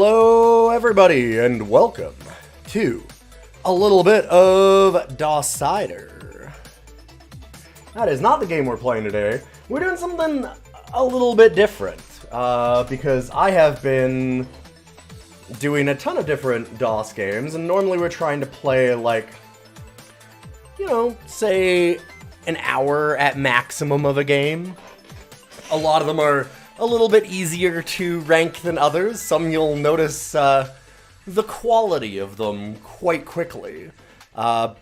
Hello everybody and welcome to a little bit of DOScider. That is not the game we're playing today. We're doing something a little bit different because I have been doing a ton of different DOS games, and normally we're trying to play like, you know, say an hour at maximum of a game. A lot of them are a little bit easier to rank than others. Some you'll notice the quality of them quite quickly. But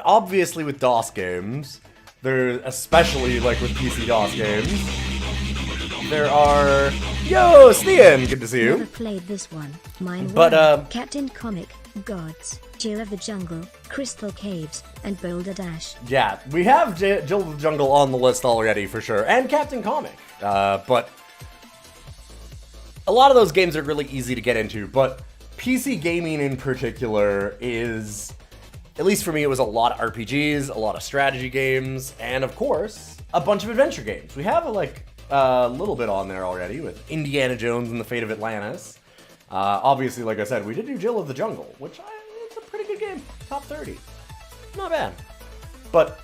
obviously with DOS games, especially like with PC DOS games, there are... Yo, Stian! Good to see you. Never played this one. Mine but, Captain Comic, Gods, Jill of the Jungle, Crystal Caves, and Boulder Dash. Yeah, we have Jill of the Jungle on the list already for sure, and Captain Comic. But a lot of those games are really easy to get into, but PC gaming in particular is, at least for me, it was a lot of RPGs, a lot of strategy games, and of course, a bunch of adventure games. We have a little bit on there already with Indiana Jones and the Fate of Atlantis. Obviously, like I said, we did do Jill of the Jungle, which it's a pretty good game. Top 30. Not bad. But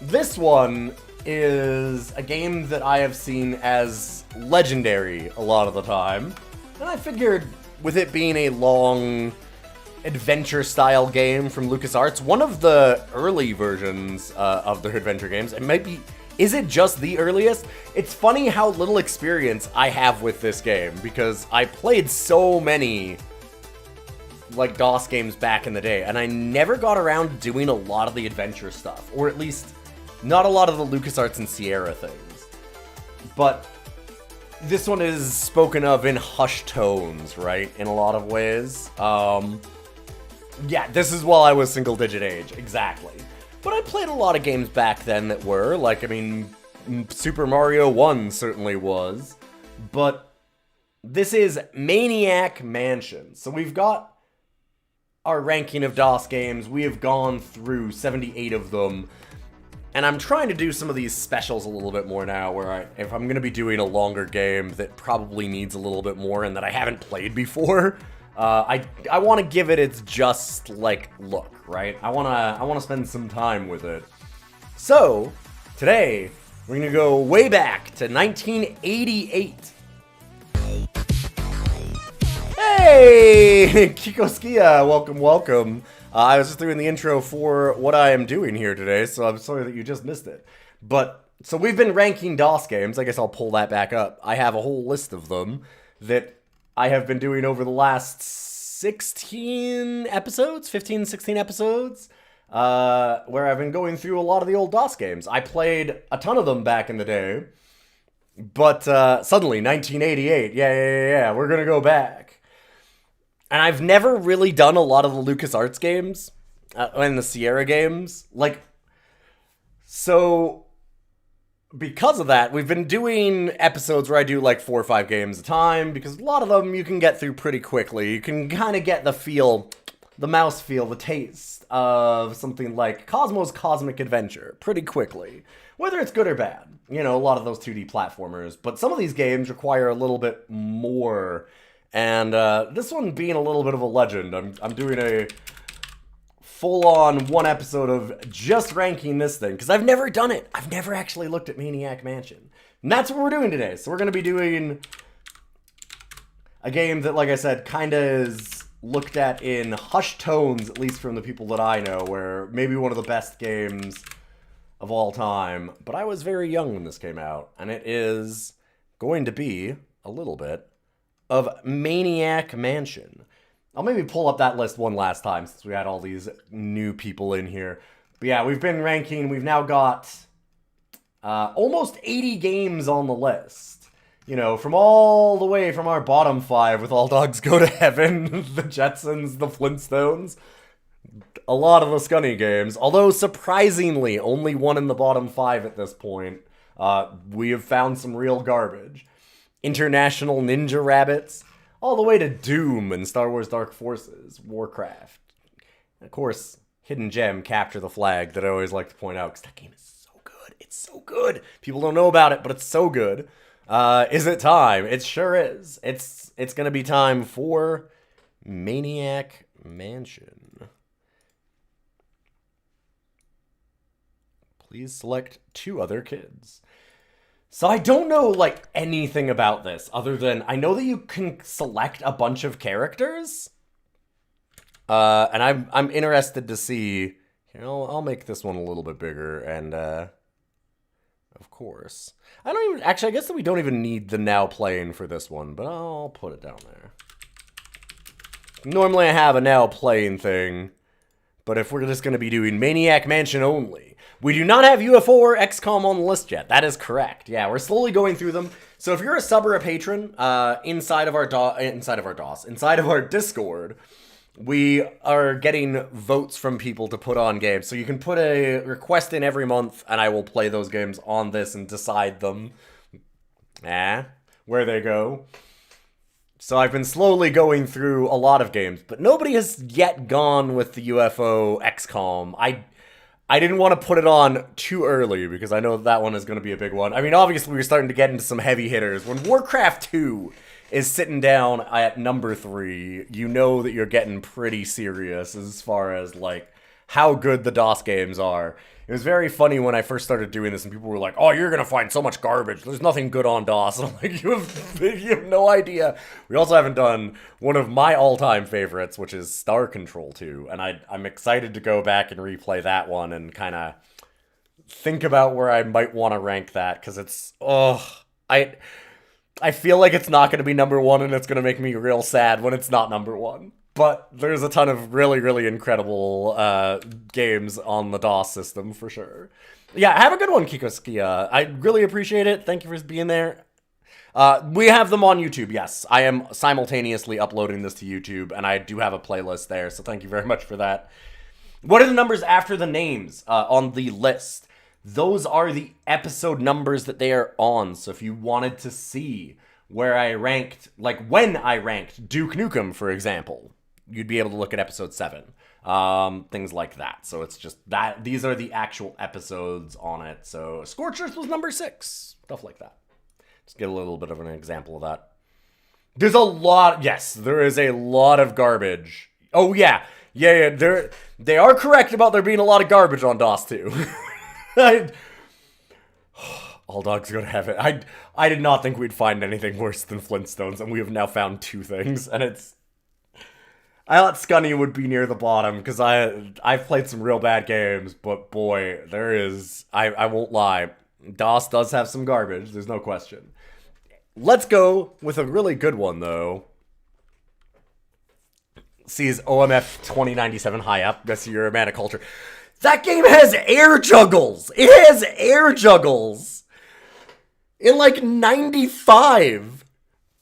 this one is a game that I have seen as legendary a lot of the time. And I figured with it being a long adventure-style game from LucasArts, one of the early versions of their adventure games, it might be... Is it just the earliest? It's funny how little experience I have with this game, because I played so many like DOS games back in the day, and I never got around to doing a lot of the adventure stuff, or at least not a lot of the LucasArts and Sierra things. But this one is spoken of in hushed tones, right? In a lot of ways. Yeah, this is while I was single-digit age, exactly. But I played a lot of games back then that were, like, I mean, Super Mario 1 certainly was. But this is Maniac Mansion. So we've got our ranking of DOS games. We have gone through 78 of them. And I'm trying to do some of these specials a little bit more now, where if I'm going to be doing a longer game that probably needs a little bit more and that I haven't played before, I want to give it its just, like, look, right? I want to spend some time with it. So, today, we're going to go way back to 1988. Hey! Kikoskia, welcome. I was just doing the intro for what I am doing here today, so I'm sorry that you just missed it. But, so we've been ranking DOS games. I guess I'll pull that back up. I have a whole list of them that I have been doing over the last 16 episodes, 15, 16 episodes, where I've been going through a lot of the old DOS games. I played a ton of them back in the day, but suddenly, 1988, yeah, we're gonna go back. And I've never really done a lot of the LucasArts games, and the Sierra games, like, so... Because of that, we've been doing episodes where I do like 4 or 5 games a time, because a lot of them you can get through pretty quickly. You can kind of get the feel, the mouse feel, the taste of something like Cosmo's Cosmic Adventure pretty quickly. Whether it's good or bad. You know, a lot of those 2D platformers. But some of these games require a little bit more. And this one being a little bit of a legend, I'm doing a full-on one episode of just ranking this thing, because I've never done it. I've never actually looked at Maniac Mansion. And that's what we're doing today. So we're going to be doing a game that, like I said, kind of is looked at in hushed tones, at least from the people that I know, where maybe one of the best games of all time. But I was very young when this came out, and it is going to be a little bit of Maniac Mansion. I'll maybe pull up that list one last time since we had all these new people in here. But yeah, we've been ranking. We've now got almost 80 games on the list. You know, from all the way from our bottom 5 with All Dogs Go to Heaven, the Jetsons, the Flintstones. A lot of the Scunny games. Although, surprisingly, only one in the bottom 5 at this point. We have found some real garbage. International Ninja Rabbits. All the way to Doom and Star Wars Dark Forces, Warcraft. And of course, Hidden Gem, Capture the Flag, that I always like to point out, because that game is so good. It's so good. People don't know about it, but it's so good. Is it time? It sure is. It's gonna be time for Maniac Mansion. Please select 2 other kids. So I don't know, like, anything about this, other than I know that you can select a bunch of characters. And I'm interested to see. You know, I'll make this one a little bit bigger, and, of course. I don't even, actually, I guess that we don't even need the now playing for this one, but I'll put it down there. Normally I have a now playing thing, but if we're just going to be doing Maniac Mansion only, we do not have UFO or XCOM on the list yet. That is correct. Yeah, we're slowly going through them. So if you're a sub or a patron, inside of our Discord, we are getting votes from people to put on games. So you can put a request in every month, and I will play those games on this and decide them. Where they go. So I've been slowly going through a lot of games, but nobody has yet gone with the UFO XCOM. I didn't want to put it on too early, because I know that one is going to be a big one. I mean, obviously we're starting to get into some heavy hitters. When Warcraft 2 is sitting down at number 3, you know that you're getting pretty serious as far as, like, how good the DOS games are. It was very funny when I first started doing this, and people were like, oh, you're going to find so much garbage. There's nothing good on DOS. And I'm like, you have no idea. We also haven't done one of my all-time favorites, which is Star Control 2. And I'm excited to go back and replay that one and kind of think about where I might want to rank that, because it's, I feel like it's not going to be number 1, and it's going to make me real sad when it's not number 1. But there's a ton of really, really incredible games on the DOS system, for sure. Yeah, have a good one, Kikoskia. I really appreciate it. Thank you for being there. We have them on YouTube, yes. I am simultaneously uploading this to YouTube, and I do have a playlist there, so thank you very much for that. What are the numbers after the names on the list? Those are the episode numbers that they are on, so if you wanted to see where I ranked, like when I ranked Duke Nukem, for example, you'd be able to look at episode 7. Things like that. So it's just that these are the actual episodes on it. So Scorched Earth was number 6. Stuff like that. Just get a little bit of an example of that. There's a lot. Yes, there is a lot of garbage. Oh, yeah. Yeah. They are correct about there being a lot of garbage on DOS, too. All dogs go to heaven. I did not think we'd find anything worse than Flintstones, and we have now found 2 things, and it's... I thought Scunny would be near the bottom, because I've played some real bad games, but boy, there is... I won't lie. DOS does have some garbage, there's no question. Let's go with a really good one, though. Sees OMF 2097 high up. That's your mana culture. That game has air juggles! It has air juggles! In, like, 95!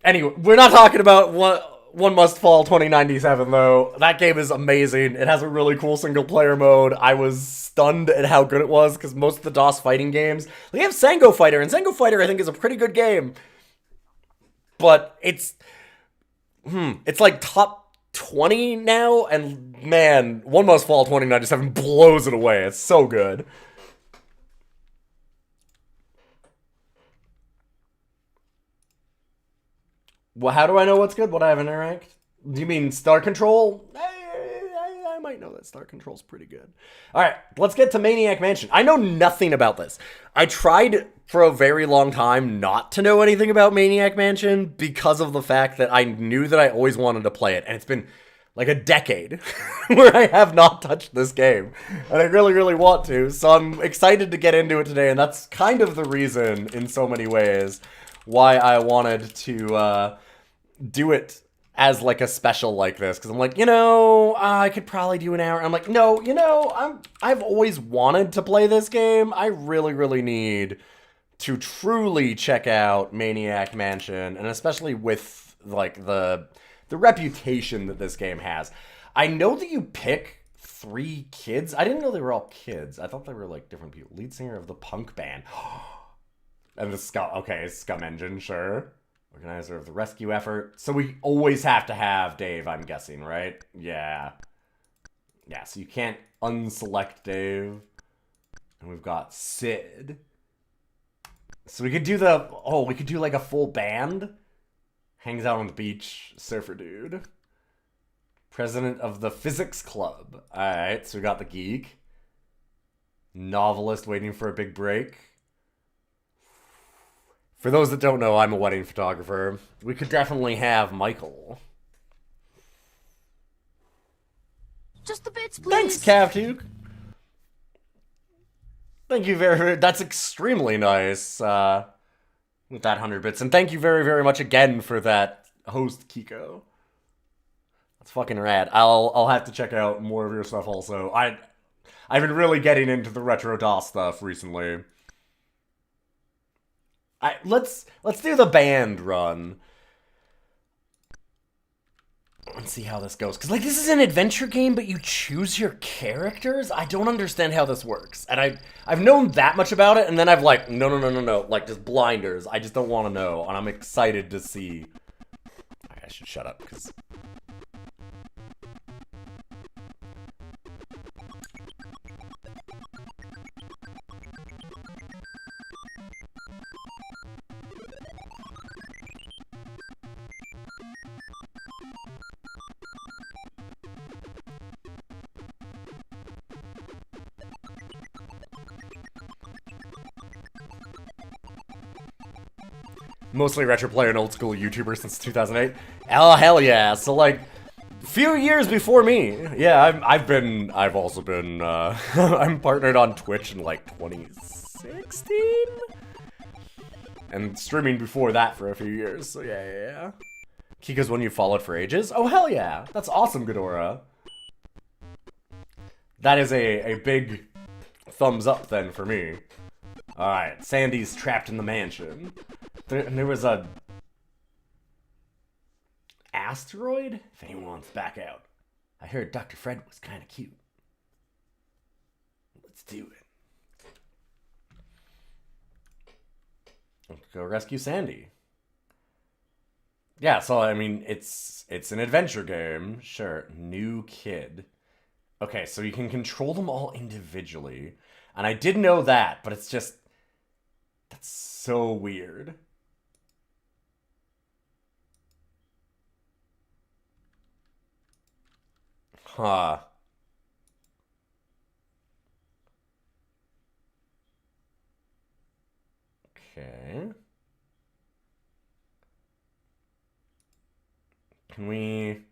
Anyway, we're not talking about One Must Fall 2097, though. That game is amazing. It has a really cool single-player mode. I was stunned at how good it was, because most of the DOS fighting games... They have Sango Fighter, and Sango Fighter, I think, is a pretty good game. But it's... It's, like, top 20 now, and, man, One Must Fall 2097 blows it away. It's so good. Well, how do I know what's good? What I haven't ranked? Do you mean Star Control? I might know that Star Control's pretty good. Alright, let's get to Maniac Mansion. I know nothing about this. I tried for a very long time not to know anything about Maniac Mansion because of the fact that I knew that I always wanted to play it. And it's been like a decade where I have not touched this game. And I really, really want to. So I'm excited to get into it today. And that's kind of the reason, in so many ways, why I wanted to... do it as like a special like this, because I'm like, I could probably do an hour. I'm like, no, I've always wanted to play this game. I really, really need to truly check out Maniac Mansion, and especially with like the reputation that this game has. I know that you pick 3 kids. I didn't know they were all kids. I thought they were like different people. Lead singer of the punk band. And the Scum Engine, sure. Organizer of the rescue effort. So we always have to have Dave, I'm guessing, right? Yeah. Yeah, so you can't unselect Dave. And we've got Sid. So we could do the... Oh, we could do like a full band. Hangs out on the beach. Surfer dude. President of the Physics Club. Alright, so we got the geek. Novelist waiting for a big break. For those that don't know, I'm a wedding photographer. We could definitely have Michael. Just the bits, please. Thanks, Cavtuke. Thank you very. That's extremely nice. With that 100 bits, and thank you very, very much again for that host, Kiko. That's fucking rad. I'll have to check out more of your stuff also. I've been really getting into the retro DOS stuff recently. Let's do the band run. Let's see how this goes. Because, like, this is an adventure game, but you choose your characters? I don't understand how this works. And I've known that much about it, and then I've like, no. Like, just blinders. I just don't want to know, and I'm excited to see. I should shut up, because... Mostly retro player and old school YouTuber since 2008. Oh, hell yeah. So, like, few years before me. Yeah, I've also been, I'm partnered on Twitch in, like, 2016? And streaming before that for a few years, so yeah. Kika's one you followed for ages? Oh, hell yeah. That's awesome, Ghidorah. That is a big thumbs up, then, for me. Alright, Sandy's trapped in the mansion. There was a... asteroid? If anyone wants to back out. I heard Dr. Fred was kind of cute. Let's do it. Let's go rescue Sandy. Yeah, so, I mean, it's an adventure game. Sure, new kid. Okay, so you can control them all individually. And I did know that, but it's just... that's so weird. Huh. Okay. Can we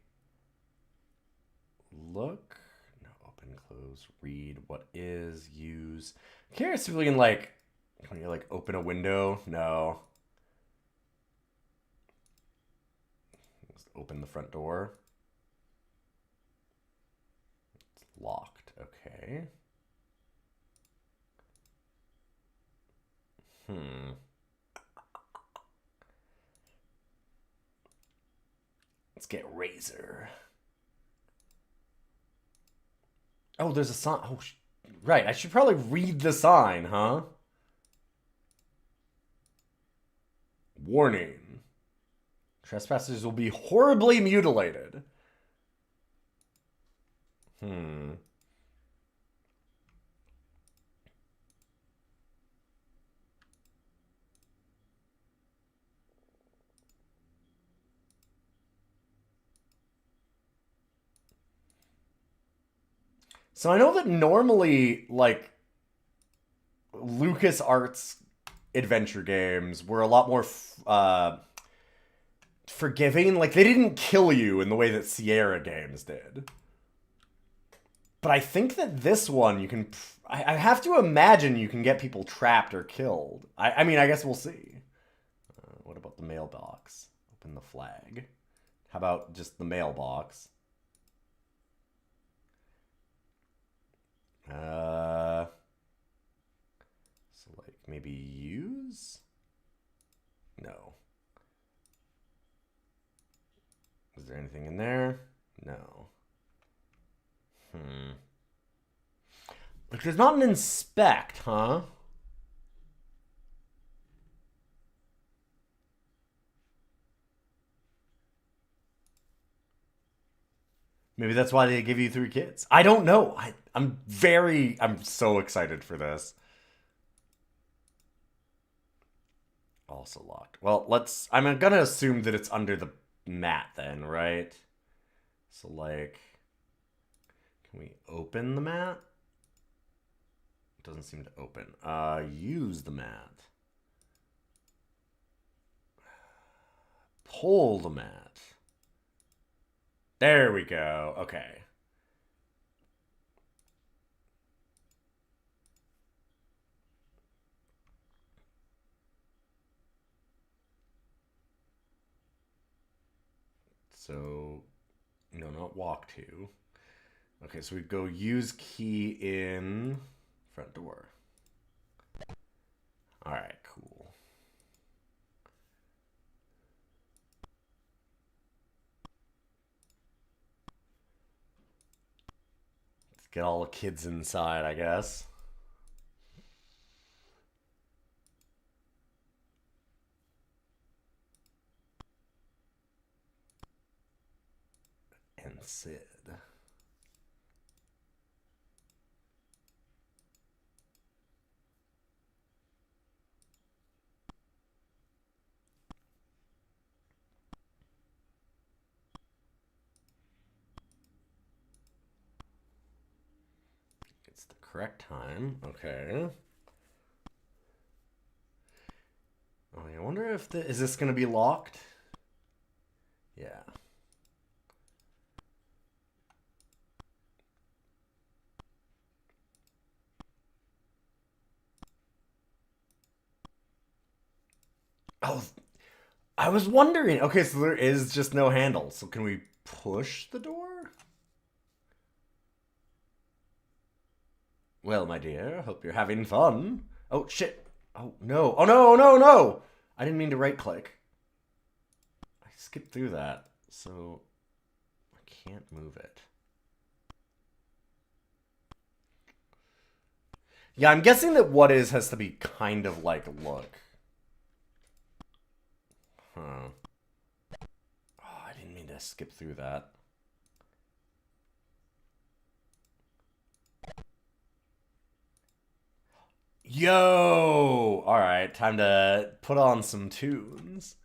look? No, open, close, read, what is, use. I'm curious if we can, like, can you, like, open a window? No. Let's open the front door. Locked. Okay. Let's get Razor. Oh, there's a sign. Oh, right. I should probably read the sign, huh? Warning. Trespassers will be horribly mutilated. So I know that normally, like, LucasArts adventure games were a lot more forgiving. Like, they didn't kill you in the way that Sierra games did. But I think that this one, you can... I have to imagine you can get people trapped or killed. I mean, I guess we'll see. What about the mailbox? Open the flag. How about just the mailbox? So, like, maybe use? No. Is there anything in there? No. Like, there's not an inspect, huh? Maybe that's why they give you 3 kids. I don't know. I'm so excited for this. Also locked. Well, I'm gonna assume that it's under the mat then, right? So, like, can we open the mat? It doesn't seem to open. Use the mat. Pull the mat. There we go. Okay. So, no, not walk to. Okay, so we go use key in front door. All right, cool. Let's get all the kids inside, I guess. And Sid. It's the correct time. Okay. Oh, I wonder if is this going to be locked? Yeah. Oh, I was wondering. Okay, so there is just no handle. So can we push the door? Well, my dear, hope you're having fun. Oh, shit. Oh, no. Oh, no, no, no. I didn't mean to right click. I skipped through that, so I can't move it. Yeah, I'm guessing that what is has to be kind of like look. Huh. Oh, I didn't mean to skip through that. Yo! Alright, time to put on some tunes.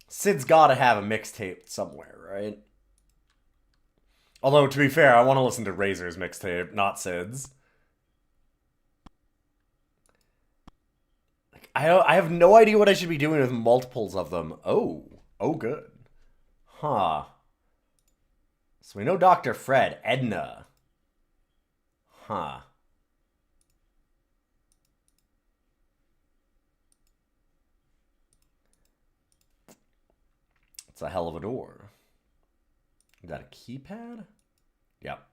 Sid's gotta have a mixtape somewhere, right? Although, to be fair, I want to listen to Razor's mixtape, not Sid's. Like, I have no idea what I should be doing with multiples of them. Oh. Oh, good. Huh. So we know Dr. Fred. Edna. Huh. It's a hell of a door. Is that a keypad? Yep.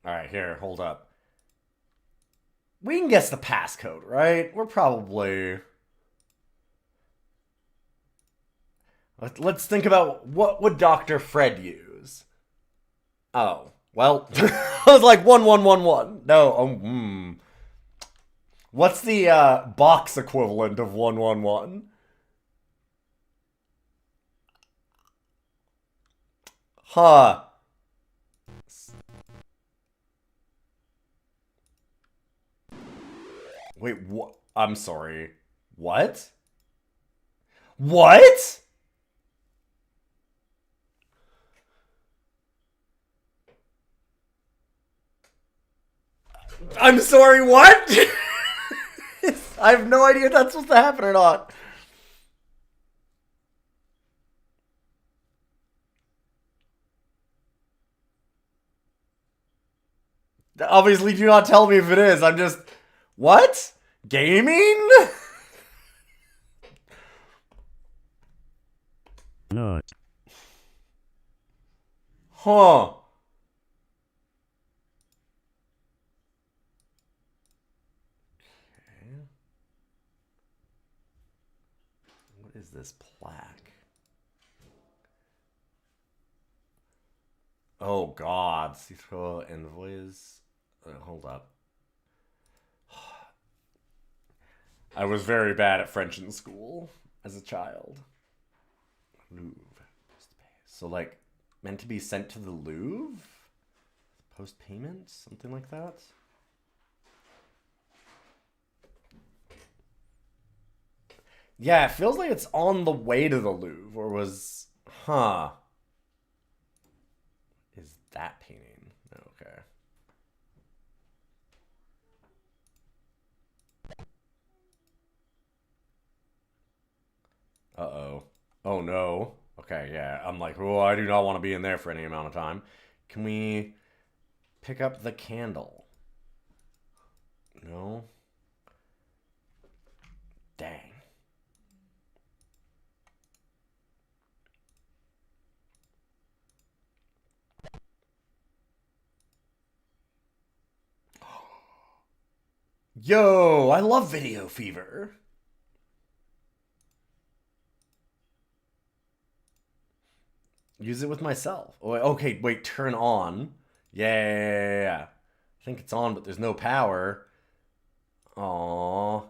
Alright, here, hold up. We can guess the passcode, right? We're probably... Let's think about what would Dr. Fred use? Oh, well, I was like 1111. No, What's the box equivalent of 111? Huh. Wait, what? I'm sorry. What? What? I'm sorry, what? I have no idea if that's supposed to happen or not. Obviously, do not tell me if it is. I'm just... What? Gaming? Not. Huh. Okay. What is this plaque? Oh God, Citro Envoys. Hold up. I was very bad at French in school as a child. Louvre. So, like, meant to be sent to the Louvre? Post payment? Something like that? Yeah, it feels like it's on the way to the Louvre, or was... Huh. Is that painting? Okay. Uh-oh. Oh, no. Okay, yeah. I'm like, oh, I do not want to be in there for any amount of time. Can we pick up the candle? No. Dang. Yo, I love Video Fever. Use it with myself. Oh, okay, wait, turn on. Yeah. I think it's on, but there's no power. Aww.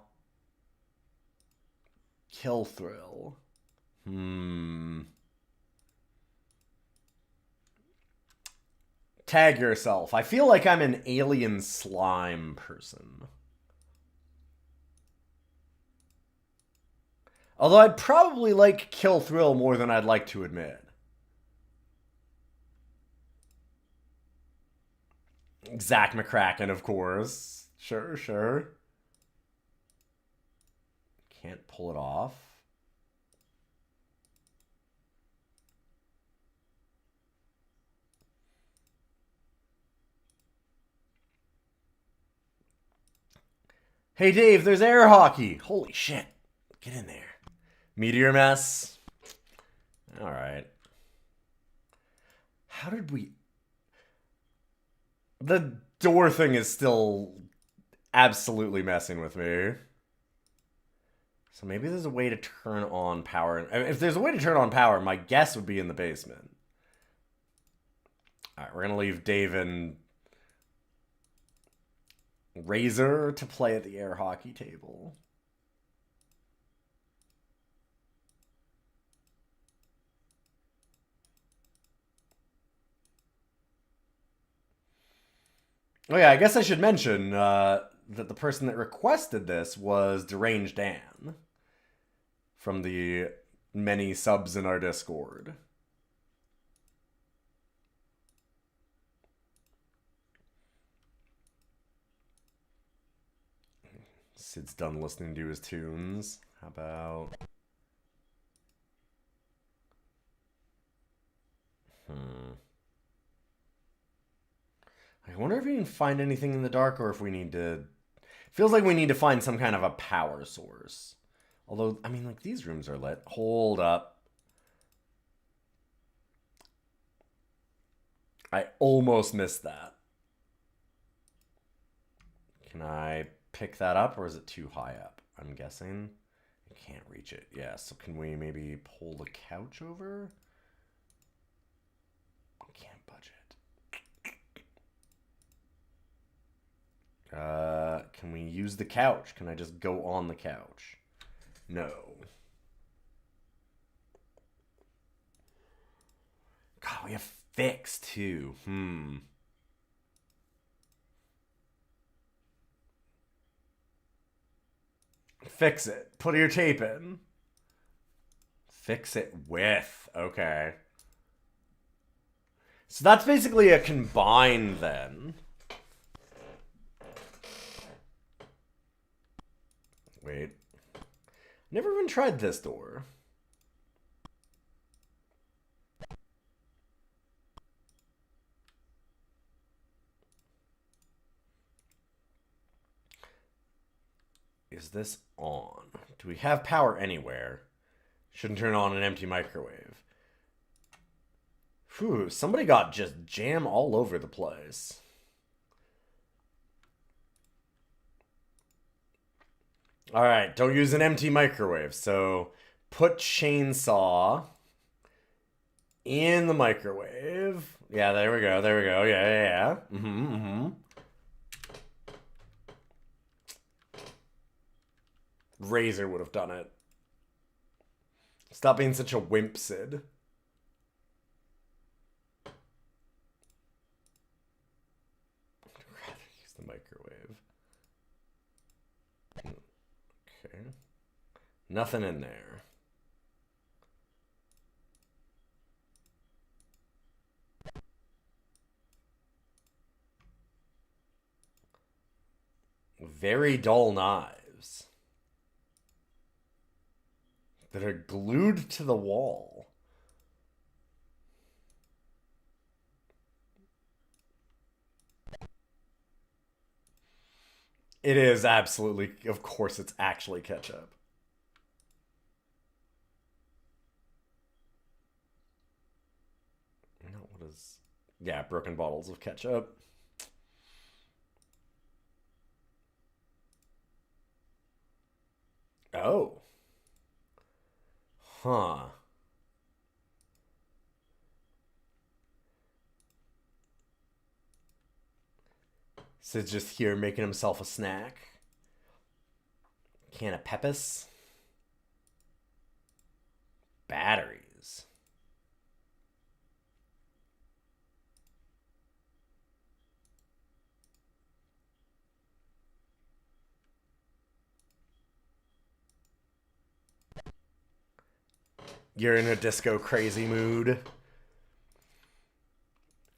Kill thrill. Tag yourself. I feel like I'm an alien slime person. Although I'd probably like Kill Thrill more than I'd like to admit. Zach McCracken, of course. Sure. Can't pull it off. Hey Dave, there's air hockey. Holy shit. Get in there. Meteor mess. Alright. How did we... The door thing is still absolutely messing with me. So maybe there's a way to turn on power. If there's a way to turn on power, my guess would be in the basement. Alright, we're going to leave Dave and Razor to play at the air hockey table. Oh yeah, I guess I should mention that the person that requested this was Deranged Dan from the many subs in our Discord. Sid's done listening to his tunes. How about... I wonder if we can find anything in the dark or if we need to... Feels like we need to find some kind of a power source. Although, I mean, like, these rooms are lit. Hold up. I almost missed that. Can I pick that up or is it too high up? I'm guessing. I can't reach it. Yeah, so can we maybe pull the couch over? I can't budge it. Can we use the couch? Can I just go on the couch? No. God, we have fix too. Fix it. Put your tape in. Fix it with. Okay. So that's basically a combine then. Wait. Never even tried this door. Is this on? Do we have power anywhere? Shouldn't turn on an empty microwave. Whew, somebody got just jam all over the place. Alright, don't use an empty microwave. So, put chainsaw in the microwave. Yeah, there we go, Yeah. Razor would have done it. Stop being such a wimp, Sid. I'd rather use the microwave. Okay. Nothing in there. Very dull knives that are glued to the wall. It is absolutely, of course, it's actually ketchup. No, what is... Yeah, broken bottles of ketchup. Oh. Huh. Sid's just here making himself a snack. Can of Pepis. Batteries. You're in a disco crazy mood.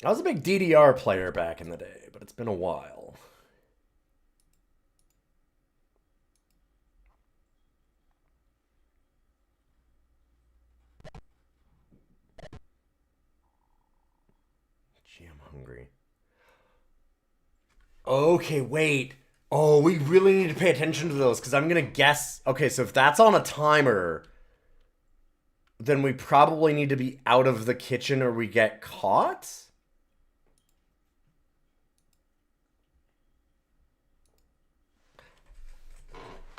I was a big DDR player back in the day, but it's been a while. Gee, I'm hungry. Okay, wait. Oh, we really need to pay attention to those, because I'm going to guess... Okay, so if that's on a timer, then we probably need to be out of the kitchen or we get caught?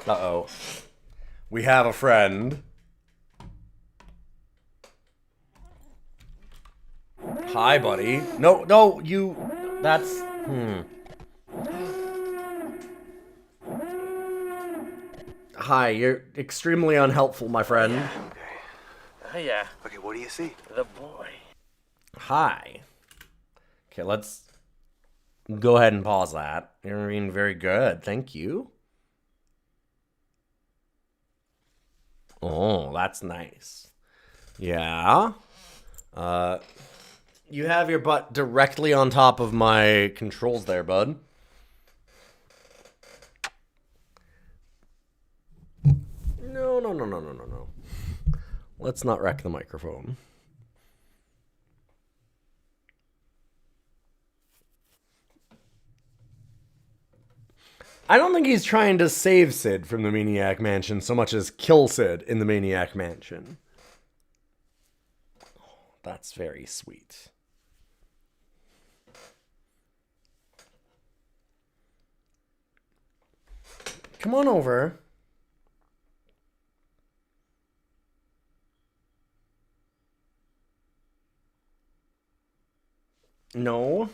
Uh-oh. We have a friend. Hi, buddy. No, no, you... That's... Hi, you're extremely unhelpful, my friend. Okay. Yeah. Okay, what do you see? The boy. Hi. Okay, let's go ahead and pause that. You're being very good. Thank you. Oh, that's nice. Yeah. You have your butt directly on top of my controls there, bud. No, no, no, no, no, no, no. Let's not wreck the microphone. I don't think he's trying to save Sid from the Maniac Mansion so much as kill Sid in the Maniac Mansion. Oh, that's very sweet. Come on over. No.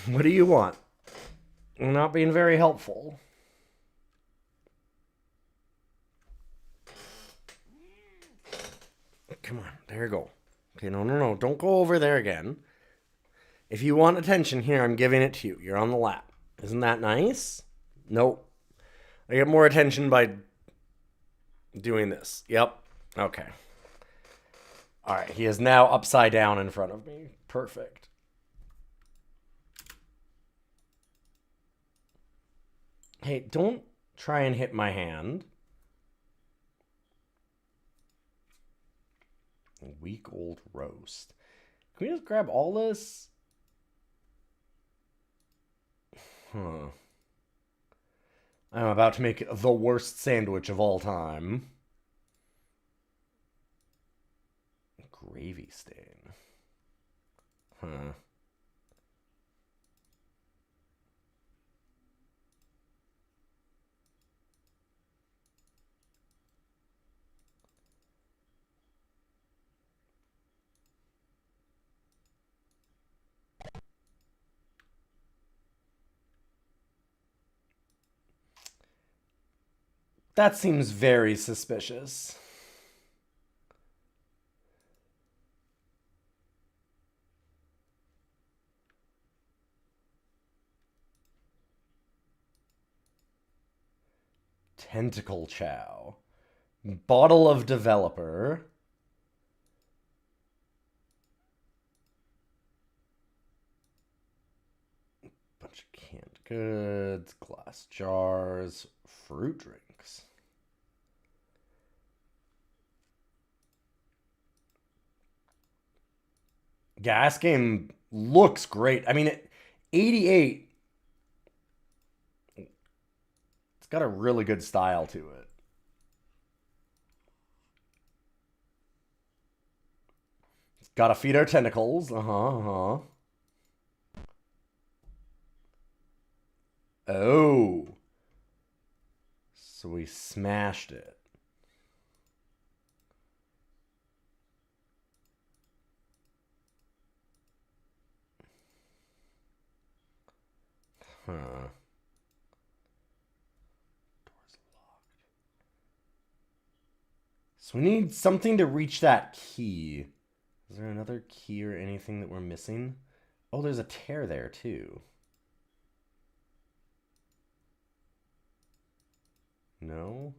What do you want? I'm not being very helpful. Come on, there you go. Okay, no, no, no. Don't go over there again. If you want attention here, I'm giving it to you. You're on the lap. Isn't that nice? Nope. I get more attention by doing this. Yep. Okay. All right, he is now upside down in front of me. Perfect. Hey, don't try and hit my hand. Week old roast. Can we just grab all this? Huh. I'm about to make the worst sandwich of all time. Gravy stain. Huh. That seems very suspicious. Tentacle Chow. Bottle of Developer. Bunch of canned goods, glass jars, fruit drinks. Gas game looks great. I mean, 88. It's got a really good style to it. It's got to feed our tentacles. Oh. So we smashed it. Huh. Door's locked. So we need something to reach that key. Is there another key or anything that we're missing? Oh, there's a tear there too. No?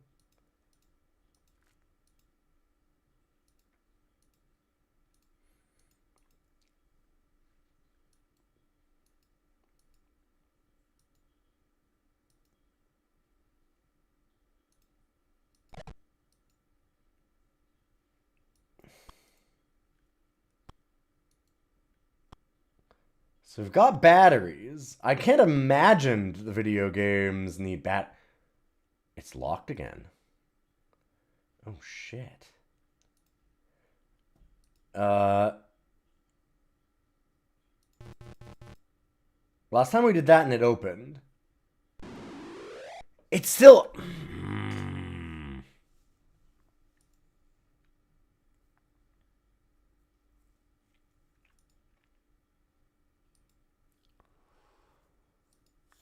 So we've got batteries. I can't imagine the video games need It's locked again. Oh, shit. Last time we did that and it opened. It's still...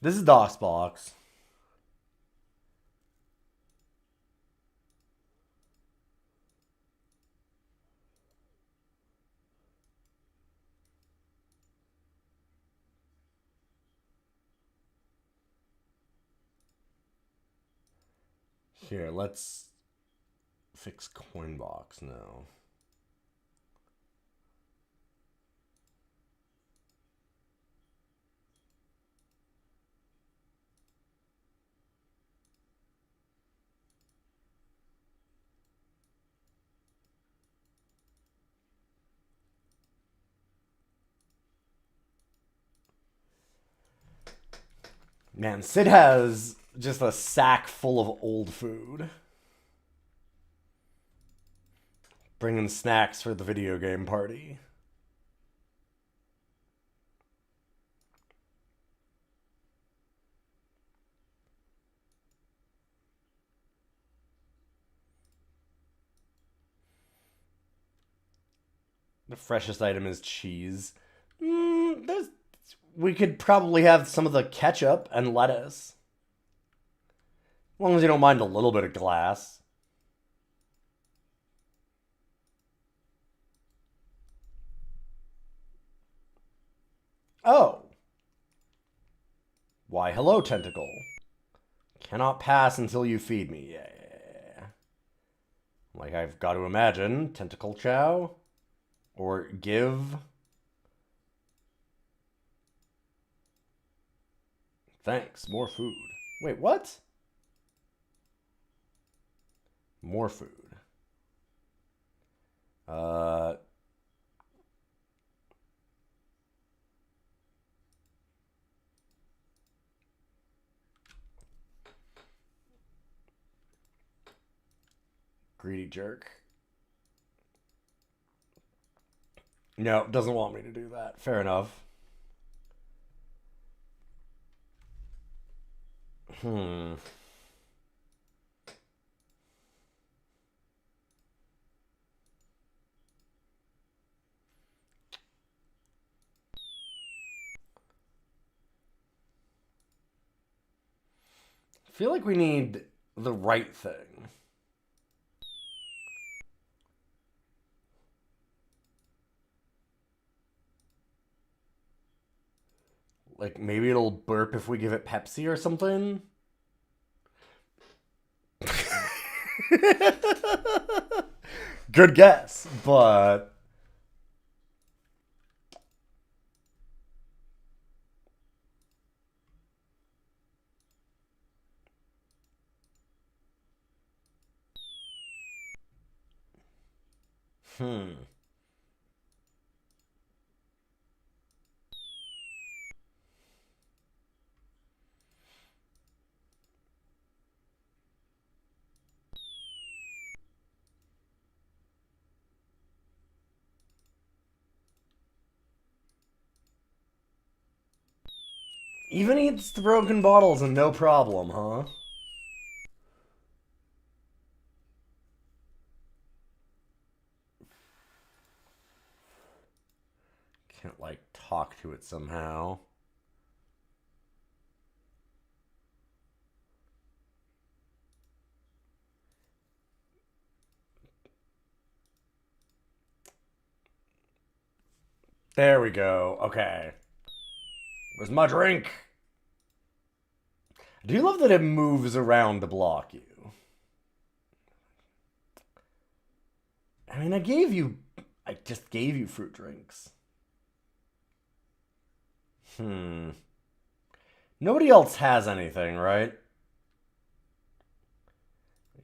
This is DOSBox. Here, let's fix Coinbox now. Man, Sid has just a sack full of old food. Bringing snacks for the video game party. The freshest item is cheese. We could probably have some of the ketchup and lettuce. As long as you don't mind a little bit of glass. Oh. Why, hello, tentacle. Cannot pass until you feed me. Yeah. Like I've got to imagine. Tentacle chow. Or give. Thanks. More food. Wait, what? More food. Greedy jerk. No, doesn't want me to do that. Fair enough. I feel like we need the right thing. Like, maybe it'll burp if we give it Pepsi or something? Good guess, but... Even eats the broken bottles and no problem, huh? Can't, like, talk to it somehow. There we go. Okay. Where's my drink? I do love that it moves around to block you. I mean, I just gave you fruit drinks. Nobody else has anything, right?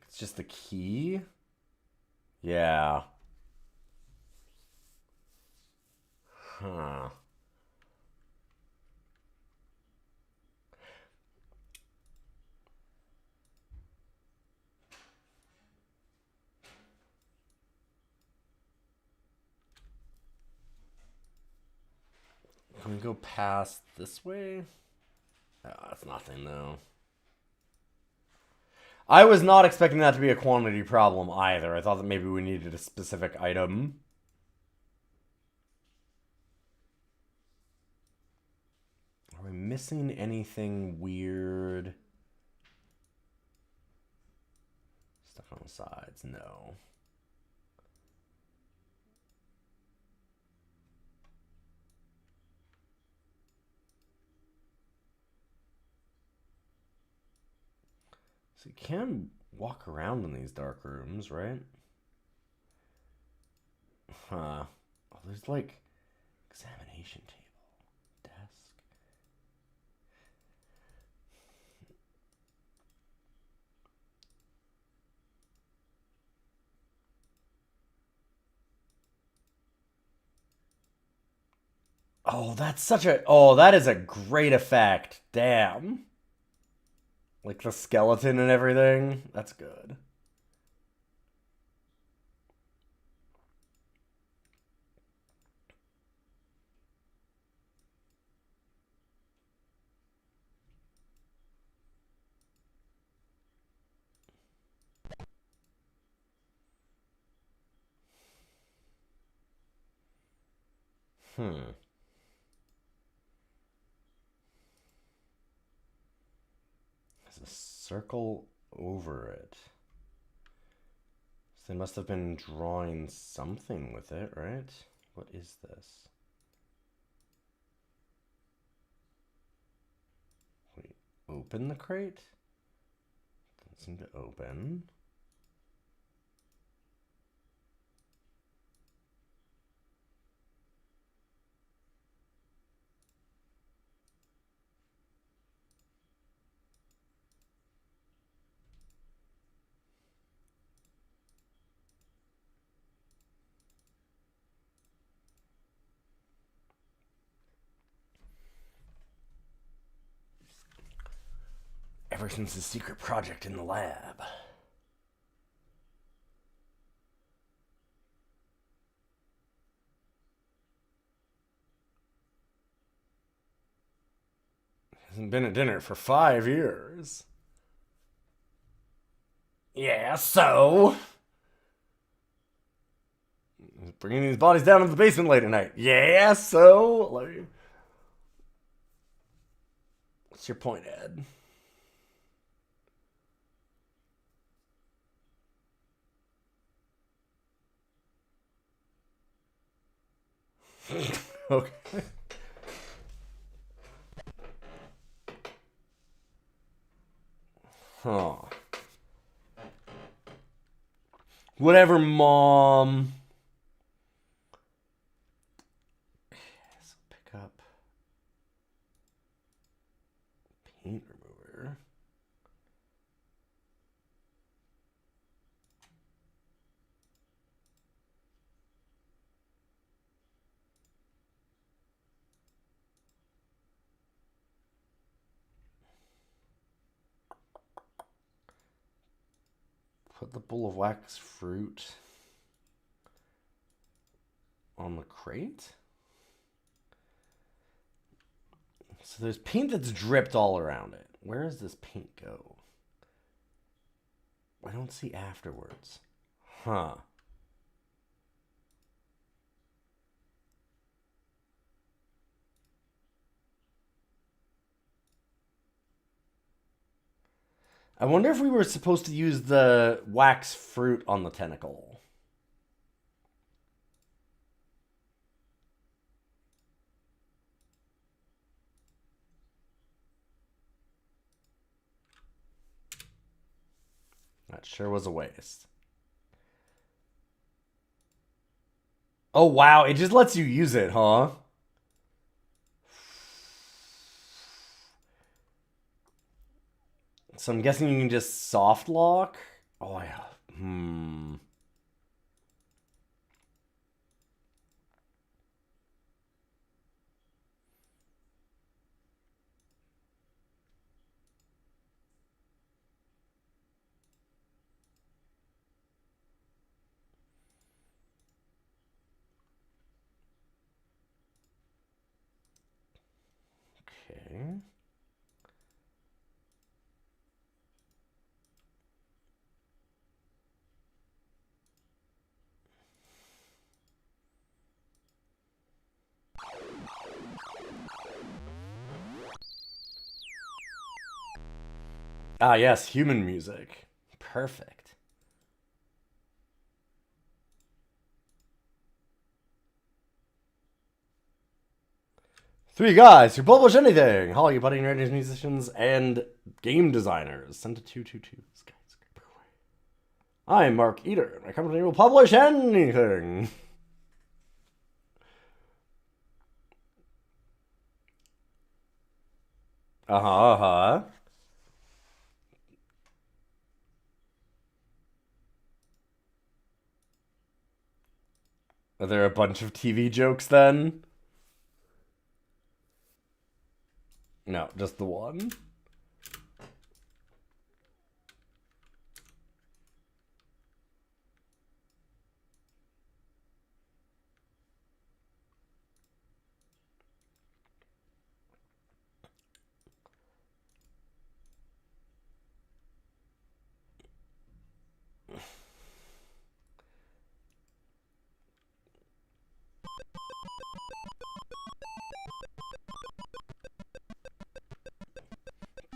It's just the key? Yeah. Huh. Can we go past this way? Oh, that's nothing, though. I was not expecting that to be a quantity problem either. I thought that maybe we needed a specific item. Are we missing anything weird? Stuff on the sides, no. So you can walk around in these dark rooms, right? Huh. Oh, there's like examination table, desk. Oh, that is a great effect. Damn. Like the skeleton and everything. That's good. There's a circle over it. So they must have been drawing something with it, right? What is this? Wait, open the crate? Doesn't seem to open. Ever since the secret project in the lab. Hasn't been at dinner for 5 years. Yeah, so? Bringing these bodies down to the basement late at night. Yeah, so? What's your point, Ed? Okay. Huh. Whatever, Mom. Okay, so pick up paint remover. Put the bowl of wax fruit on the crate. So there's paint that's dripped all around it. Where does this paint go? I don't see afterwards. Huh. I wonder if we were supposed to use the wax fruit on the tentacle. That sure was a waste. Oh, wow. It just lets you use it, huh? So I'm guessing you can just soft lock? Oh, yeah. Okay. Ah, yes, human music. Perfect. Three guys who publish anything. All you budding writers, musicians, and game designers. Send to 222. I'm Mark Eater. My company will publish anything. Uh-huh. Are there a bunch of TV jokes then? No, just the one.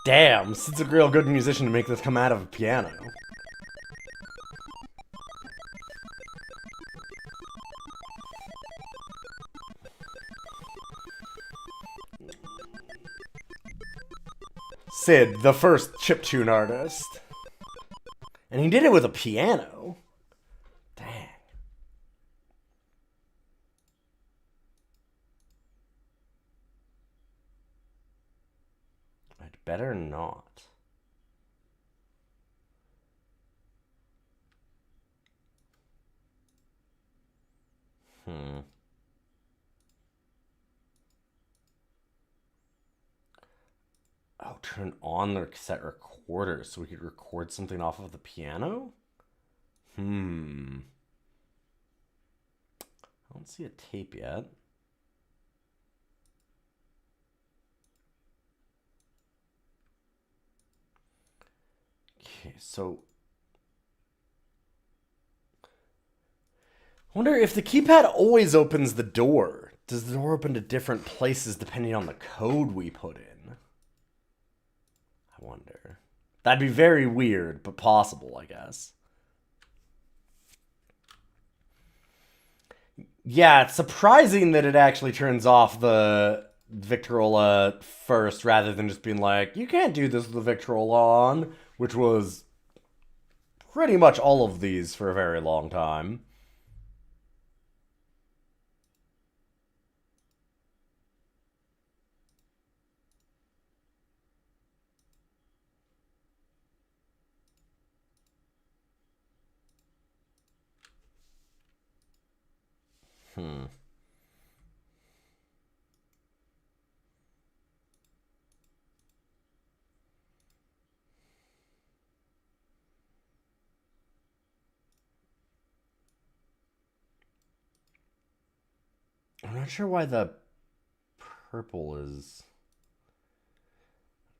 Damn, Sid's a real good musician to make this come out of a piano. Sid, the first chiptune artist. And he did it with a piano. Dang. I'd better not. Oh, turn on the cassette recorder so we could record something off of the piano? I don't see a tape yet. Okay, so I wonder if the keypad always opens the door. Does the door open to different places depending on the code we put in? I wonder. That'd be very weird, but possible, I guess. Yeah, it's surprising that it actually turns off the Victrola first rather than just being like, you can't do this with the Victrola on, which was pretty much all of these for a very long time. Hmm. I'm not sure why the purple is...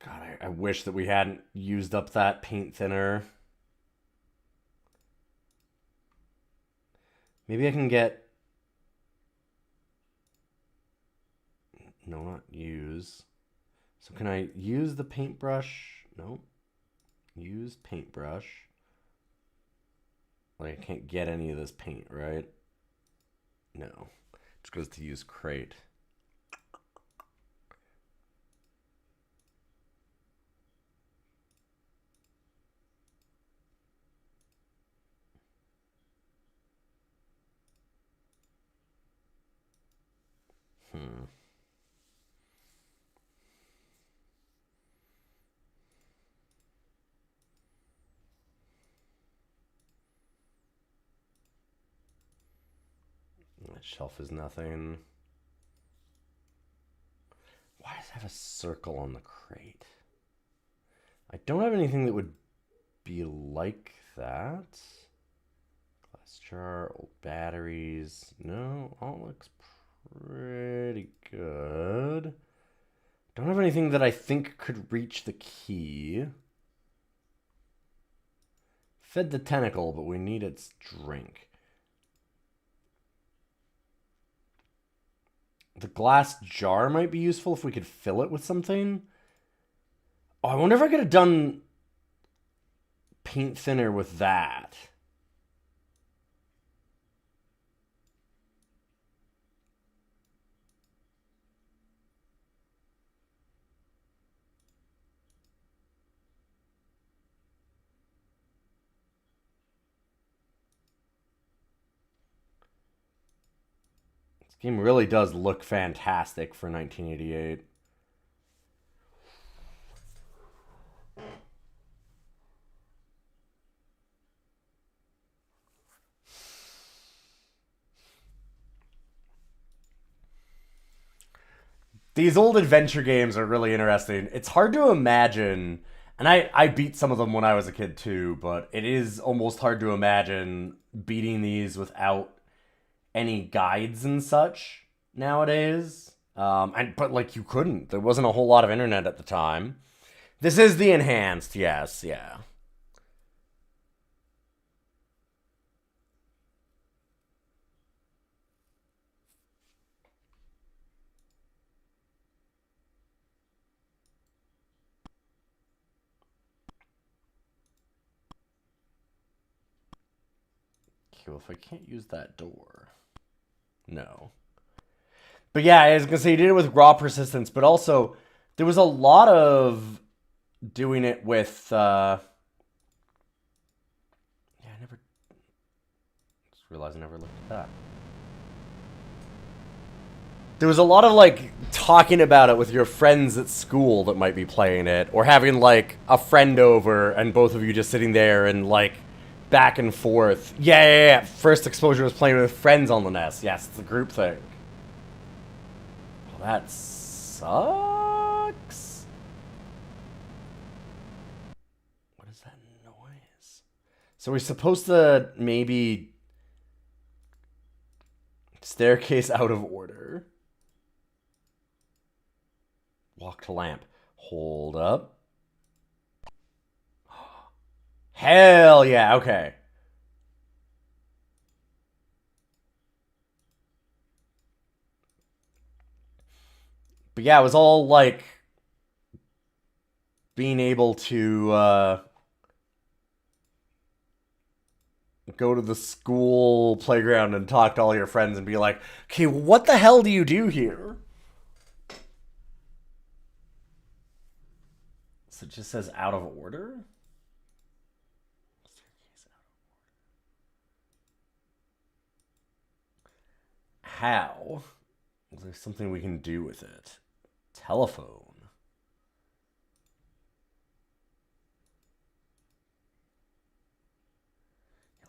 God, I wish that we hadn't used up that paint thinner. Maybe I can get... No, not use. So can I use the paintbrush? No. Use paintbrush. Like, I can't get any of this paint, right? No. Just goes to use crate. Hmm. That shelf is nothing. Why does it have a circle on the crate? I don't have anything that would be like that. Glass jar, old batteries. No, all looks pretty good. Don't have anything that I think could reach the key. Fed the tentacle, but we need its drink. The glass jar might be useful if we could fill it with something. Oh, I wonder if I could have done paint thinner with that. This game really does look fantastic for 1988. These old adventure games are really interesting. It's hard to imagine, and I beat some of them when I was a kid too, but it is almost hard to imagine beating these without any guides and such nowadays. But like you couldn't. There wasn't a whole lot of internet at the time. This is the enhanced, yes, yeah. Okay, well, if I can't use that door, no. But yeah, I was gonna say you did it with raw persistence, but also there was a lot of doing it with. Yeah, I never just realized I never looked at that. There was a lot of like talking about it with your friends at school that might be playing it, or having like a friend over and both of you just sitting there and like back and forth. Yeah. First exposure was playing with friends on the NES. Yes, it's a group thing. Well, that sucks. What is that noise? So we're supposed to maybe staircase out of order. Walk to lamp. Hold up. Hell yeah, okay. But yeah, it was all like being able to go to the school playground and talk to all your friends and be like, okay, what the hell do you do here? So it just says out of order? How? Is there something we can do with it? Telephone.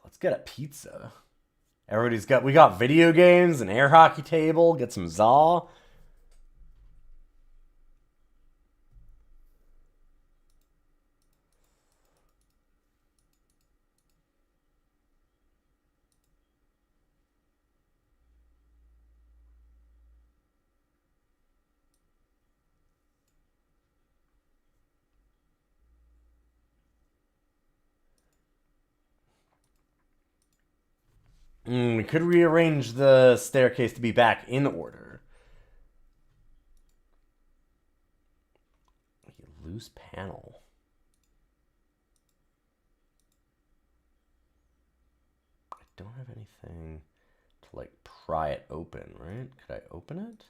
Let's get a pizza. We got video games, an air hockey table, get some za. We could rearrange the staircase to be back in order. Loose panel. I don't have anything to like pry it open, right? Could I open it?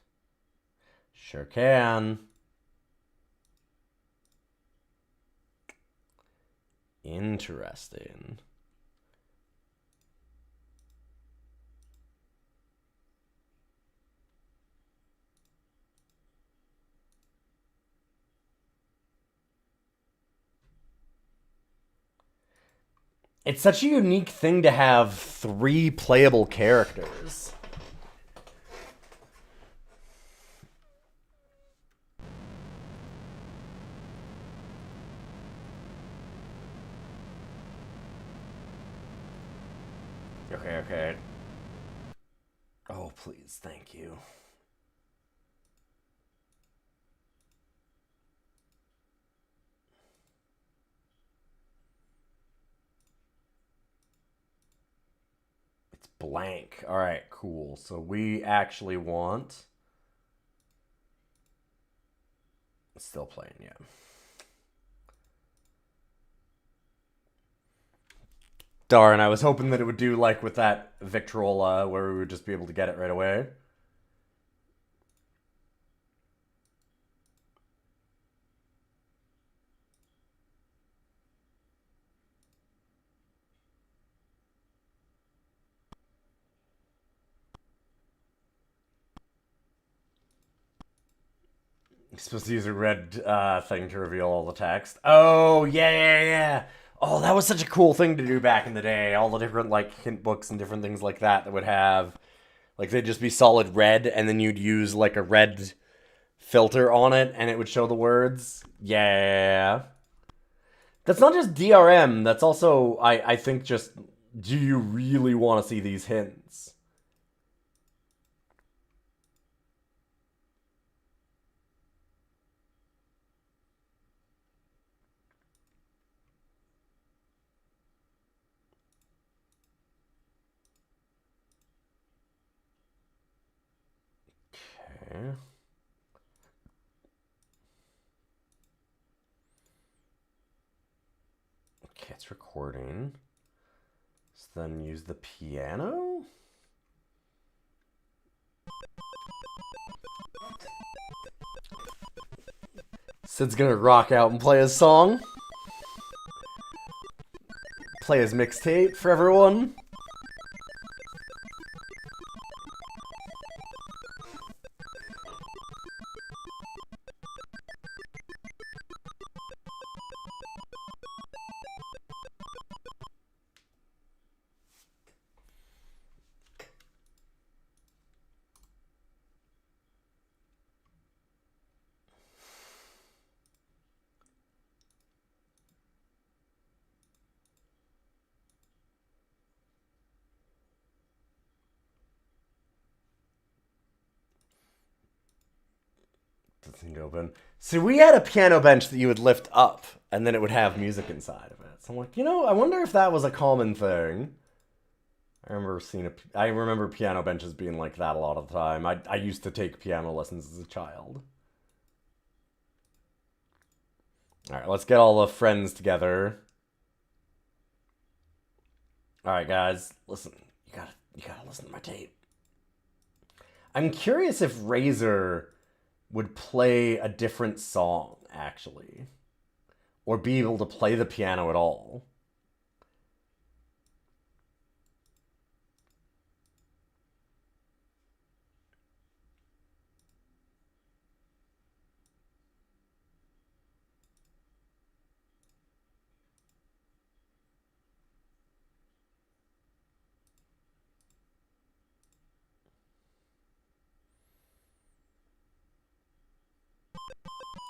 Sure can. Interesting. It's such a unique thing to have 3 playable characters. Okay. Oh, please, thank you. It's blank. All right, cool. So we actually want... It's still playing, yeah. Darn, I was hoping that it would do like with that Victrola, where we would just be able to get it right away. You're supposed to use a red thing to reveal all the text. Oh, yeah. Oh, that was such a cool thing to do back in the day. All the different, like, hint books and different things like that would have... Like, they'd just be solid red, and then you'd use, like, a red filter on it, and it would show the words. Yeah. That's not just DRM. That's also, I think, just... Do you really want to see these hints? Okay. Okay, it's recording. So then use the piano? Sid's gonna rock out and play his song. Play his mixtape for everyone. Doesn't open. So we had a piano bench that you would lift up, and then it would have music inside of it. So I'm like, I wonder if that was a common thing. I remember piano benches being like that a lot of the time. I used to take piano lessons as a child. All right, let's get all the friends together. All right, guys, listen. You gotta listen to my tape. I'm curious if Razor would play a different song, actually, or be able to play the piano at all.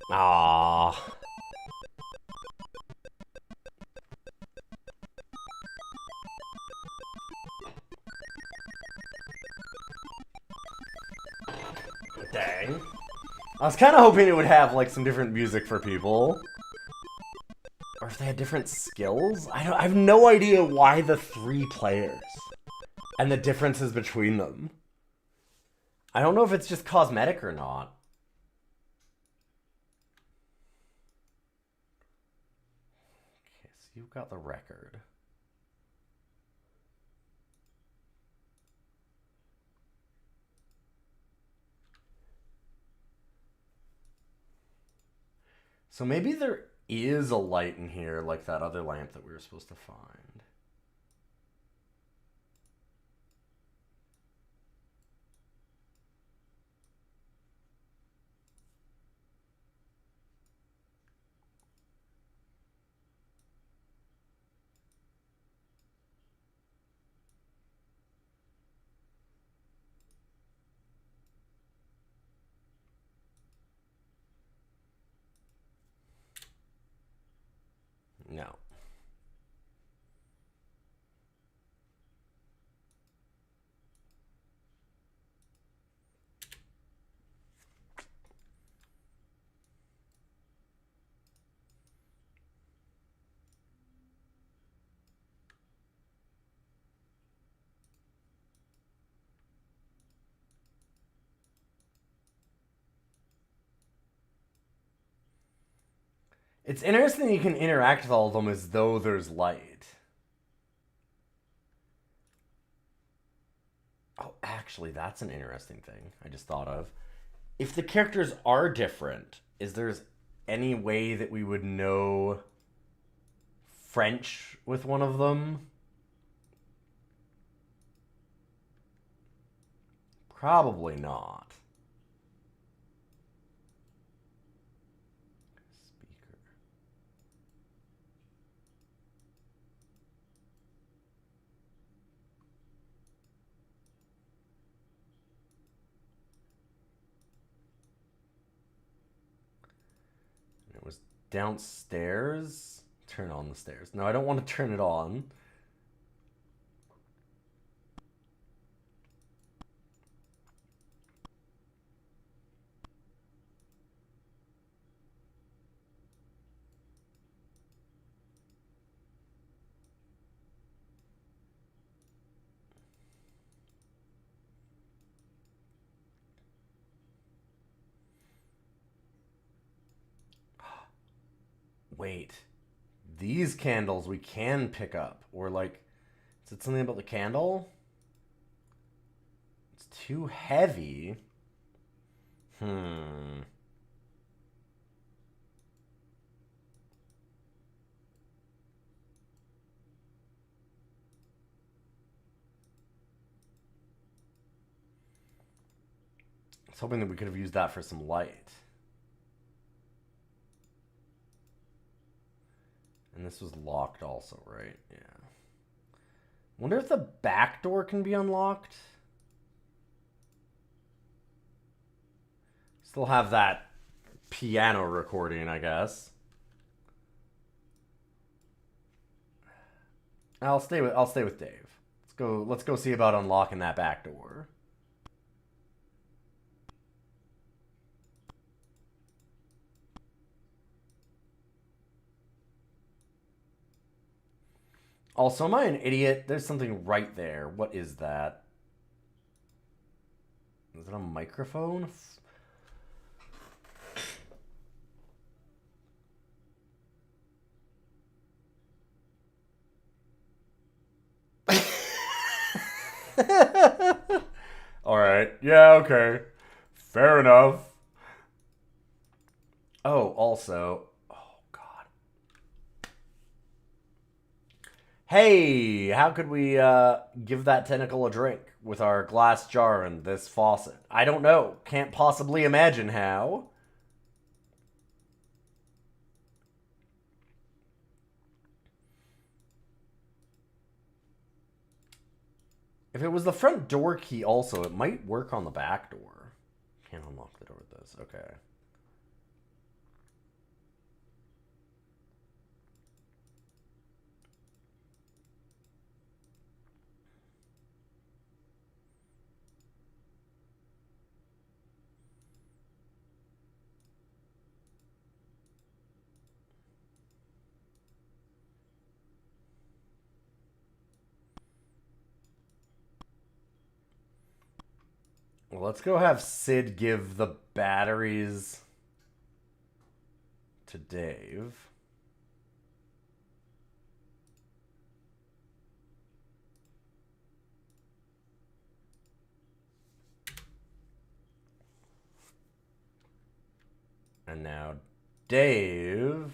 Ah. Dang. I was kind of hoping it would have like some different music for people. Or if they had different skills? I have no idea why the 3 players. And the differences between them. I don't know if it's just cosmetic or not. Okay, so you've got the record. So maybe there is a light in here like that other lamp that we were supposed to find. No. It's interesting that you can interact with all of them as though there's light. Oh, actually, that's an interesting thing I just thought of. If the characters are different, is there any way that we would know French with one of them? Probably not. Speaker. It was downstairs. Turn on the stairs. No, I don't want to turn it on. Wait. These candles we can pick up. Or like, is it something about the candle? It's too heavy. Hmm. I was hoping that we could have used that for some light. And this was locked also, right? Yeah. Wonder if the back door can be unlocked? Still have that piano recording, I guess. I'll stay with Dave. Let's go see about unlocking that back door. Also, am I an idiot? There's something right there. What is that? Is it a microphone? Alright. Yeah, okay. Fair enough. Oh, also... Oh, God. Hey, how could we give that tentacle a drink with our glass jar and this faucet? I don't know. Can't possibly imagine how. If it was the front door key also, it might work on the back door. Can't unlock the door with this. Okay. Well, let's go have Sid give the batteries to Dave. And now Dave...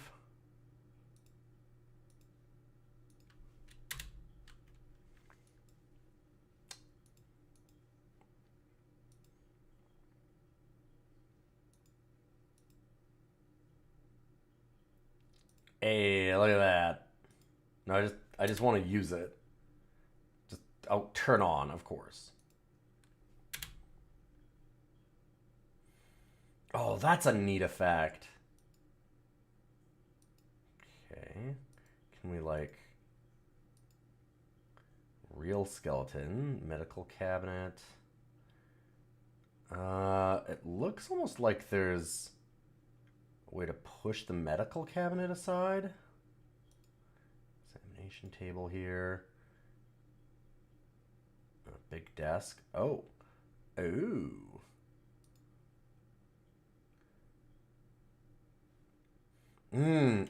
Hey, look at that. No, I just want to use it. Just turn on, of course. Oh, that's a neat effect. Okay. Can we like real skeleton, medical cabinet? It looks almost like there's a way to push the medical cabinet aside. Examination table here. A big desk. Oh. Ooh.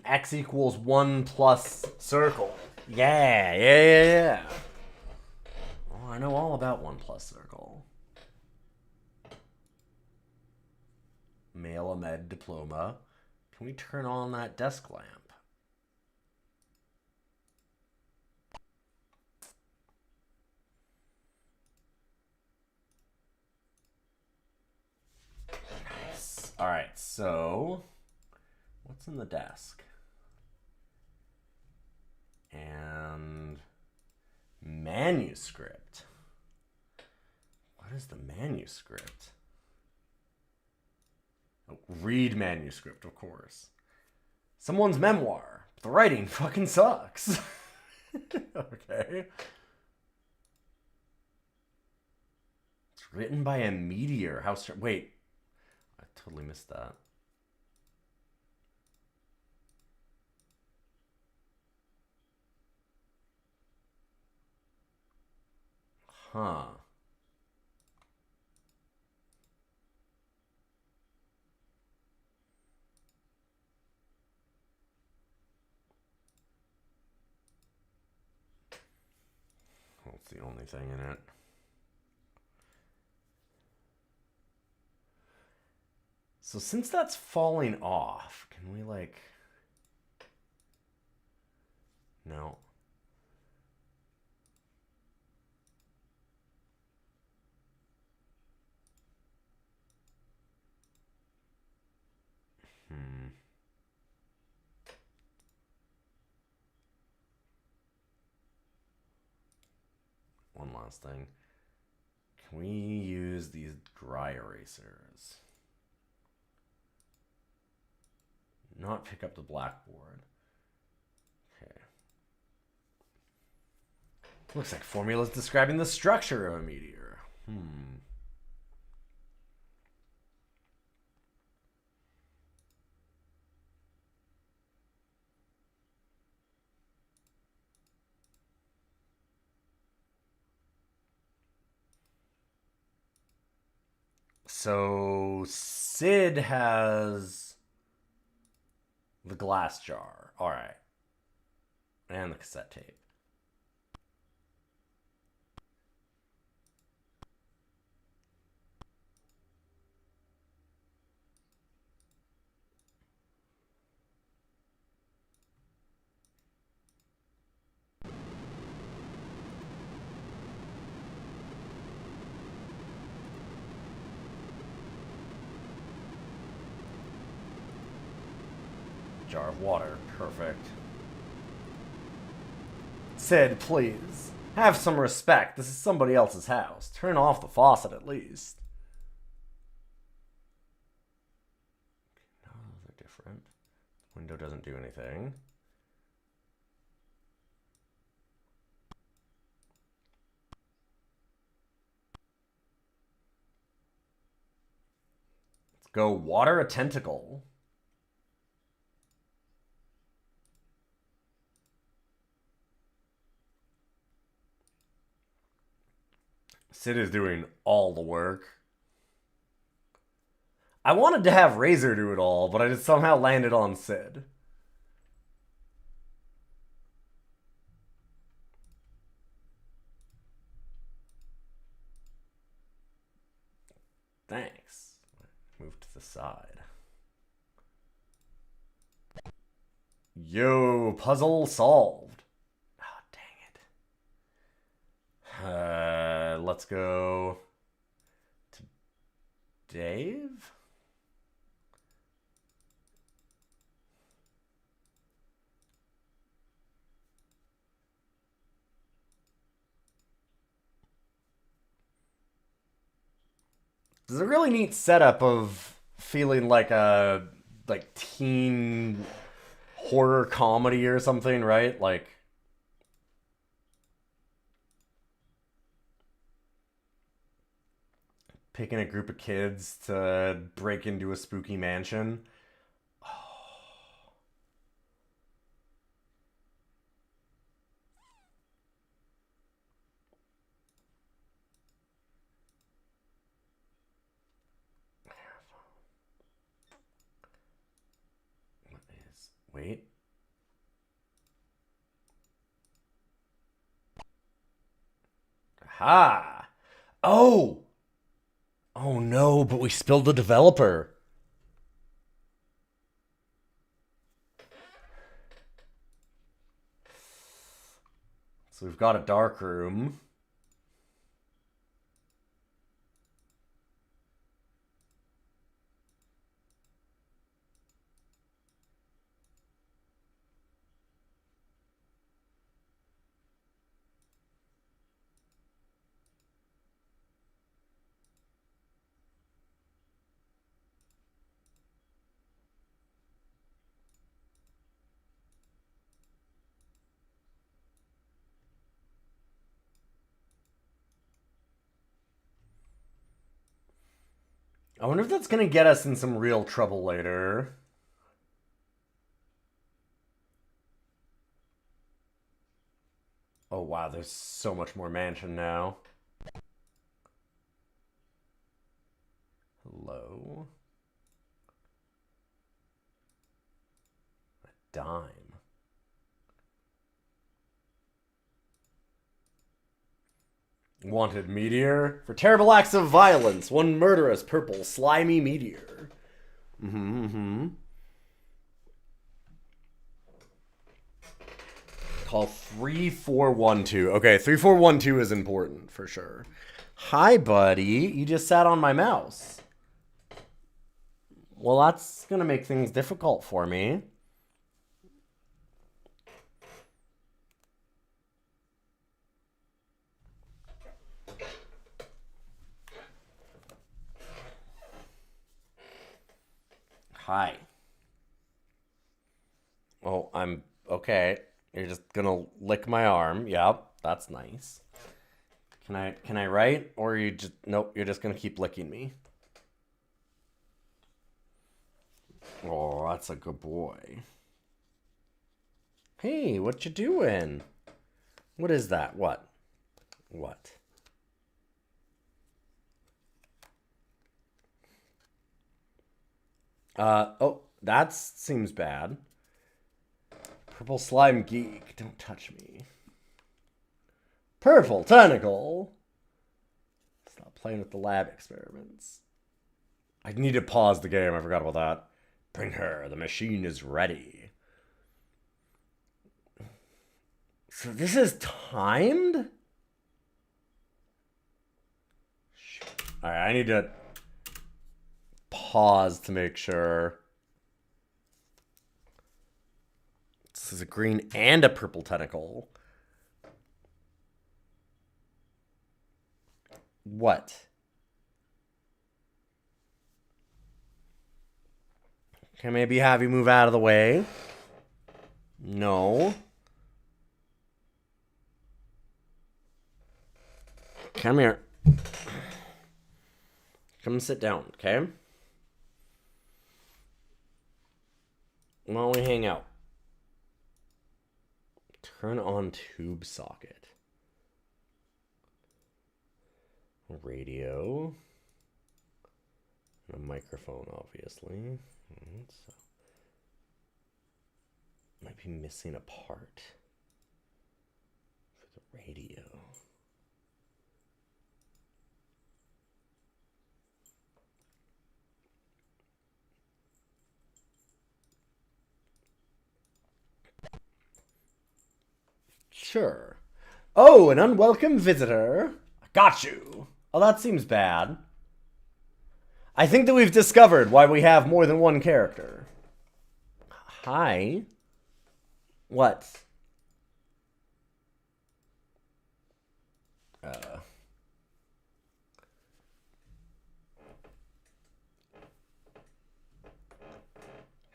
X equals 1 plus circle. Yeah. Oh, I know all about 1 plus circle. Mail a med diploma. Can we turn on that desk lamp? Nice. Alright, so... what's in the desk? And... manuscript. What is the manuscript? Oh, read manuscript, of course. Someone's memoir. The writing fucking sucks. Okay. It's written by a meteor. How wait. I totally missed that. Huh. That's the only thing in it. So since that's falling off, can we like... no. One last thing. Can we use these dry erasers? Not pick up the blackboard. Okay. Looks like formulas describing the structure of a meteor. So Sid has the glass jar. All right. And the cassette tape. jar of water. Perfect. Sid, please. Have some respect. This is somebody else's house. Turn off the faucet at least. No, those are different. Window doesn't do anything. Let's go water a tentacle. Sid is doing all the work. I wanted to have Razor do it all, but I just somehow landed on Sid. Thanks. Move to the side. Yo, puzzle solved. Oh, dang it. Let's go to Dave. This is a really neat setup of feeling like a teen horror comedy or something, right? Like picking a group of kids to break into a spooky mansion. Wait. Ha! Oh! Oh no, but we spilled the developer. So we've got a dark room. I wonder if that's gonna get us in some real trouble later. Oh wow, there's so much more mansion now. Hello? A dime. Wanted meteor for terrible acts of violence. One murderous purple slimy meteor. Call 3412. Okay, 3412 is important for sure. Hi, buddy. You just sat on my mouse. Well, that's gonna make things difficult for me. Hi. Oh, I'm okay. You're just gonna lick my arm. Yep, that's nice. Can I write? Or are you just nope, you're just gonna keep licking me. Oh, that's a good boy. Hey, what you doing? What is that? What? What? Oh, that seems bad. Purple slime geek, don't touch me. Purple tentacle. Stop playing with the lab experiments. I need to pause the game, I forgot about that. Bring her, the machine is ready. So this is timed? Alright, I need to pause to make sure. is a green and a purple tentacle. What? Can I maybe have you move out of the way? No. Come here. Come sit down, okay? Why don't we hang out? Turn on tube socket. Radio. A microphone, obviously. So, might be missing a part for the radio. Sure. Oh, an unwelcome visitor. Got you. Oh, that seems bad. I think that we've discovered why we have more than one character. Hi. What?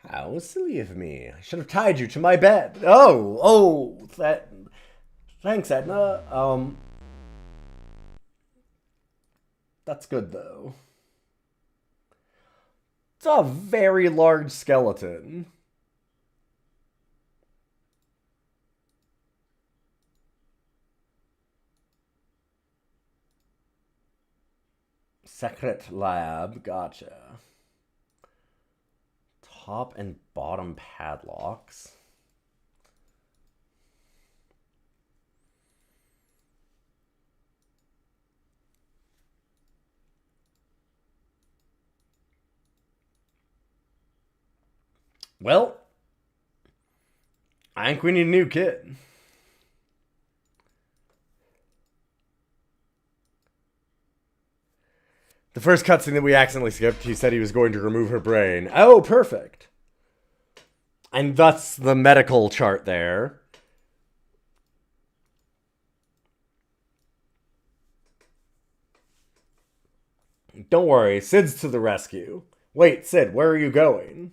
How silly of me. I should have tied you to my bed. Thanks, Edna. That's good, though. It's a very large skeleton. Secret lab, gotcha. Top and bottom padlocks. Well, I think we need a new kid. The first cutscene that we accidentally skipped, he said he was going to remove her brain. Oh, perfect. And that's the medical chart there. Don't worry, Sid's to the rescue. Wait, Sid, where are you going?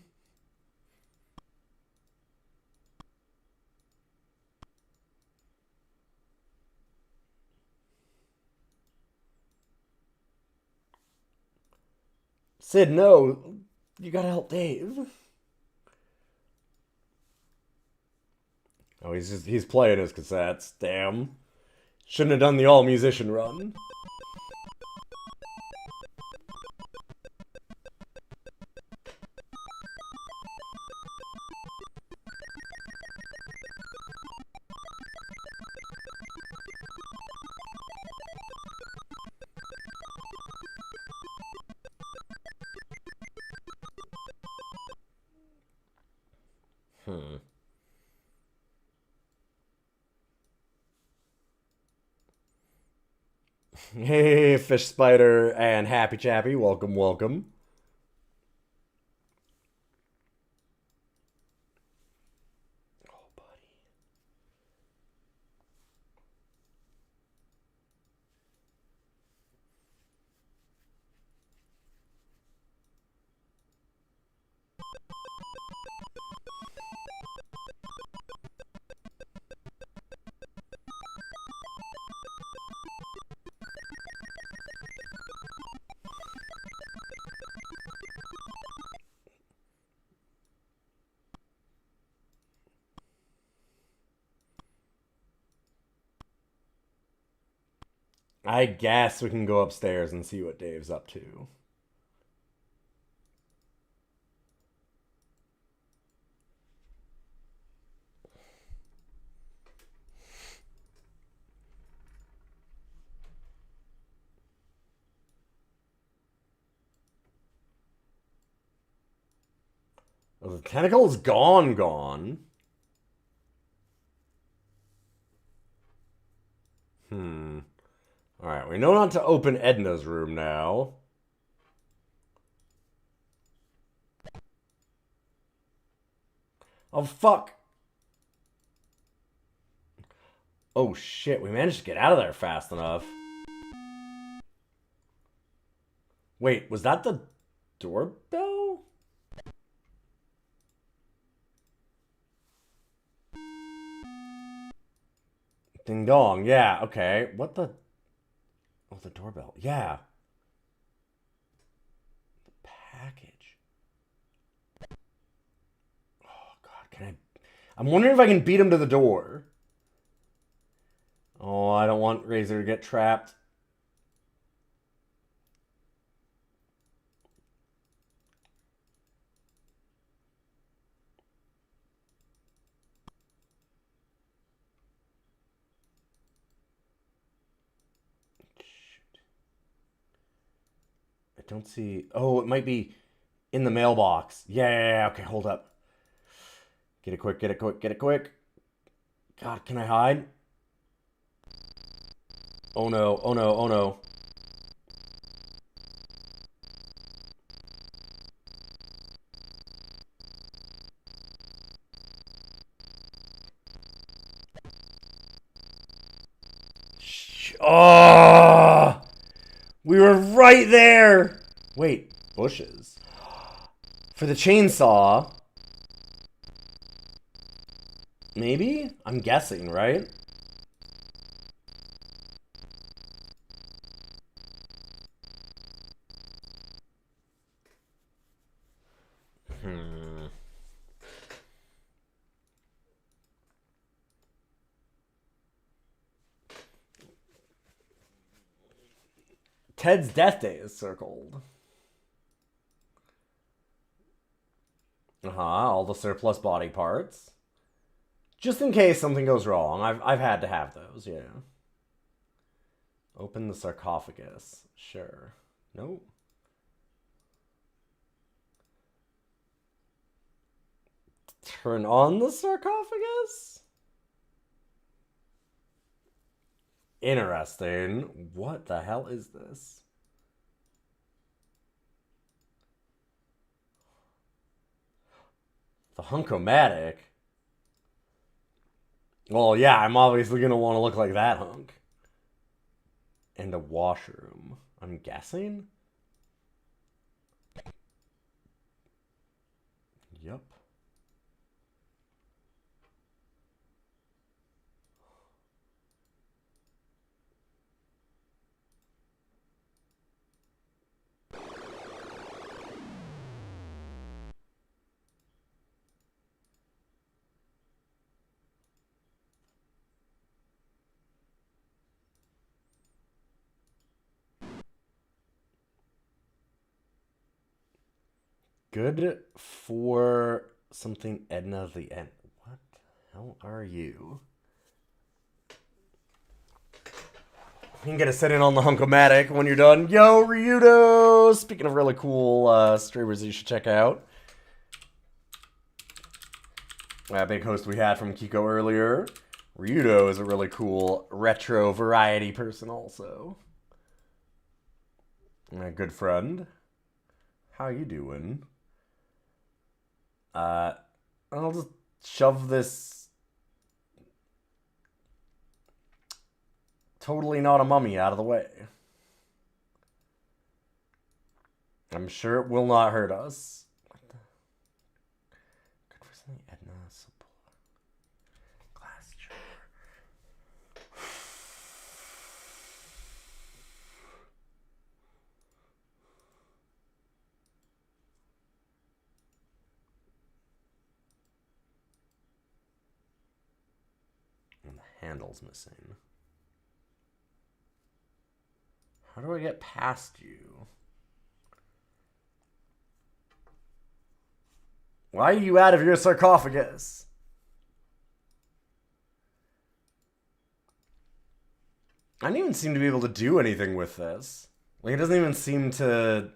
Sid, no. You gotta help Dave. Oh, he's playing his cassettes. Damn. Shouldn't have done the all-musician run. Hey, Fish Spider and Happy Chappy, welcome, welcome. Oh, buddy. I guess we can go upstairs and see what Dave's up to. Oh, the tentacle's gone. Alright, we know not to open Edna's room now. Oh, fuck. Oh shit, we managed to get out of there fast enough. Wait, was that the doorbell? Ding dong, yeah, okay. What the... Oh, the doorbell, yeah. The package. Oh, God, can I... I'm wondering if I can beat him to the door. Oh, I don't want Razor to get trapped. I don't see... Oh, it might be in the mailbox. Yeah, okay, hold up. Get it quick, get it quick, get it quick. God, can I hide? Oh no, oh no, oh no. Oh! We were right there! Wait, bushes. For the chainsaw. Maybe? I'm guessing, right? Ted's death day is circled. All the surplus body parts. Just in case something goes wrong. I've had to have those, yeah. Open the sarcophagus. Sure. Nope. Turn on the sarcophagus? Interesting. What the hell is this? The Hunkomatic? Well, yeah, I'm obviously going to want to look like that hunk. And a washroom. I'm guessing? Yep. Good for something Edna the End. What the hell are you? You can get a sit in on the Hunkomatic when you're done. Yo, Ryudo! Speaking of really cool streamers that you should check out. That big host we had from Kiko earlier. Ryudo is a really cool retro variety person also. My good friend. How you doing? I'll just shove this totally not a mummy out of the way. I'm sure it will not hurt us. What the? Good for something Edna support. Glass jar. And the handle's missing. How do I get past you? Why are you out of your sarcophagus? I don't even seem to be able to do anything with this. Like, it doesn't even seem to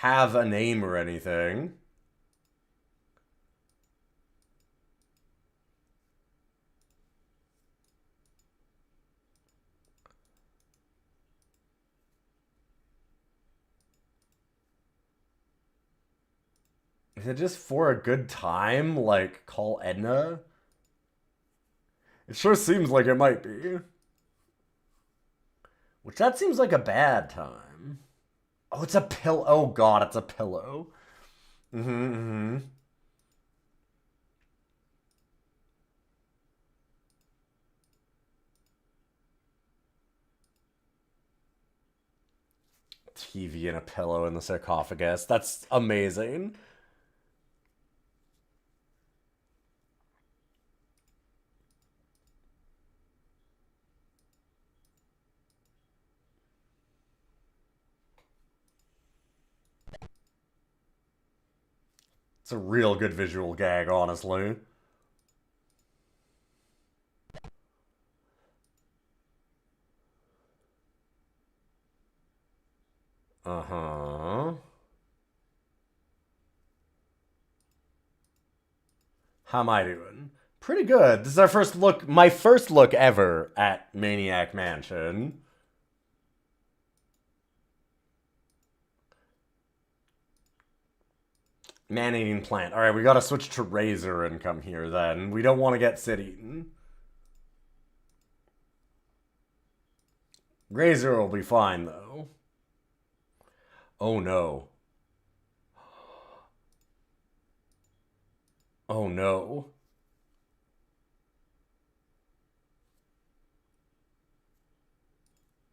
have a name or anything. Is it just for a good time? Like, call Edna? It sure seems like it might be. Which, that seems like a bad time. Oh, it's a pillow. Oh, God, it's a pillow. TV and a pillow in the sarcophagus. That's amazing. It's a real good visual gag, honestly. Uh-huh. How am I doing? Pretty good. This is our first look, my first look ever at Maniac Mansion. Man-eating plant. Alright, we gotta switch to Razor and come here then. We don't want to get Sid-eaten. Razor will be fine, though. Oh, no. Oh, no.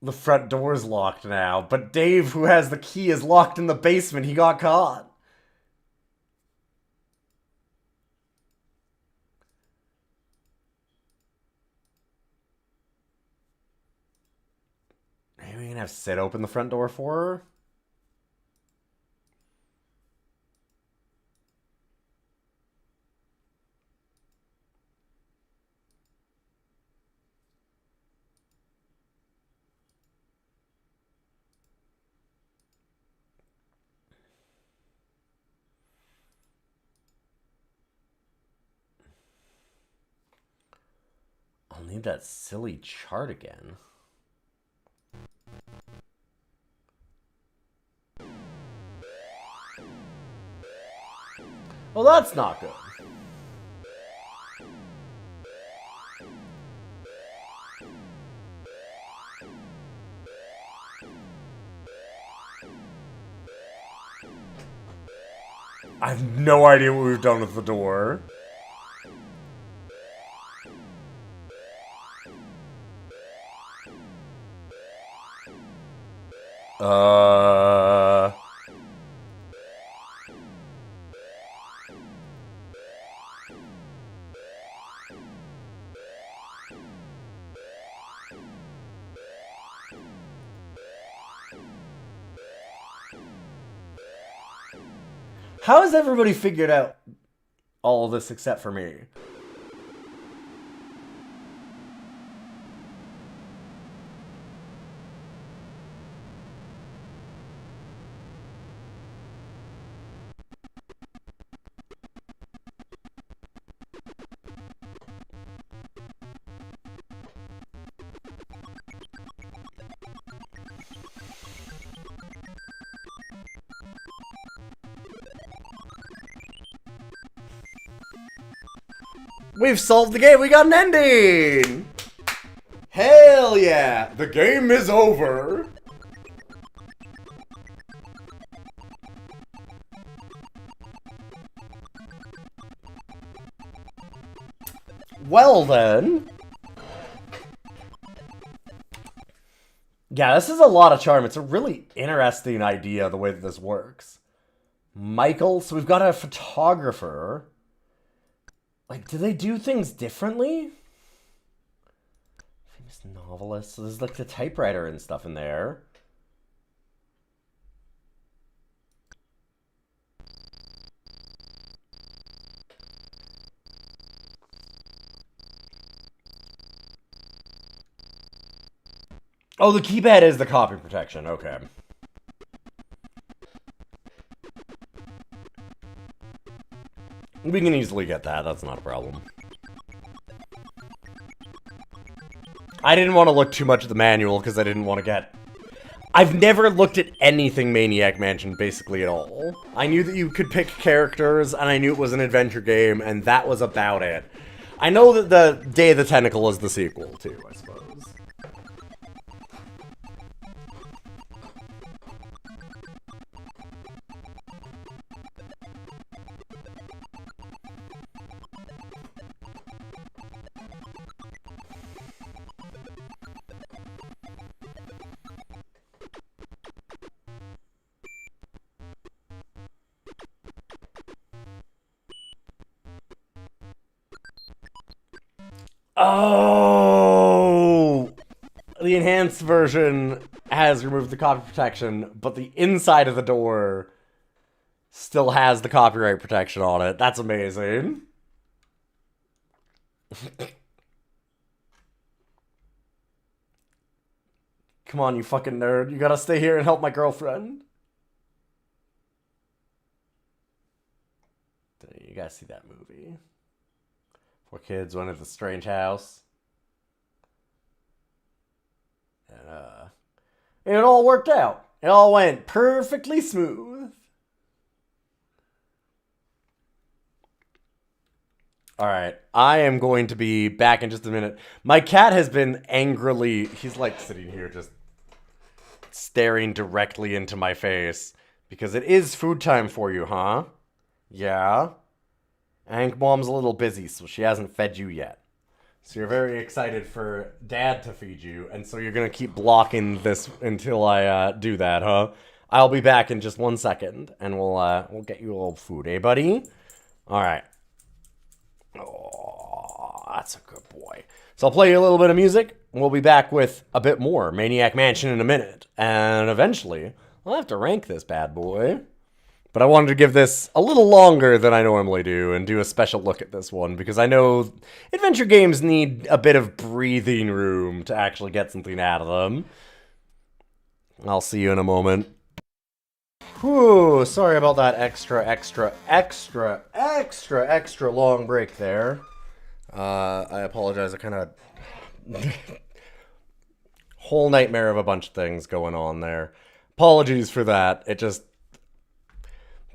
The front door's locked now, but Dave, who has the key, is locked in the basement. He got caught. Maybe we can have Sid open the front door for her? I'll need that silly chart again. Well, that's not good. I have no idea what we've done with the door. How has everybody figured out all of this except for me? We've solved the game. We got an ending. Hell yeah. The game is over. Well then. Yeah, this is a lot of charm. It's a really interesting idea, the way that this works. Michael, so we've got a photographer. Like, do they do things differently? Famous novelist. So there's like the typewriter and stuff in there. Oh, the keypad is the copy protection. Okay. We can easily get that. That's not a problem. I didn't want to look too much at the manual because I didn't want to get... I've never looked at anything Maniac Mansion basically at all. I knew that you could pick characters, and I knew it was an adventure game, and that was about it. I know that the Day of the Tentacle is the sequel, too, I suppose. Oh! The enhanced version has removed the copy protection, but the inside of the door still has the copyright protection on it. That's amazing. Come on, you fucking nerd. You gotta stay here and help my girlfriend. You guys see that movie? 4 kids went into the strange house. And it all worked out. It all went perfectly smooth. Alright, I am going to be back in just a minute. My cat has been angrily... He's like sitting here just staring directly into my face. Because it is food time for you, huh? Yeah? Hank Mom's a little busy, so she hasn't fed you yet. So you're very excited for Dad to feed you, and so you're gonna keep blocking this until I do that, huh? I'll be back in just 1 second, and we'll get you a little food, eh, buddy? All right. Oh, that's a good boy. So I'll play you a little bit of music. We'll be back with a bit more Maniac Mansion in a minute, and eventually I'll have to rank this bad boy. But I wanted to give this a little longer than I normally do and do a special look at this one because I know adventure games need a bit of breathing room to actually get something out of them. I'll see you in a moment. Whew, sorry about that extra long break there. I apologize, I kind of... whole nightmare of a bunch of things going on there. Apologies for that, it just...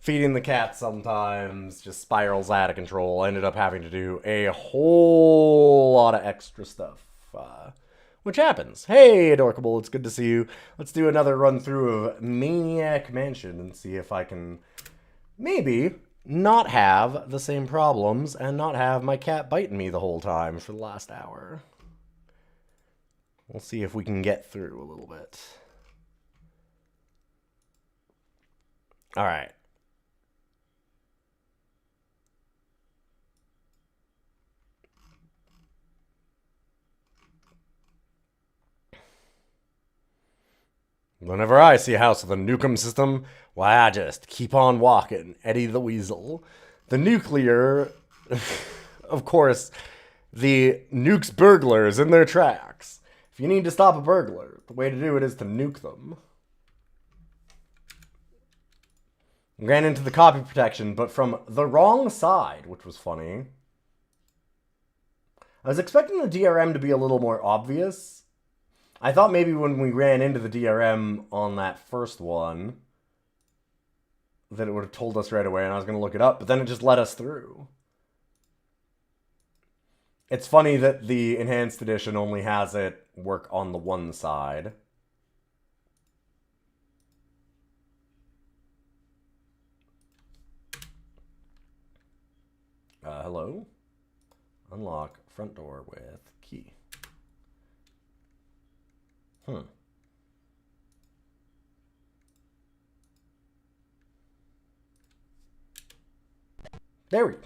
Feeding the cat sometimes just spirals out of control. I ended up having to do a whole lot of extra stuff, which happens. Hey, Adorkable, it's good to see you. Let's do another run through of Maniac Mansion and see if I can maybe not have the same problems and not have my cat biting me the whole time for the last hour. We'll see if we can get through a little bit. All right. Whenever I see a house with a nukem system, why, I just keep on walking, Eddie the Weasel. The nuclear, of course, the nukes burglars in their tracks. If you need to stop a burglar, the way to do it is to nuke them. Ran into the copy protection, but from the wrong side, which was funny. I was expecting the DRM to be a little more obvious. I thought maybe when we ran into the DRM on that first one, that it would have told us right away and I was going to look it up, but then it just let us through. It's funny that the Enhanced Edition only has it work on the one side. Hello? Unlock front door with key. There we go.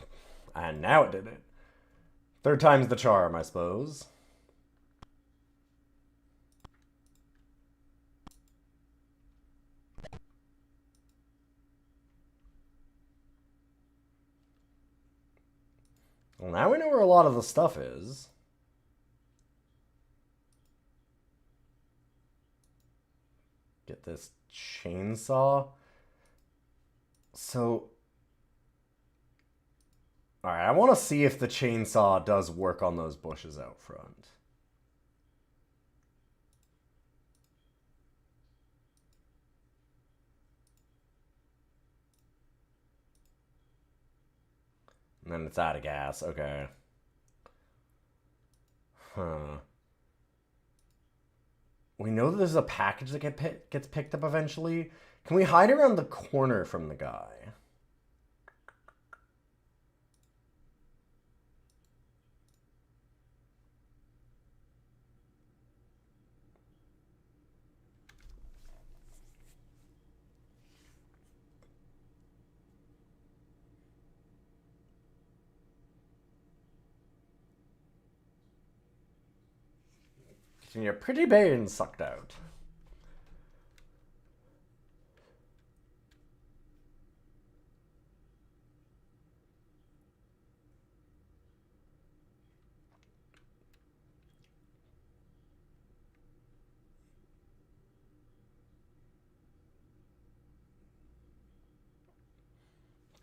And now it did it. Third time's the charm, I suppose. Well, now we know where a lot of the stuff is. Get this chainsaw. So... Alright, I want to see if the chainsaw does work on those bushes out front. And then it's out of gas, okay. Huh. We know that there's a package that gets picked up eventually. Can we hide around the corner from the guy? Getting your pretty bane sucked out.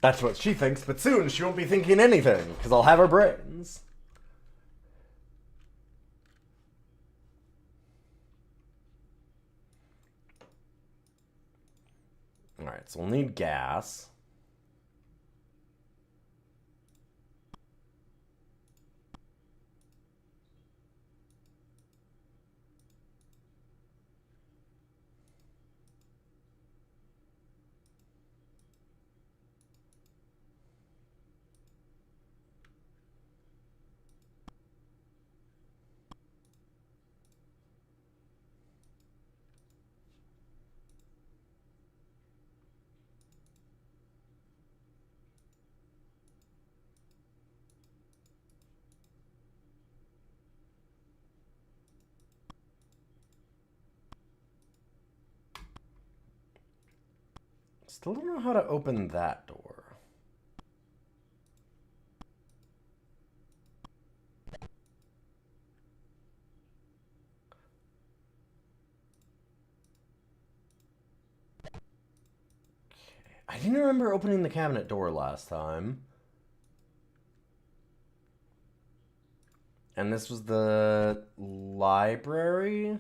That's what she thinks, but soon she won't be thinking anything, because I'll have her brains. Alright, so we'll need gas. Still don't know how to open that door. Okay. I didn't remember opening the cabinet door last time. And this was the library?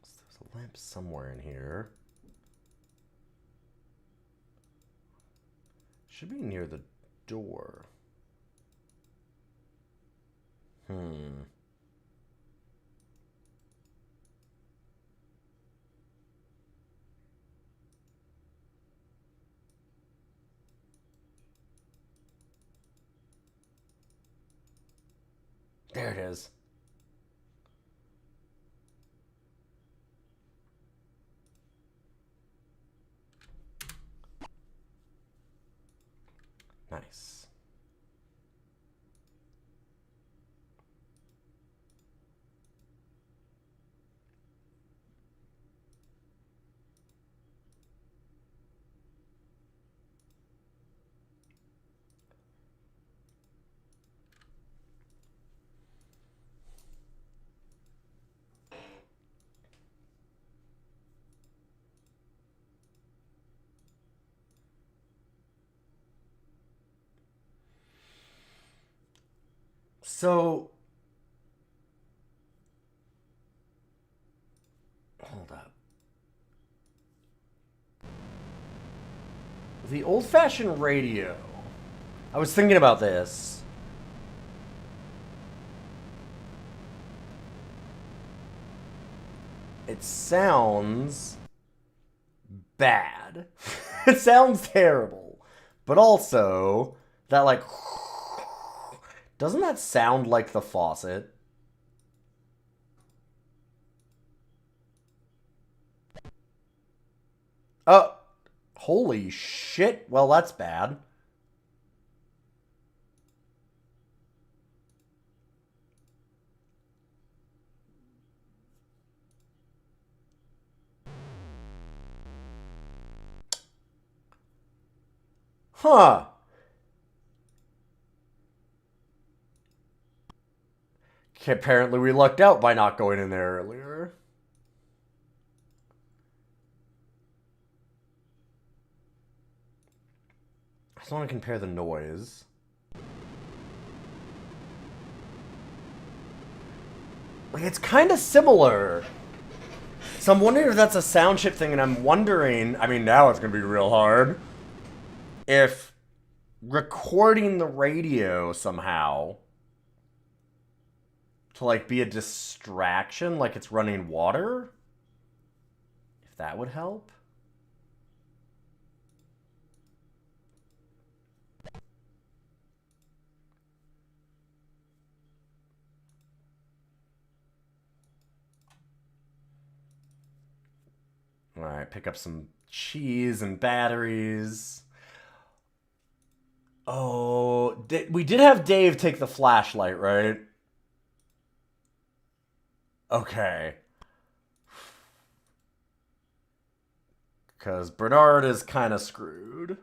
There's a lamp somewhere in here. Should be near the door. There it is. Nice. So, hold up. The old-fashioned radio. I was thinking about this. It sounds bad. It sounds terrible. But also, that like... Doesn't that sound like the faucet? Oh, holy shit. Well, that's bad. Huh. Apparently we lucked out by not going in there earlier. I just want to compare the noise. Like, it's kind of similar. So I'm wondering if that's a sound chip thing, and I'm wondering, I mean, now it's going to be real hard, if recording the radio somehow to, like, be a distraction, like it's running water. If that would help. Alright, pick up some cheese and batteries. Oh, we did have Dave take the flashlight, right? Okay. Because Bernard is kind of screwed.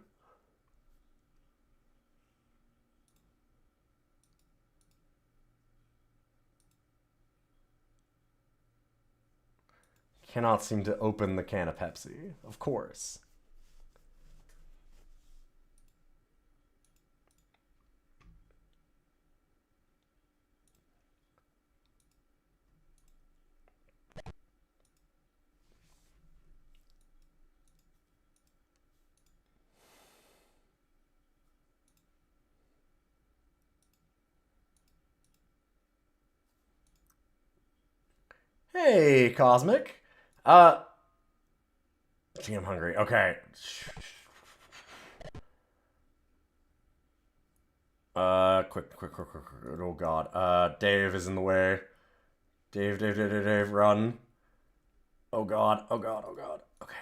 Cannot seem to open the can of Pepsi, of course. Hey, Cosmic. Gee, I'm hungry. Okay. Quick. Oh, God. Dave is in the way. Dave, run. Oh, God. Okay.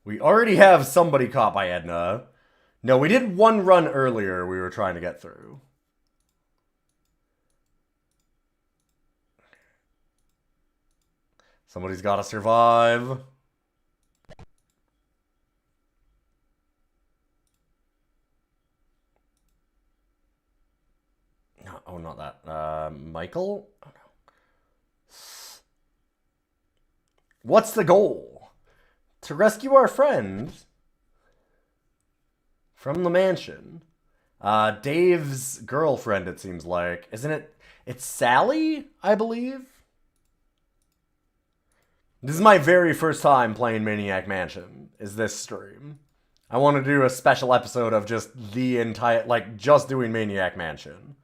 We already have somebody caught by Edna. No, we did one run earlier we were trying to get through. Somebody's got to survive. Oh, not that. Michael? Oh, no. What's the goal? To rescue our friend from the mansion. Dave's girlfriend, it seems like. Isn't it? It's Sally, I believe? This is my very first time playing Maniac Mansion, is this stream. I want to do a special episode of just the entire, like, just doing Maniac Mansion.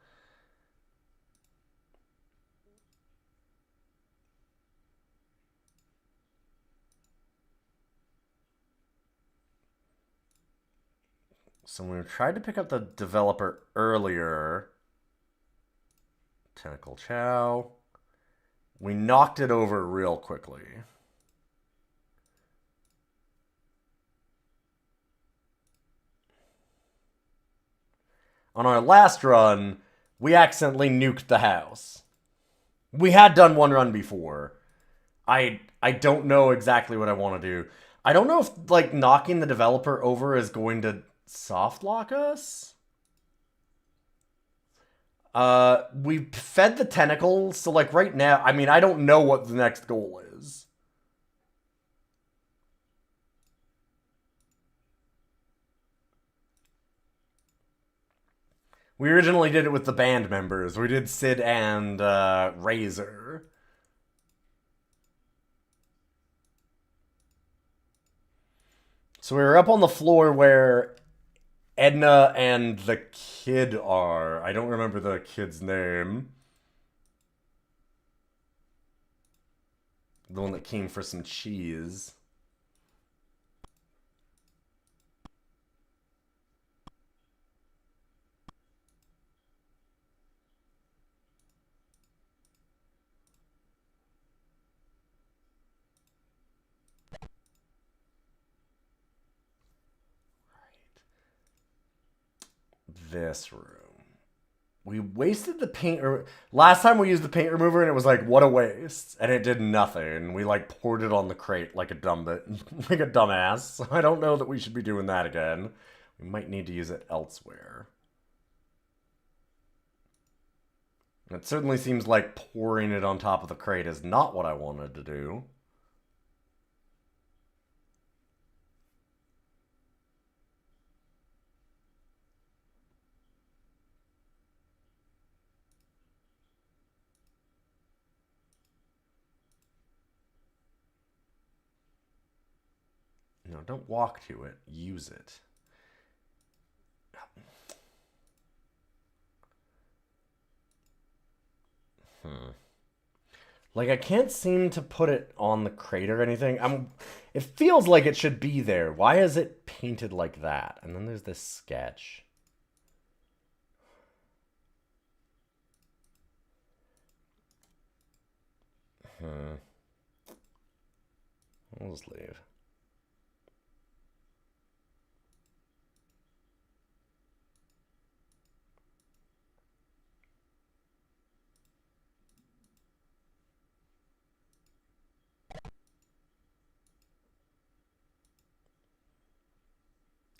So we tried to pick up the developer earlier. Tentacle Chow. We knocked it over real quickly. On our last run, we accidentally nuked the house. We had done one run before. I don't know exactly what I want to do. I don't know if, like, knocking the developer over is going to soft lock us. We fed the tentacles, so, like, right now, I mean, I don't know what the next goal is. We originally did it with the band members. We did Sid and Razor. So we were up on the floor where Edna and the kid are. I don't remember the kid's name. The one that came for some cheese. This room. We wasted the paint. Last time we used the paint remover and it was like, what a waste. And it did nothing. We like poured it on the crate like a like a dumbass. So I don't know that we should be doing that again. We might need to use it elsewhere. It certainly seems like pouring it on top of the crate is not what I wanted to do. No, don't walk to it. Use it. Like, I can't seem to put it on the crate or anything. It feels like it should be there. Why is it painted like that? And then there's this sketch. We'll just leave.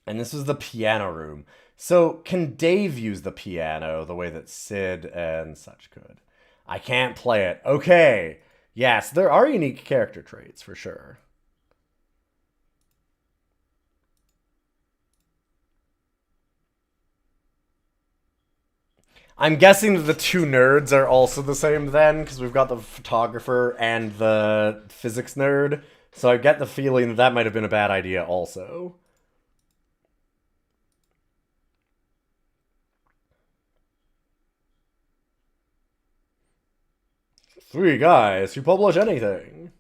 And this is the piano room. So, can Dave use the piano the way that Sid and such could? I can't play it. Okay. Yes, there are unique character traits, for sure. I'm guessing that the two nerds are also the same then, because we've got the photographer and the physics nerd. So I get the feeling that that might have been a bad idea also. Three guys who publish anything.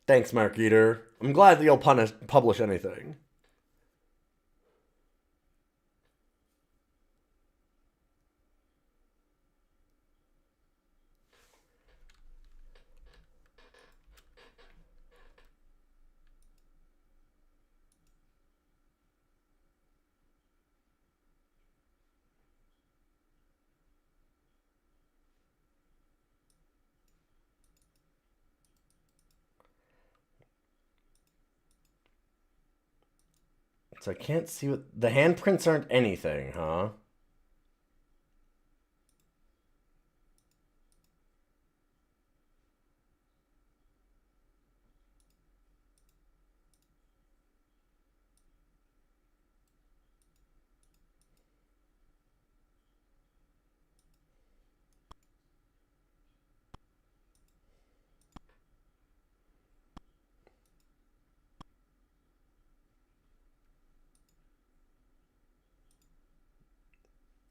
Thanks, Mark Eater. I'm glad that you'll publish anything. So I can't see what... The handprints aren't anything, huh?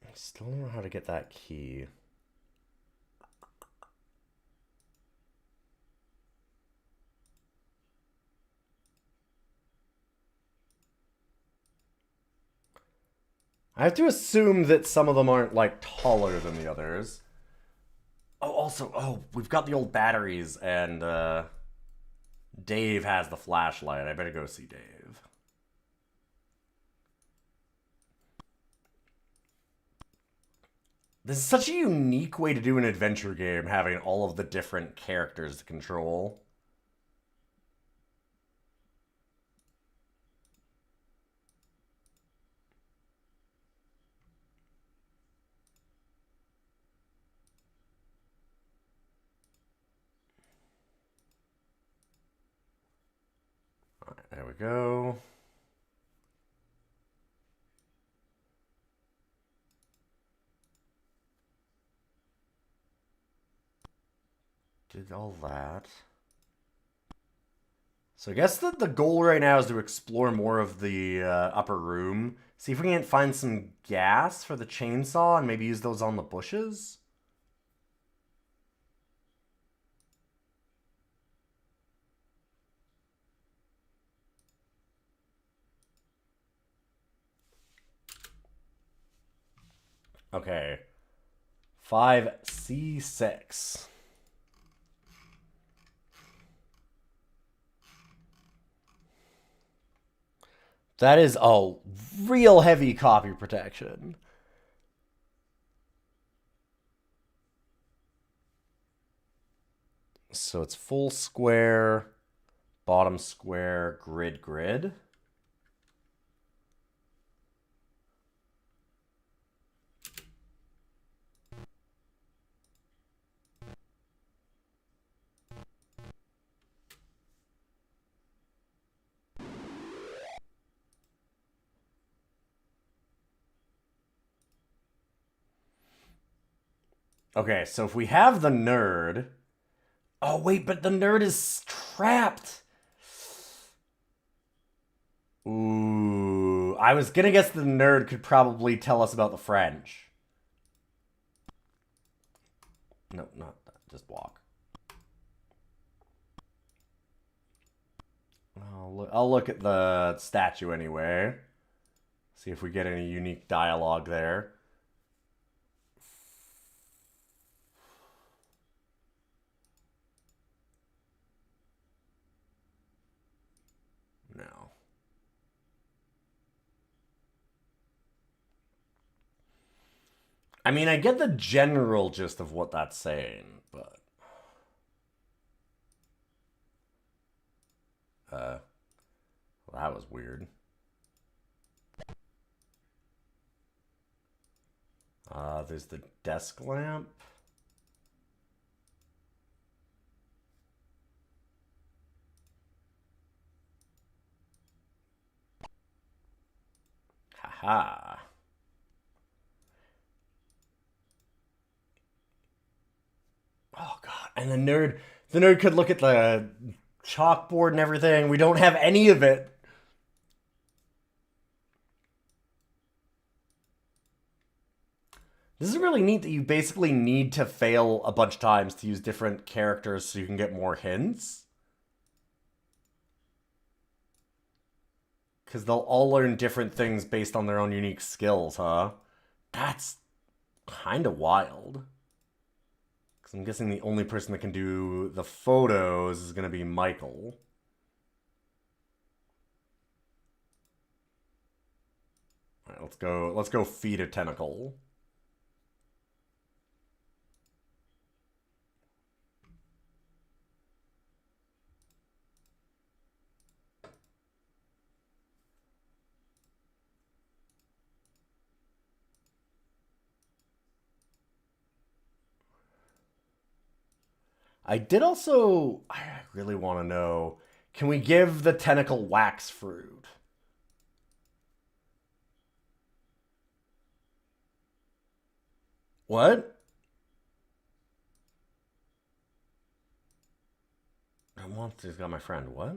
I still don't know how to get that key. I have to assume that some of them aren't, like, taller than the others. Oh, also, we've got the old batteries, and, Dave has the flashlight. I better go see Dave. This is such a unique way to do an adventure game, having all of the different characters to control. Alright, there we go. Did all that. So I guess that the goal right now is to explore more of the upper room. See if we can find some gas for the chainsaw and maybe use those on the bushes. Okay. 5C6. That is a real heavy copy protection. So it's full square, bottom square, grid, grid. Okay, so if we have the nerd... Oh, wait, but the nerd is trapped. Ooh, Ooh, I was gonna guess the nerd could probably tell us about the French. No, not that. Just walk. I'll look at the statue anyway. See if we get any unique dialogue there. No. I mean, I get the general gist of what that's saying, but... well, that was weird. There's the desk lamp. Haha. Oh god. And the nerd could look at the chalkboard and everything. We don't have any of it. This is really neat that you basically need to fail a bunch of times to use different characters so you can get more hints. Because they'll all learn different things based on their own unique skills, huh? That's kind of wild. Because I'm guessing the only person that can do the photos is going to be Michael. All right, let's go feed a tentacle. I really want to know, can we give the tentacle wax fruit? What? That monster's got my friend. What?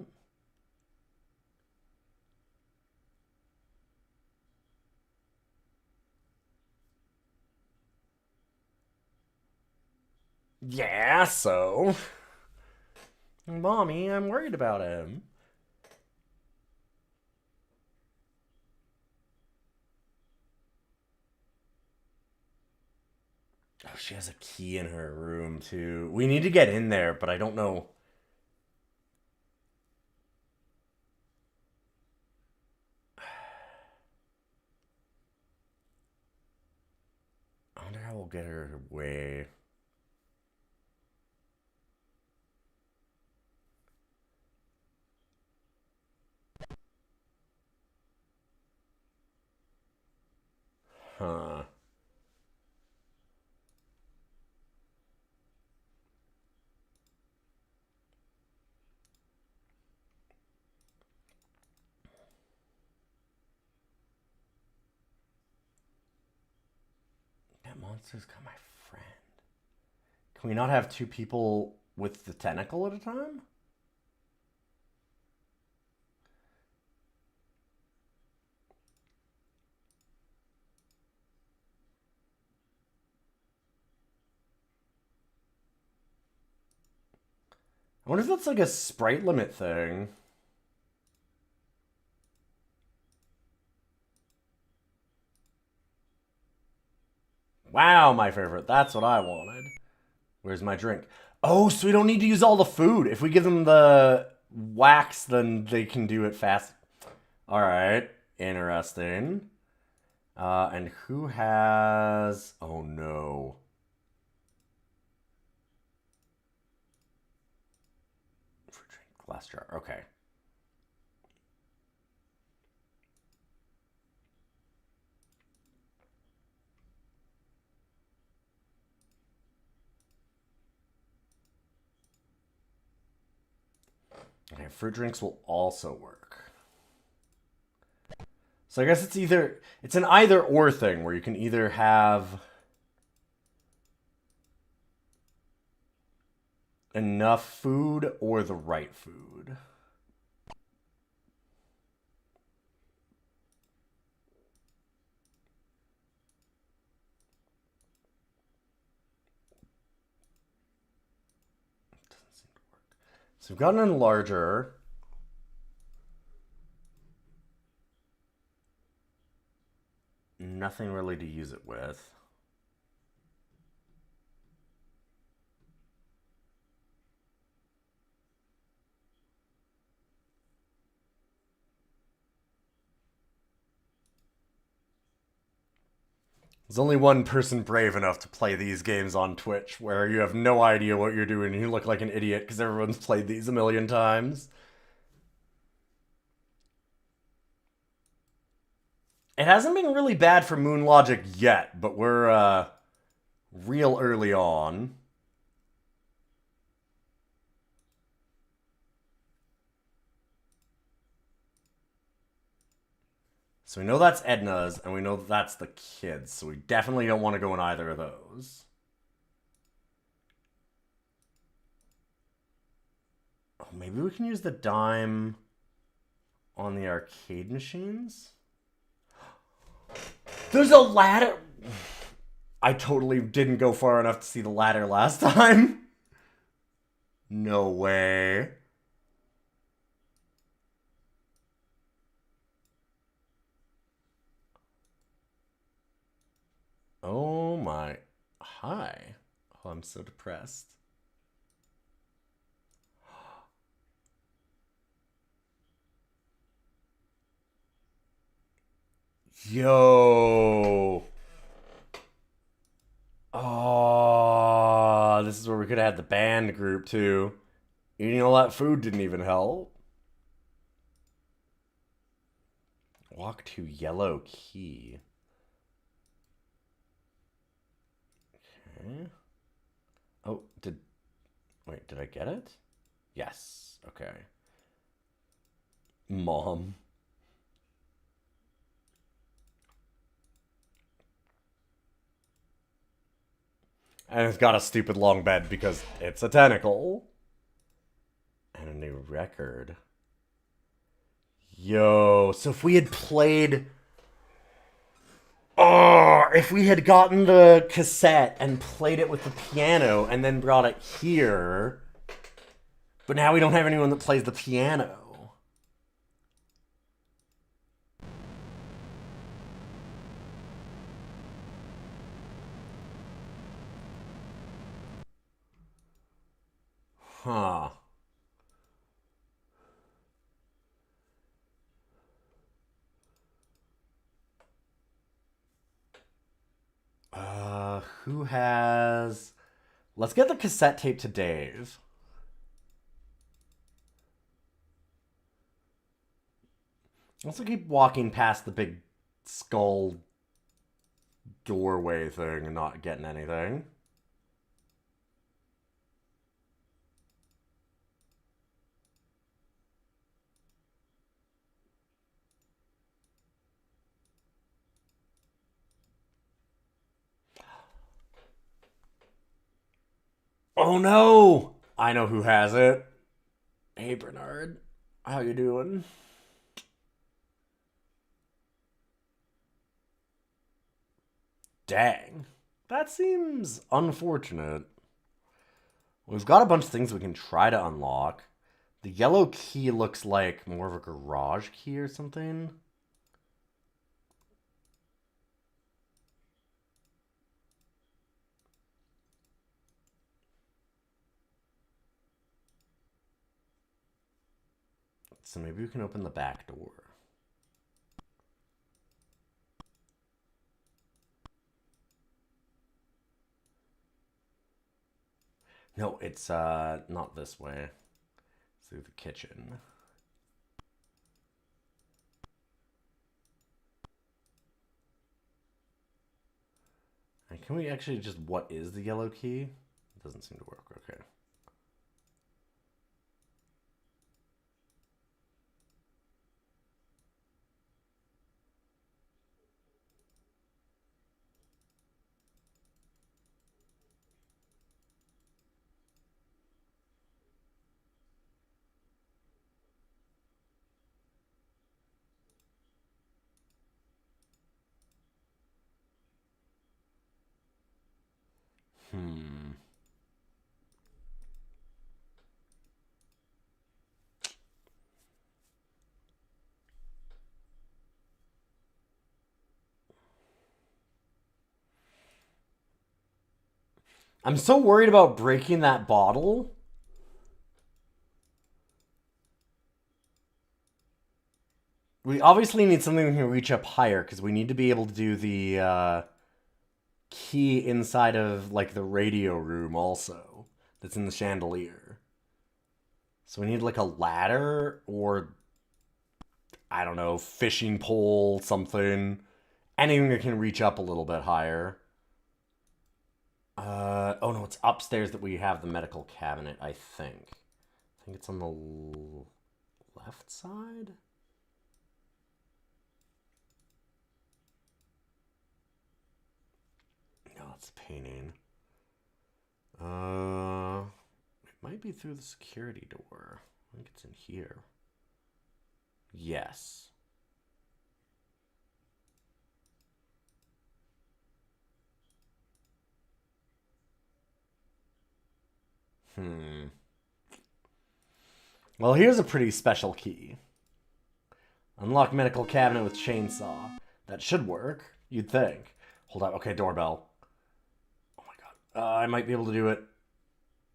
Yeah, so... Mommy, I'm worried about him. Oh, she has a key in her room, too. We need to get in there, but I don't know. I wonder how we'll get her away. Huh. That monster's got my friend. Can we not have two people with the tentacle at a time? I wonder if that's like a sprite limit thing. Wow, my favorite. That's what I wanted. Where's my drink? Oh, so we don't need to use all the food. If we give them the wax, then they can do it fast. All right. Interesting. And who has... Oh, no. Fruit drink, glass jar. Okay. Okay, fruit drinks will also work. So I guess it's an either or thing where you can either have enough food or the right food. So we've got an enlarger. Nothing really to use it with. There's only one person brave enough to play these games on Twitch where you have no idea what you're doing and you look like an idiot because everyone's played these a million times. It hasn't been really bad for Moon Logic yet, but we're real early on. So we know that's Edna's, and we know that's the kids, so we definitely don't want to go in either of those. Oh, maybe we can use the dime on the arcade machines? There's a ladder! I totally didn't go far enough to see the ladder last time. No way. Oh my. Hi. Oh, I'm so depressed. Yo. Oh, this is where we could have had the band group too. Eating all that food didn't even help. Walk to yellow key. Okay. Oh, wait, did I get it? Yes. Okay. Mom. And it's got a stupid long bed because it's a tentacle. And a new record. Yo, so if we had played... Oh, if we had gotten the cassette and played it with the piano and then brought it here... But now we don't have anyone that plays the piano. Huh. Who has... Let's get the cassette tape to Dave. Also keep walking past the big skull doorway thing and not getting anything. Oh no! I know who has it. Hey Bernard, how you doing? Dang. That seems unfortunate. We've got a bunch of things we can try to unlock. The yellow key looks like more of a garage key or something. So maybe we can open the back door. No, it's not this way. It's through the kitchen. And can we actually just, what is the yellow key? It doesn't seem to work, okay. Hmm. I'm so worried about breaking that bottle. We obviously need something that can reach up higher, because we need to be able to do the key inside of, like, the radio room also. That's in the chandelier. So we need, like, a ladder or, I don't know, fishing pole, something. Anything that can reach up a little bit higher. Oh no, it's upstairs that we have the medical cabinet, I think. I think it's on the left side? No, it's a painting. It might be through the security door. I think it's in here. Yes. Well, here's a pretty special key. Unlock medical cabinet with chainsaw. That should work, you'd think. Hold on. Okay, doorbell. Oh my god. I might be able to do it.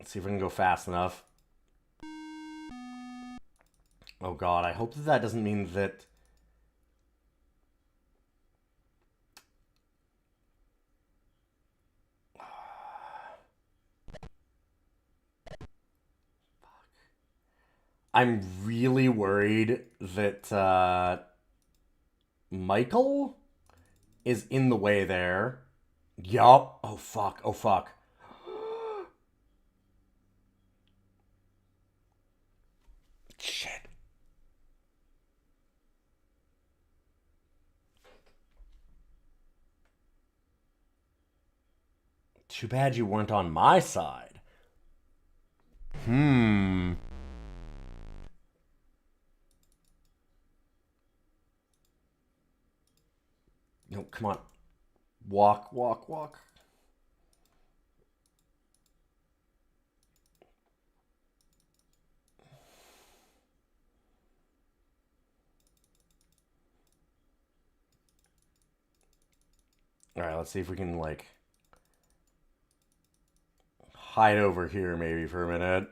Let's see if I can go fast enough. Oh god, I hope that doesn't mean that... I'm really worried that Michael is in the way there. Yup. Oh fuck. Oh fuck. Shit. Too bad you weren't on my side. No, come on. Walk, walk, walk. Alright, let's see if we can, like, hide over here maybe for a minute.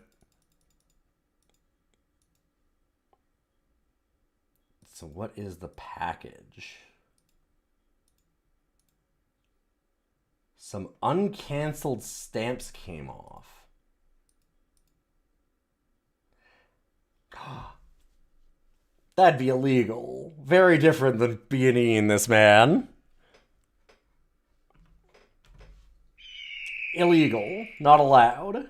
So what is the package? Some uncanceled stamps came off. That'd be illegal. Very different than B&E-ing this man. Illegal. Not allowed.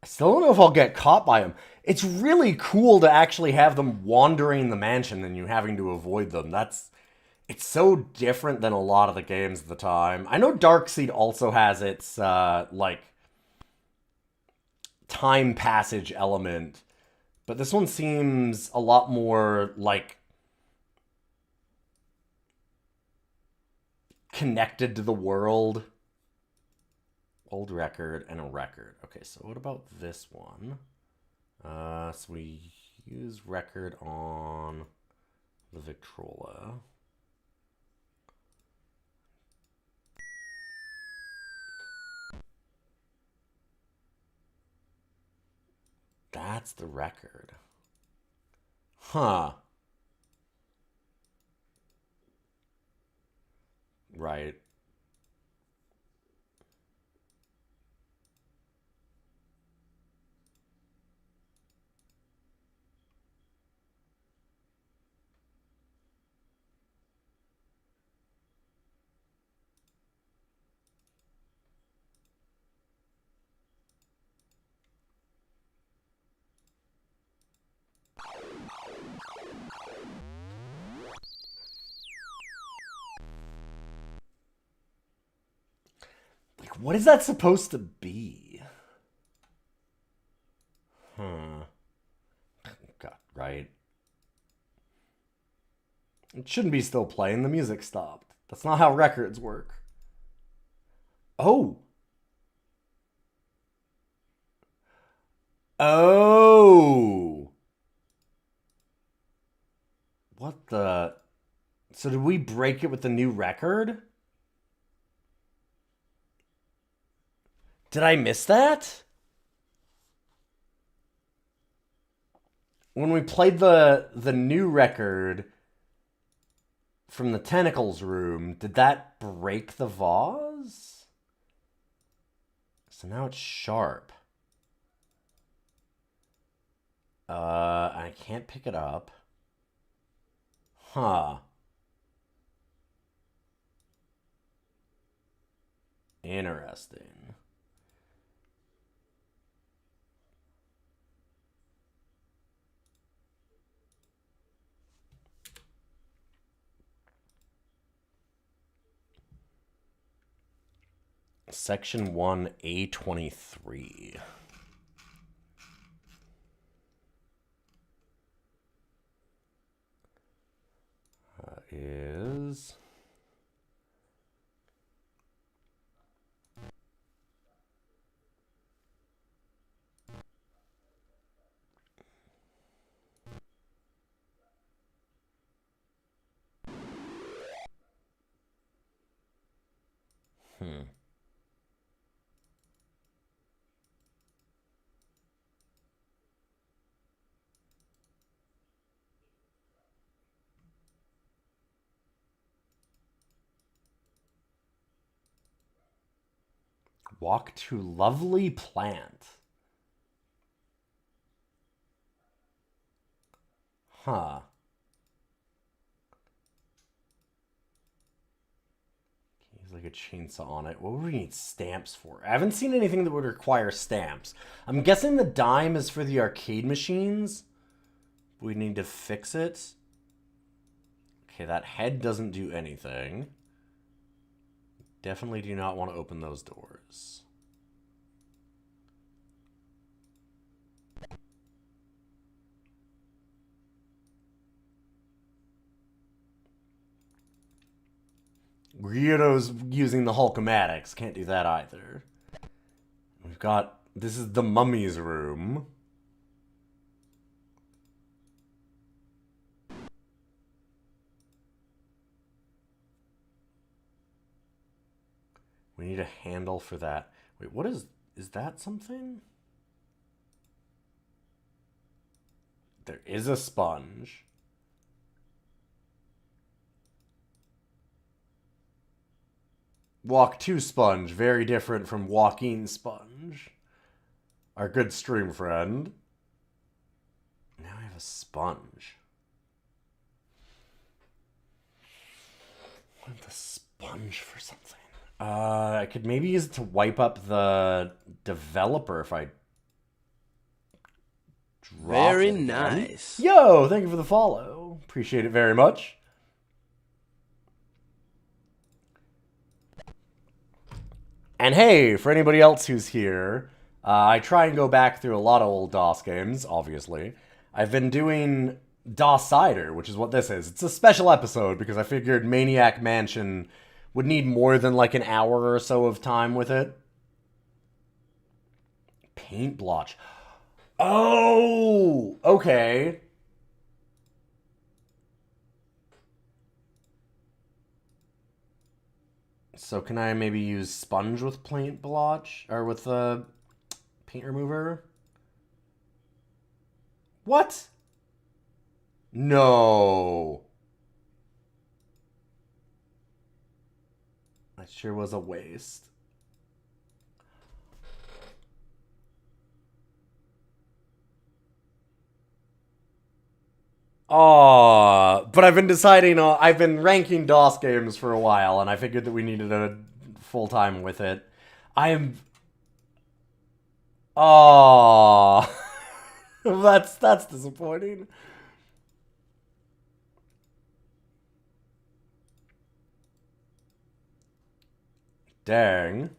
I still don't know if I'll get caught by them. It's really cool to actually have them wandering the mansion and you having to avoid them. It's so different than a lot of the games at the time. I know DOScider also has its, like, time passage element. But this one seems a lot more, like, connected to the world. Old record and a record. Okay, so what about this one? So we use record on the Victrola. That's the record. Huh. Right. Like, what is that supposed to be? God, right. It shouldn't be still playing. The music stopped. That's not how records work. Oh. Oh. What the? So did we break it with the new record? Did I miss that? When we played the new record from the Tentacles room, did that break the vase? So now it's sharp. I can't pick it up. Huh. Interesting. Section 1, A23. Is... Walk to lovely plant. Huh. He's like a chainsaw on it. What would we need stamps for? I haven't seen anything that would require stamps. I'm guessing the dime is for the arcade machines. We need to fix it. Okay, that head doesn't do anything. Definitely do not want to open those doors. Weirdos using the Hulkamatics. Can't do that either. We've got... This is the mummy's room. We need a handle for that. Wait, what is... Is that something? There is a sponge. Walk to sponge. Very different from walking sponge. Our good stream friend. Now I have a sponge. I want the sponge for something. I could maybe use it to wipe up the developer if I drop Very it again. nice. Yo, thank you for the follow. Appreciate it very much. And hey, for anybody else who's here, I try and go back through a lot of old DOS games, obviously. I've been doing DOScider, which is what this is. It's a special episode because I figured Maniac Mansion would need more than like an hour or so of time with it. Paint blotch. Oh, okay. So can I maybe use sponge with paint blotch? Or with the paint remover? What? No. That sure was a waste. Oh, but I've been deciding, I've been ranking DOS games for a while, and I figured that we needed a full time with it. I am... Oh, that's disappointing. Dang.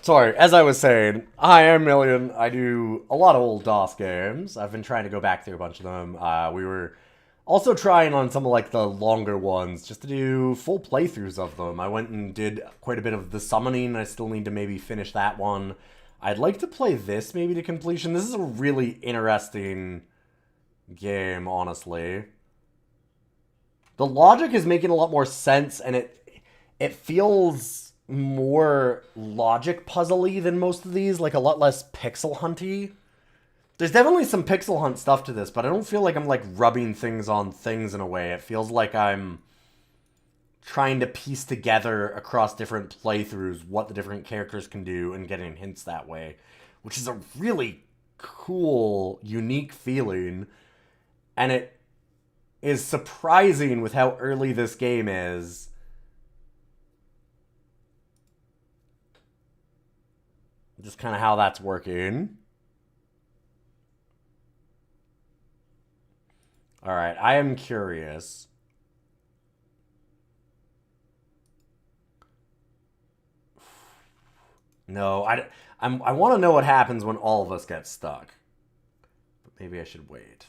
Sorry, as I was saying, hi, I'm Million. I do a lot of old DOS games. I've been trying to go back through a bunch of them. We were also trying on some of like the longer ones just to do full playthroughs of them. I went and did quite a bit of the summoning. I still need to maybe finish that one. I'd like to play this maybe to completion. This is a really interesting game, honestly. The logic is making a lot more sense, and it feels more logic puzzly than most of these, like a lot less pixel hunty. There's definitely some pixel hunt stuff to this, but I don't feel like I'm like rubbing things on things in a way. It feels like I'm trying to piece together across different playthroughs what the different characters can do and getting hints that way, which is a really cool, unique feeling, and it is surprising with how early this game is. Just kind of how that's working. Alright, I am curious. No, I want to know what happens when all of us get stuck. But maybe I should wait.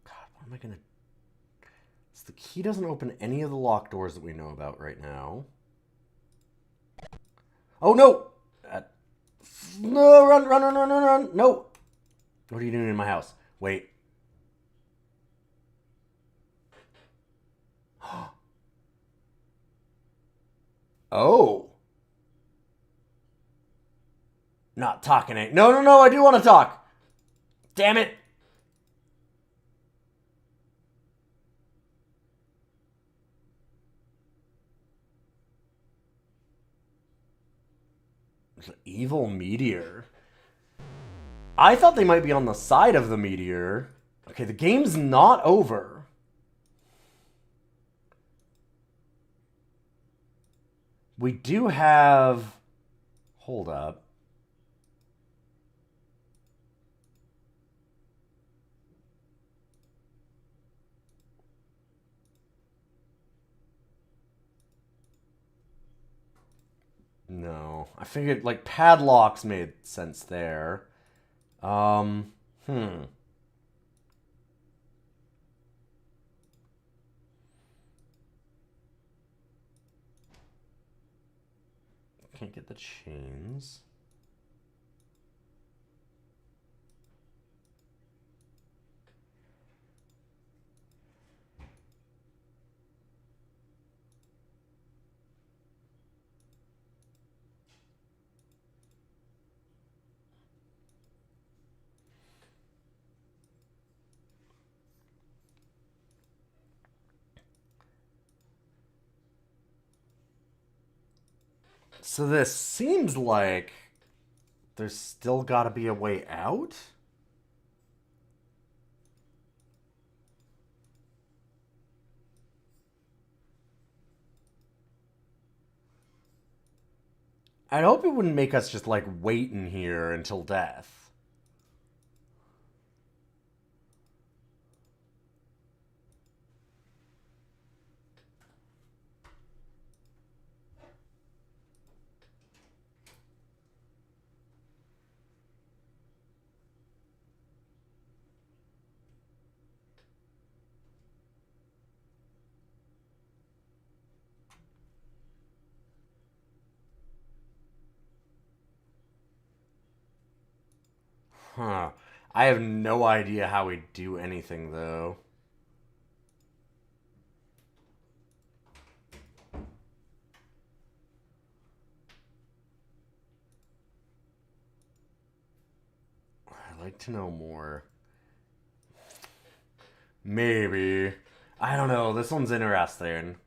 God, what am I going to... So the key doesn't open any of the locked doors that we know about right now. Oh, no! No, run. No. What are you doing in my house? Wait. Oh. Not talking it. No, I do want to talk. Damn it. There's an evil meteor. I thought they might be on the side of the meteor. Okay, the game's not over. We do have... Hold up. No. I figured, like, padlocks made sense there. Can't get the chains. So this seems like there's still got to be a way out? I'd hope it wouldn't make us just, like, wait in here until death. Huh. I have no idea how we do anything, though. I'd like to know more. Maybe. I don't know. This one's interesting.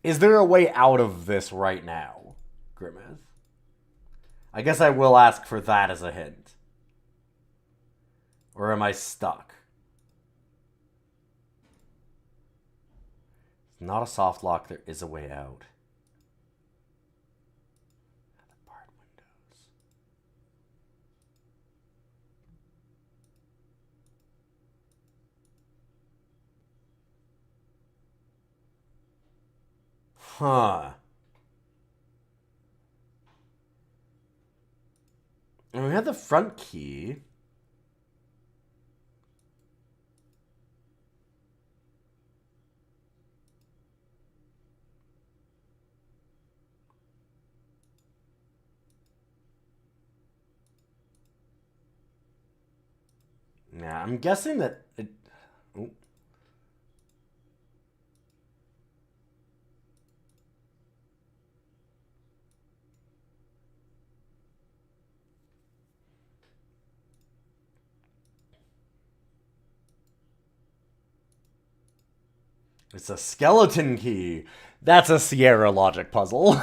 Is there a way out of this right now, Grimmeth? I guess I will ask for that as a hint. Or am I stuck? It's not a soft lock. There is a way out. Barred windows. Huh. And we have the front key. Yeah, I'm guessing that it... Oh. It's a skeleton key. That's a Sierra logic puzzle.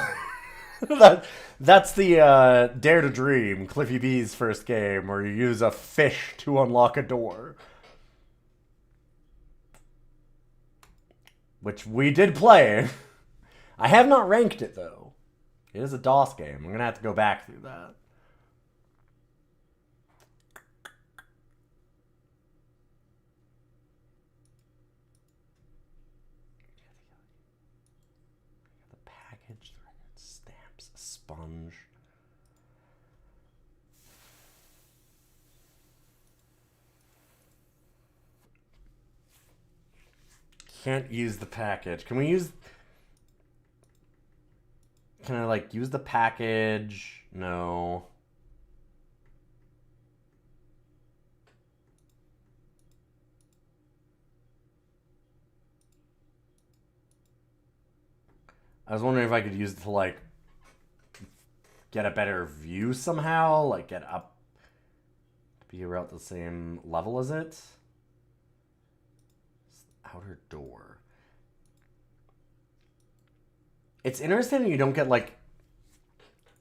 That's the Dare to Dream, Cliffy B's first game, where you use a fish to unlock a door. Which we did play. I have not ranked it, though. It is a DOS game. I'm going to have to go back through that. The package, stamps, a sponge. Can't use the package. Can we use... Can I, like, use the package? No. I was wondering if I could use it to, like, get a better view somehow. Like, get up to be about the same level as it. Outer door. It's interesting that you don't get, like,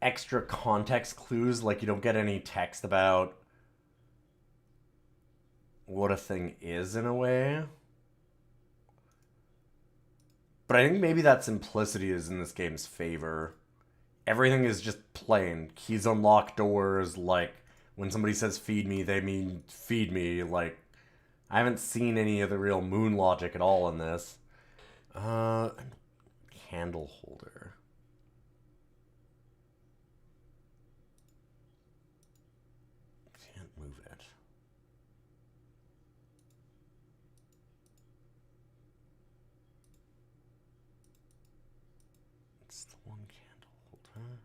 extra context clues. Like, you don't get any text about what a thing is, in a way. But I think maybe that simplicity is in this game's favor. Everything is just plain. Keys unlock doors. Like, when somebody says feed me, they mean feed me. Like, I haven't seen any of the real moon logic at all in this. Candle holder. Can't move it. It's the one candle holder.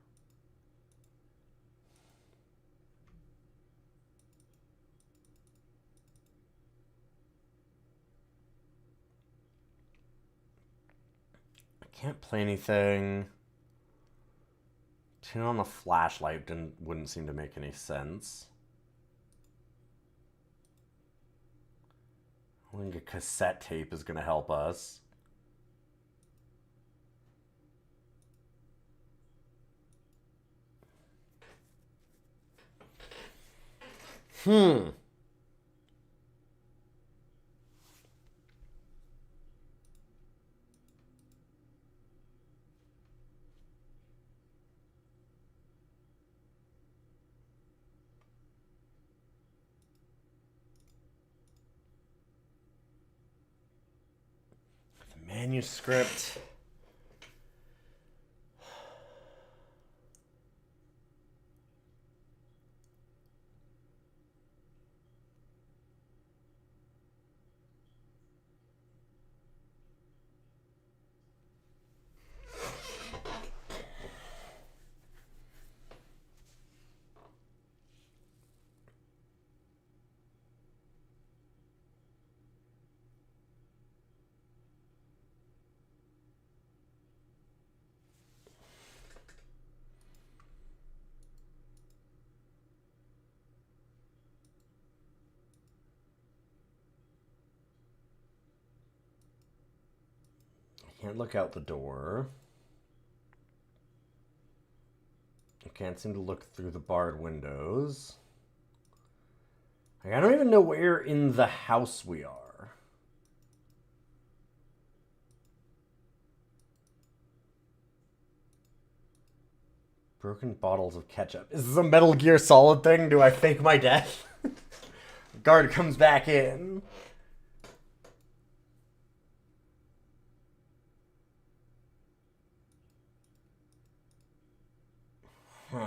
Can't play anything. Turn on the flashlight wouldn't seem to make any sense. I think a cassette tape is going to help us. Manuscript. Can't look out the door. I can't seem to look through the barred windows. I don't even know where in the house we are. Broken bottles of ketchup. Is this a Metal Gear Solid thing? Do I fake my death? Guard comes back in. Huh.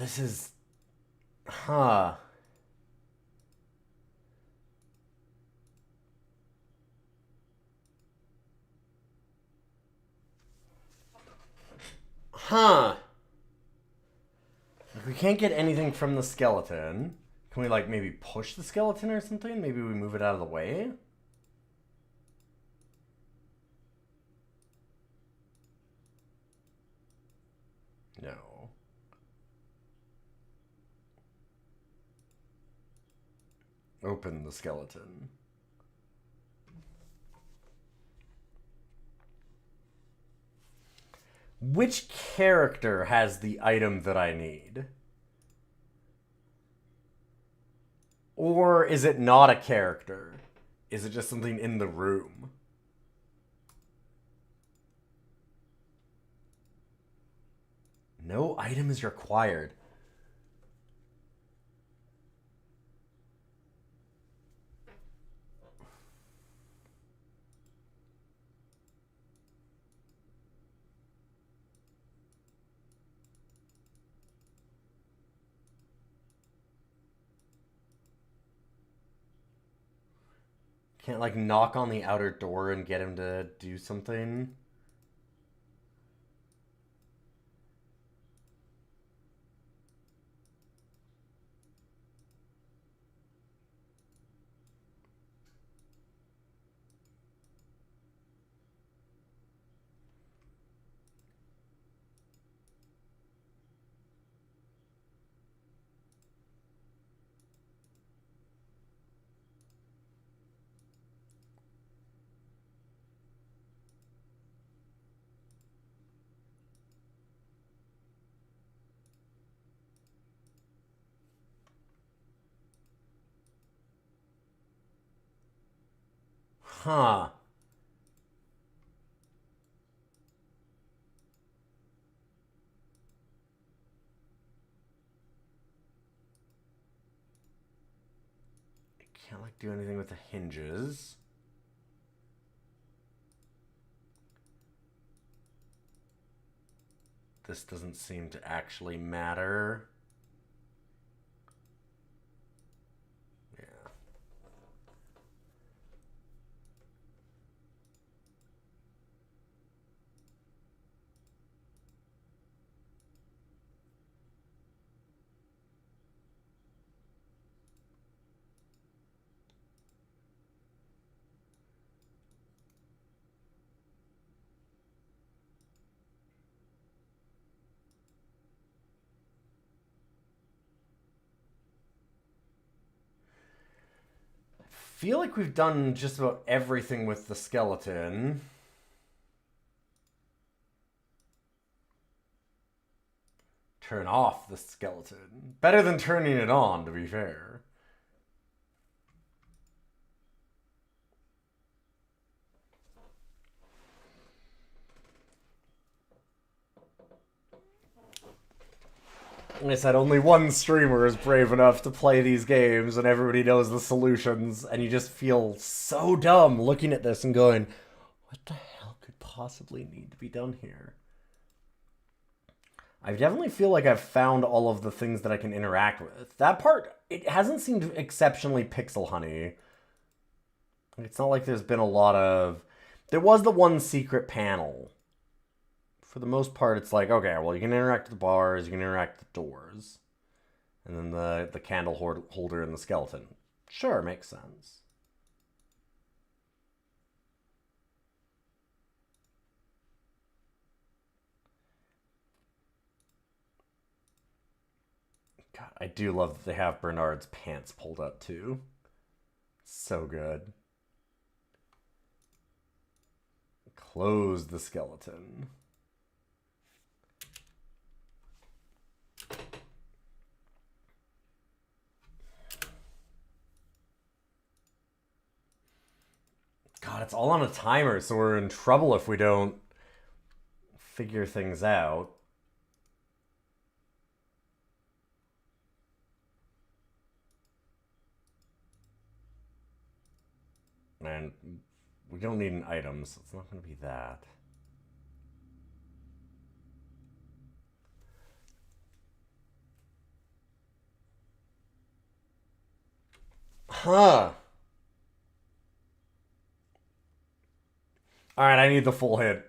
this is... Huh. Huh. If we can't get anything from the skeleton, can we, like, maybe push the skeleton or something? Maybe we move it out of the way? No. Open the skeleton. Which character has the item that I need? Or is it not a character? Is it just something in the room? No item is required. Can't, like, knock on the outer door and get him to do something? Huh. Can't, like, do anything with the hinges. This doesn't seem to actually matter. Yeah. Feel like we've done just about everything with the skeleton. Turn off the skeleton. Better than turning it on, to be fair. Like I said, only one streamer is brave enough to play these games and everybody knows the solutions, and you just feel so dumb looking at this and going, what the hell could possibly need to be done here? I definitely feel like I've found all of the things that I can interact with. That part, it hasn't seemed exceptionally pixel honey. It's not like there's been a lot of... There was the one secret panel. For the most part, it's like, okay, well, you can interact with the bars, you can interact with the doors. And then the candle holder and the skeleton. Sure, makes sense. God, I do love that they have Bernard's pants pulled up, too. So good. Close the skeleton. God, it's all on a timer, so we're in trouble if we don't figure things out. And we don't need an item, so it's not going to be that. Huh. Alright, I need the full hit.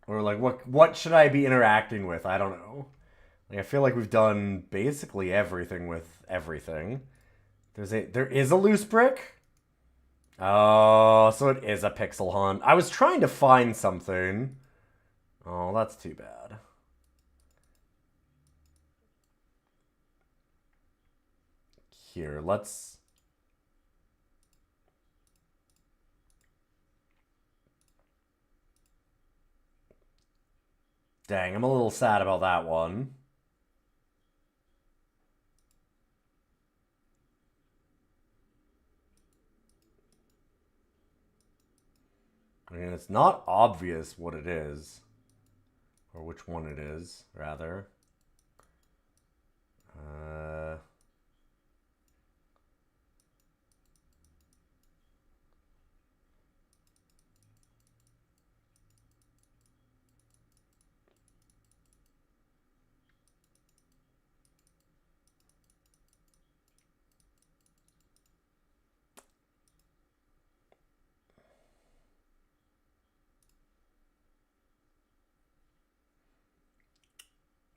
Or like what should I be interacting with? I don't know. Like, I feel like we've done basically everything with everything. There is a loose brick? Oh, so it is a pixel hunt. I was trying to find something. Oh, that's too bad. Here, let's... Dang, I'm a little sad about that one. I mean, it's not obvious what it is. Or which one it is, rather.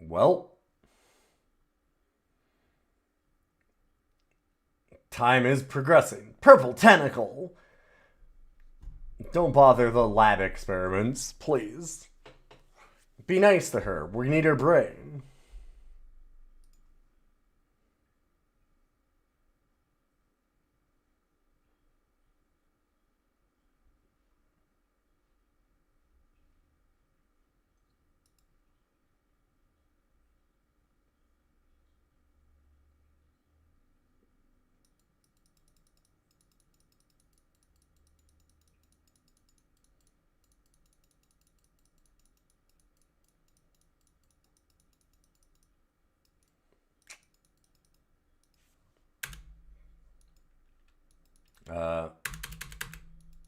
Well... Time is progressing. Purple tentacle! Don't bother the lab experiments, please. Be nice to her. We need her brain.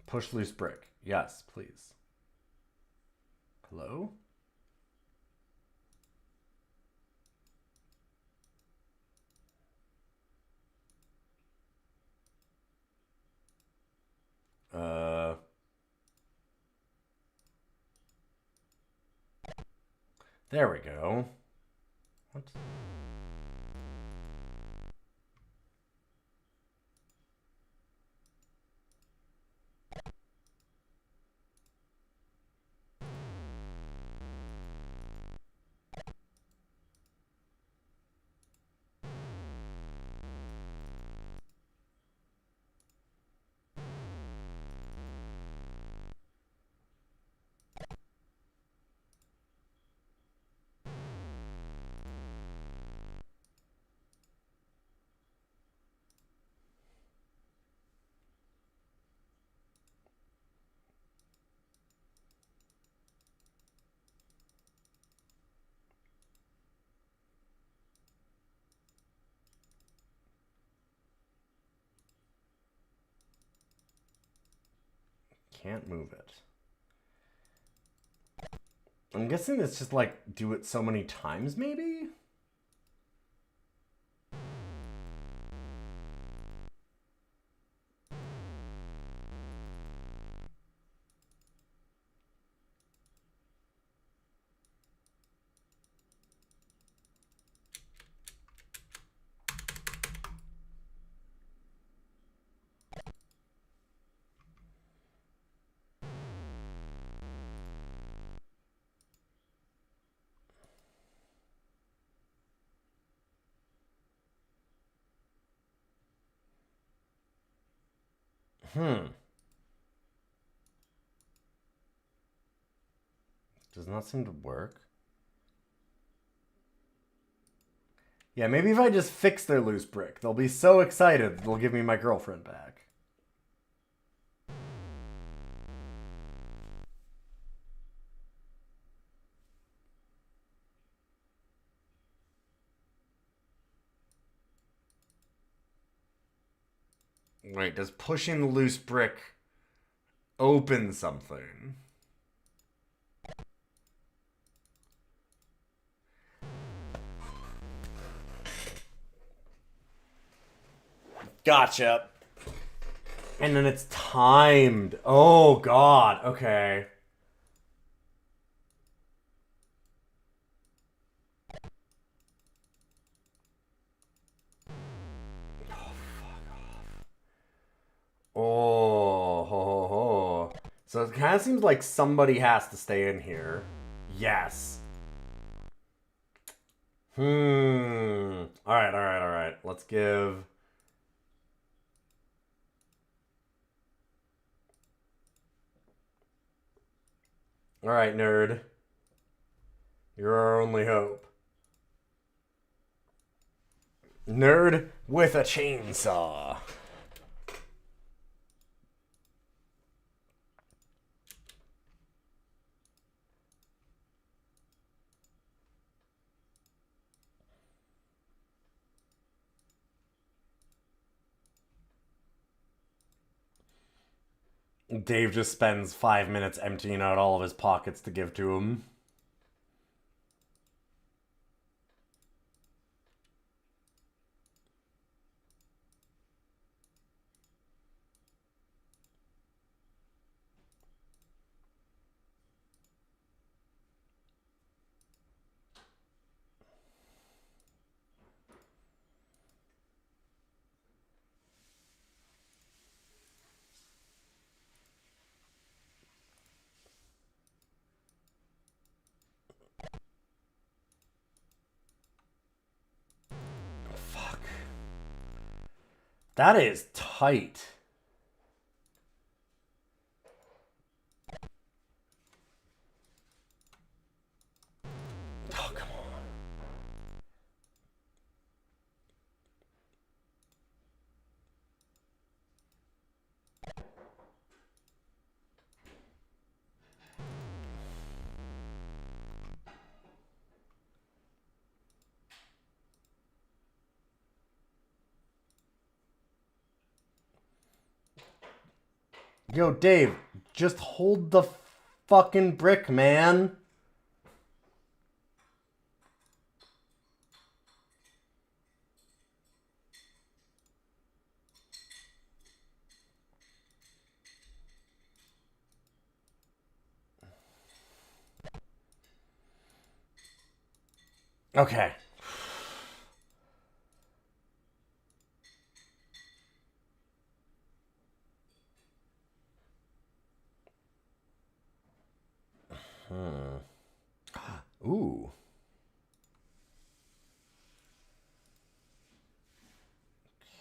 Push loose brick. Yes, please. Hello? There we go. What? Can't move it. I'm guessing it's just like do it so many times, maybe? Does not seem to work. Yeah, maybe if I just fix their loose brick, they'll be so excited they'll give me my girlfriend back. Wait, does pushing the loose brick open something? Gotcha. And then it's timed. Oh, God. Okay. Oh, ho, ho, ho. So it kind of seems like somebody has to stay in here. Yes. Alright, alright, alright. Let's give... Alright, nerd. You're our only hope. Nerd with a chainsaw. Dave just spends 5 minutes emptying out all of his pockets to give to him. Fuck. That is tight. Oh, come on. Yo, Dave, just hold the fucking brick, man. Okay. Ooh.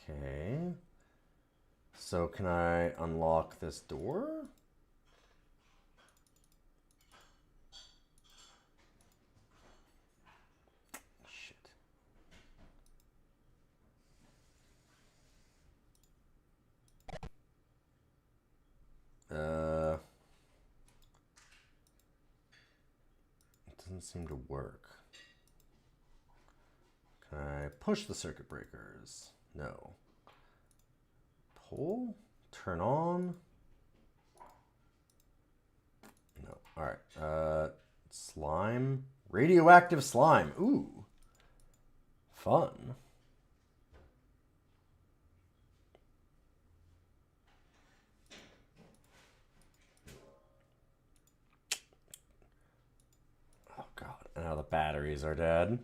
Okay. So can I unlock this door? Shit. It doesn't seem to work. Can I push the circuit breakers? No. Pull? Turn on? No. Alright. Slime? Radioactive slime. Ooh. Fun. Oh god. And now the batteries are dead.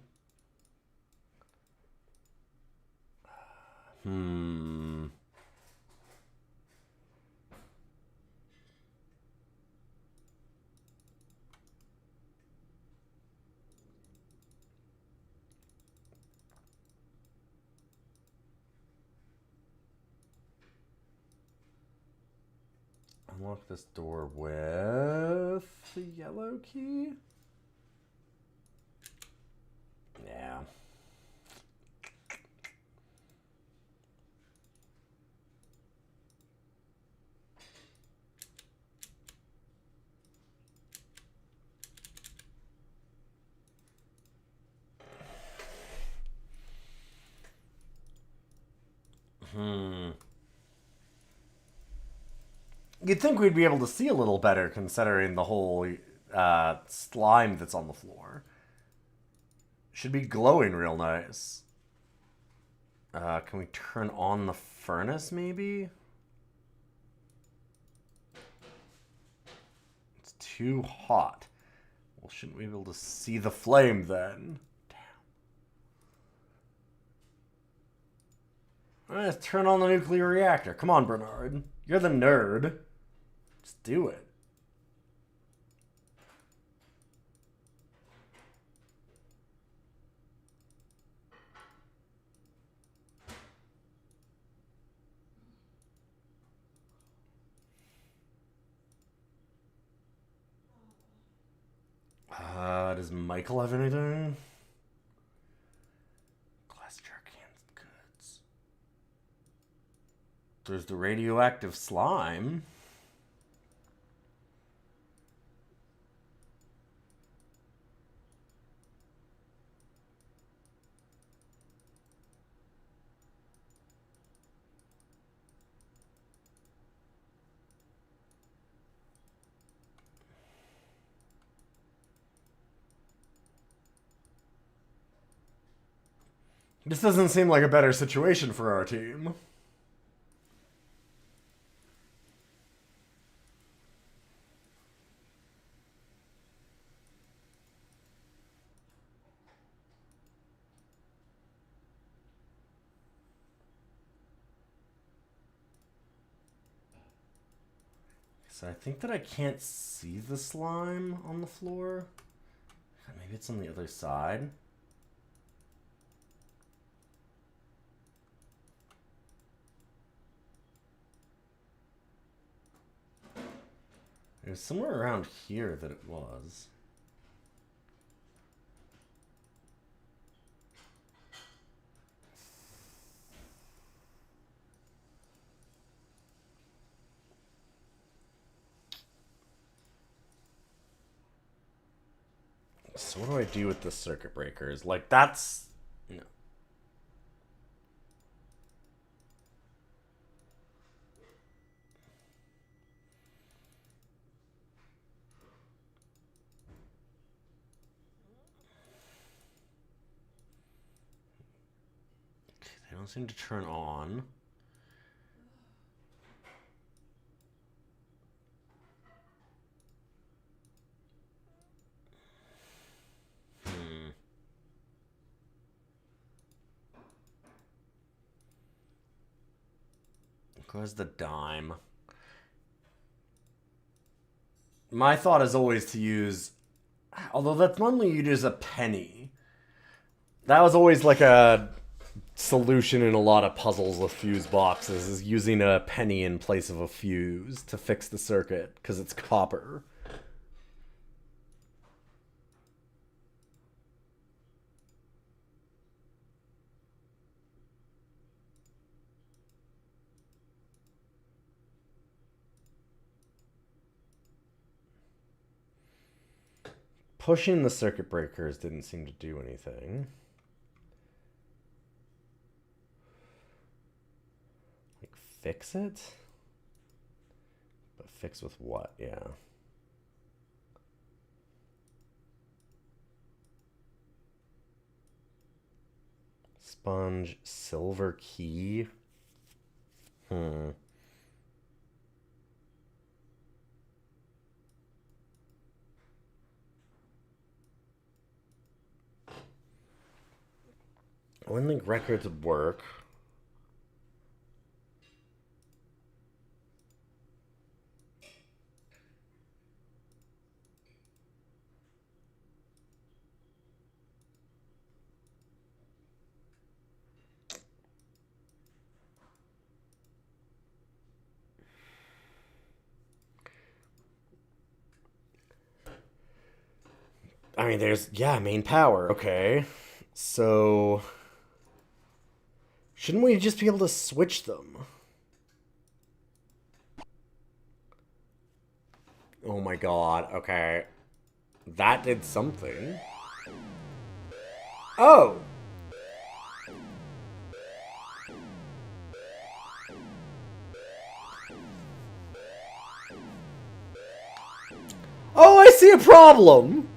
Unlock this door with the yellow key? Yeah. You'd think we'd be able to see a little better considering the whole slime that's on the floor. Should be glowing real nice. Can we turn on the furnace, maybe? It's too hot. Well, shouldn't we be able to see the flame then? Damn. Let's turn on the nuclear reactor. Come on, Bernard. You're the nerd. Just do it. Does Michael have anything? Glass jar cans, goods. There's the radioactive slime. This doesn't seem like a better situation for our team. So I think that I can't see the slime on the floor. Maybe it's on the other side. It was somewhere around here that it was. So what do I do with the circuit breakers? Like, that's... No. They don't seem to turn on. Where's the dime? My thought is always to use... Although that's normally you'd use a penny. That was always like a solution in a lot of puzzles with fuse boxes, is using a penny in place of a fuse to fix the circuit, because it's copper. Pushing the circuit breakers didn't seem to do anything. Like, fix it? But fix with what? Yeah. Sponge, silver key. I wouldn't think records would work. I mean, there's, yeah, main power. Okay. So... shouldn't we just be able to switch them? Oh my god, okay. That did something. Oh! Oh, I see a problem!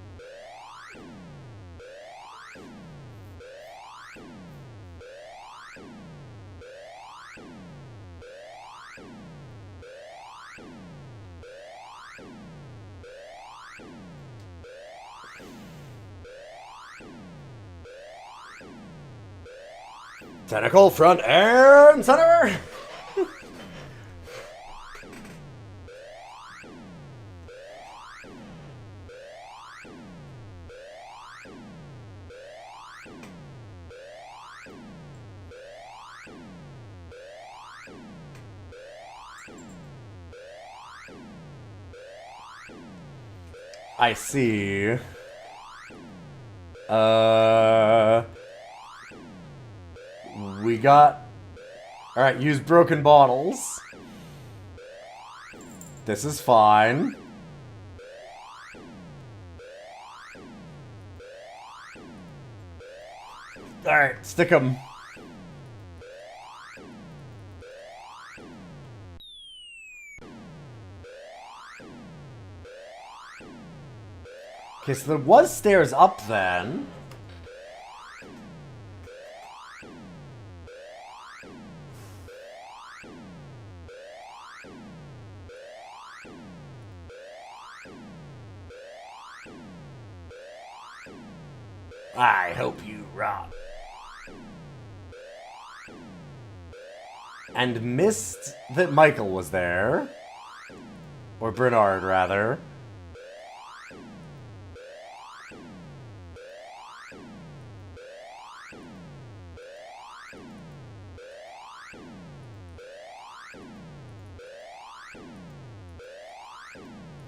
Tentacle front and center! I see. We got... Alright, use broken bottles. This is fine. Alright, stick 'em. Okay, so there was stairs up then. I hope you rot. And missed that Michael was there. Or Bernard, rather.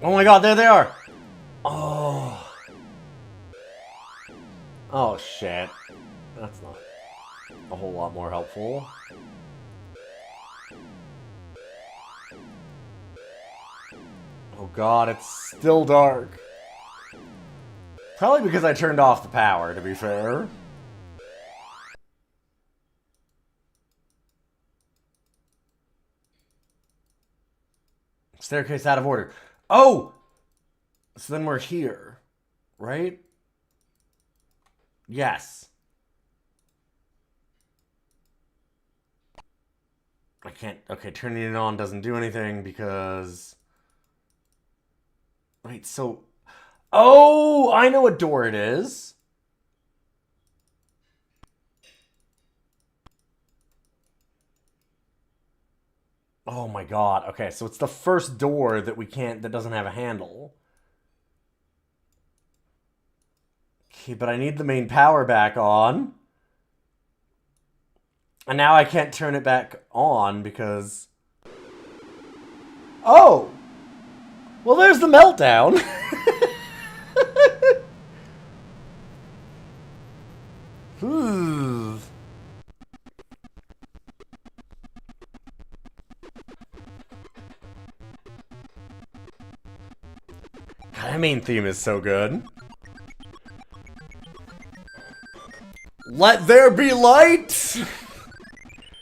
Oh my god, there they are! Oh. Oh shit. That's not a whole lot more helpful. Oh god, it's still dark. Probably because I turned off the power, to be fair. Staircase out of order. Oh! So then we're here, right? Yes. I can't... Okay, turning it on doesn't do anything because... Wait, so... Oh! I know what door it is. Oh my god. Okay, so it's the first door that we can't... that doesn't have a handle. Okay, but I need the main power back on. And now I can't turn it back on because... Oh! Well, there's the meltdown. That main theme is so good. Let there be light!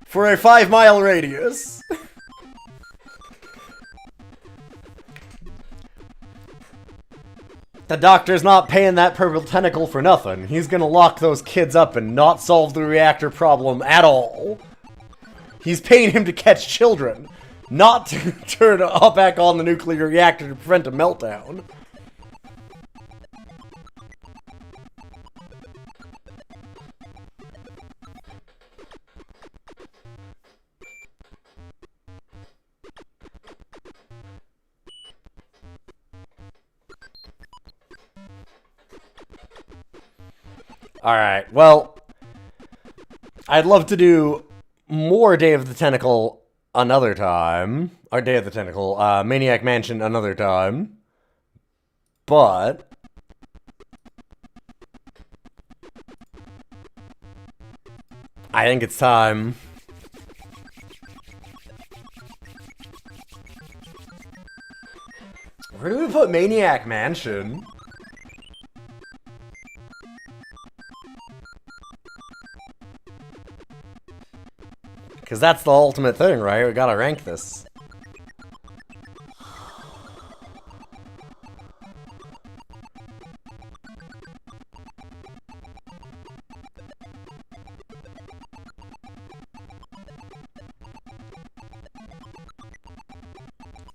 For a 5-mile radius. The doctor's not paying that purple tentacle for nothing. He's gonna lock those kids up and not solve the reactor problem at all. He's paying him to catch children, not to turn back on the nuclear reactor to prevent a meltdown. Alright, well, I'd love to do more Day of the Tentacle another time. Or Day of the Tentacle, Maniac Mansion another time. But... I think it's time. Where do we put Maniac Mansion? Because that's the ultimate thing, right? We gotta rank this.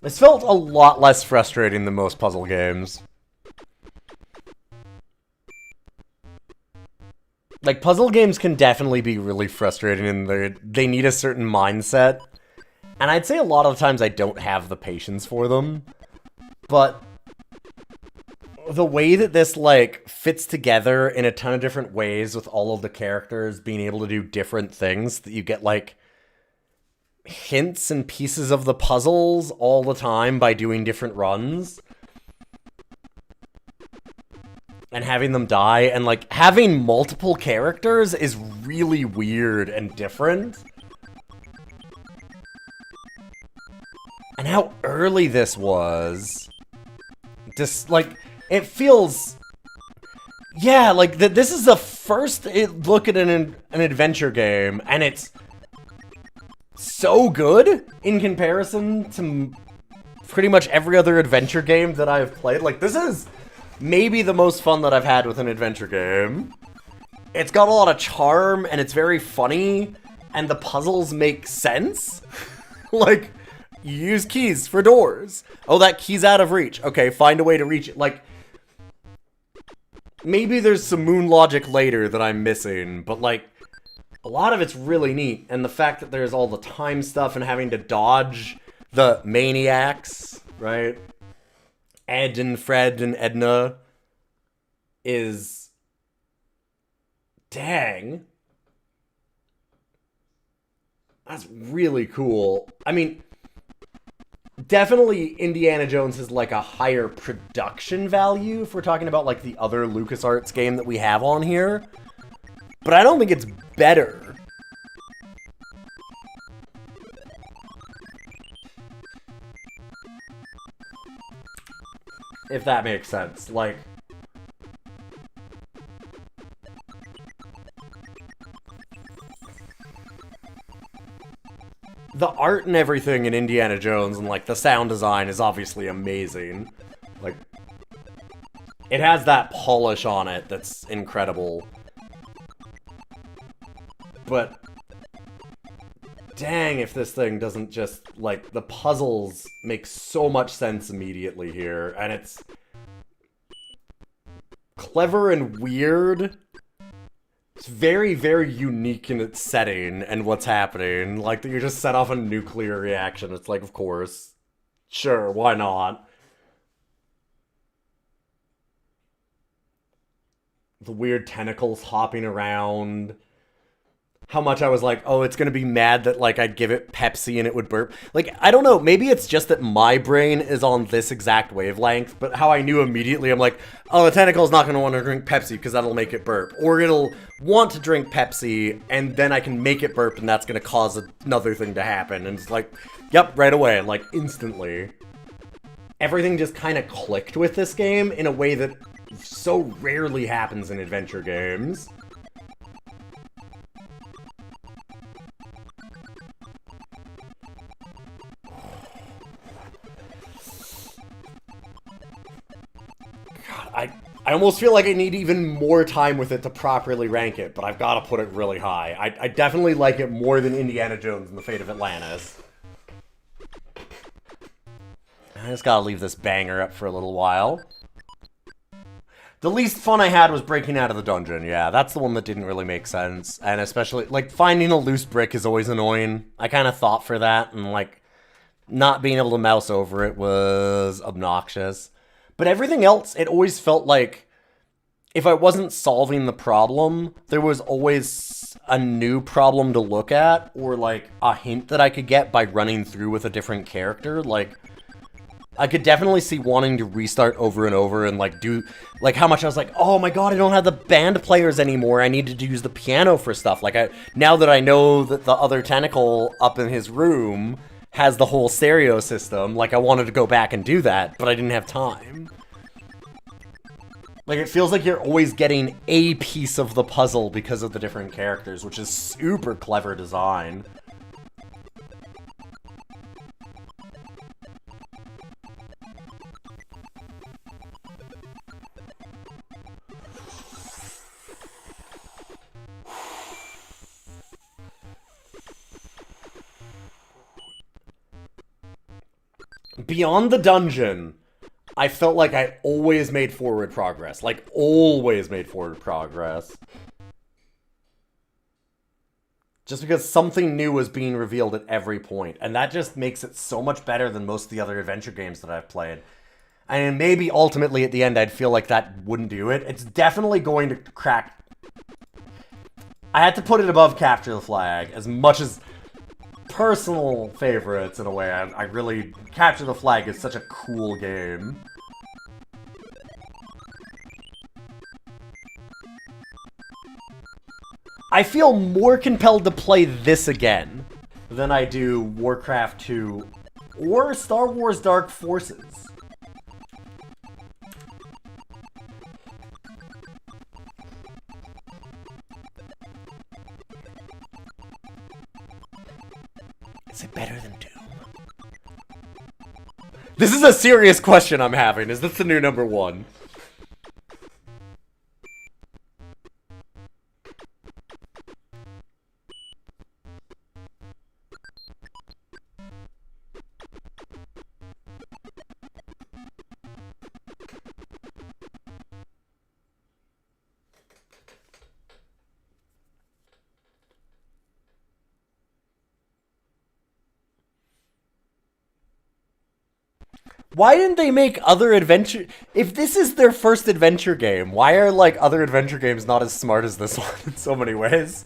This felt a lot less frustrating than most puzzle games. Like, puzzle games can definitely be really frustrating and they need a certain mindset. And I'd say a lot of the times I don't have the patience for them. But the way that this, like, fits together in a ton of different ways with all of the characters being able to do different things, that you get, like, hints and pieces of the puzzles all the time by doing different runs. And having them die, and, like, having multiple characters is really weird and different. And how early this was. Just, like, it feels... Yeah, like, this is the first look at an adventure game, and it's so good in comparison to pretty much every other adventure game that I've played. Like, this is maybe the most fun that I've had with an adventure game. It's got a lot of charm, and it's very funny, and the puzzles make sense. Like, you use keys for doors. Oh, that key's out of reach. Okay, find a way to reach it. Like, maybe there's some moon logic later that I'm missing, but, like, a lot of it's really neat. And the fact that there's all the time stuff and having to dodge the maniacs, right? Ed and Fred and Edna is... Dang. That's really cool. I mean, definitely Indiana Jones is like a higher production value if we're talking about like the other LucasArts game that we have on here. But I don't think it's better. If that makes sense. Like, the art and everything in Indiana Jones and like the sound design is obviously amazing. Like, it has that polish on it that's incredible. But dang if this thing doesn't just, like, the puzzles make so much sense immediately here, and it's clever and weird. It's very, very unique in its setting and what's happening. Like, that you just set off a nuclear reaction. It's like, of course. Sure, why not? The weird tentacles hopping around. How much I was like, oh, it's gonna be mad that, like, I'd give it Pepsi and it would burp. Like, I don't know, maybe it's just that my brain is on this exact wavelength, but how I knew immediately, I'm like, oh, the tentacle's not gonna want to drink Pepsi because that'll make it burp. Or it'll want to drink Pepsi, and then I can make it burp, and that's gonna cause another thing to happen. And it's like, yep, right away, like, instantly. Everything just kind of clicked with this game in a way that so rarely happens in adventure games. I almost feel like I need even more time with it to properly rank it, but I've got to put it really high. I definitely like it more than Indiana Jones and the Fate of Atlantis. I just gotta leave this banger up for a little while. The least fun I had was breaking out of the dungeon. Yeah, that's the one that didn't really make sense. And especially, like, finding a loose brick is always annoying. I kind of thought for that, and, like, not being able to mouse over it was obnoxious. But everything else, it always felt like if I wasn't solving the problem, there was always a new problem to look at, or like a hint that I could get by running through with a different character. Like, I could definitely see wanting to restart over and over and like do, like how much I was like, oh my god, I don't have the band players anymore. I needed to use the piano for stuff. Like, now that I know that the other tentacle up in his room has the whole stereo system, like, I wanted to go back and do that, but I didn't have time. Like, it feels like you're always getting a piece of the puzzle because of the different characters, which is super clever design. Beyond the dungeon, I felt like I always made forward progress. Like, always made forward progress. Just because something new is being revealed at every point. And that just makes it so much better than most of the other adventure games that I've played. And maybe ultimately at the end I'd feel like that wouldn't do it. It's definitely going to crack... I had to put it above Capture the Flag, as much as personal favorites in a way. I really... Capture the Flag is such a cool game. I feel more compelled to play this again than I do Warcraft 2 or Star Wars Dark Forces. Is it better than Doom? This is a serious question I'm having. Is this the new number one? Why didn't they make other adventure... If this is their first adventure game, why are, like, other adventure games not as smart as this one in so many ways?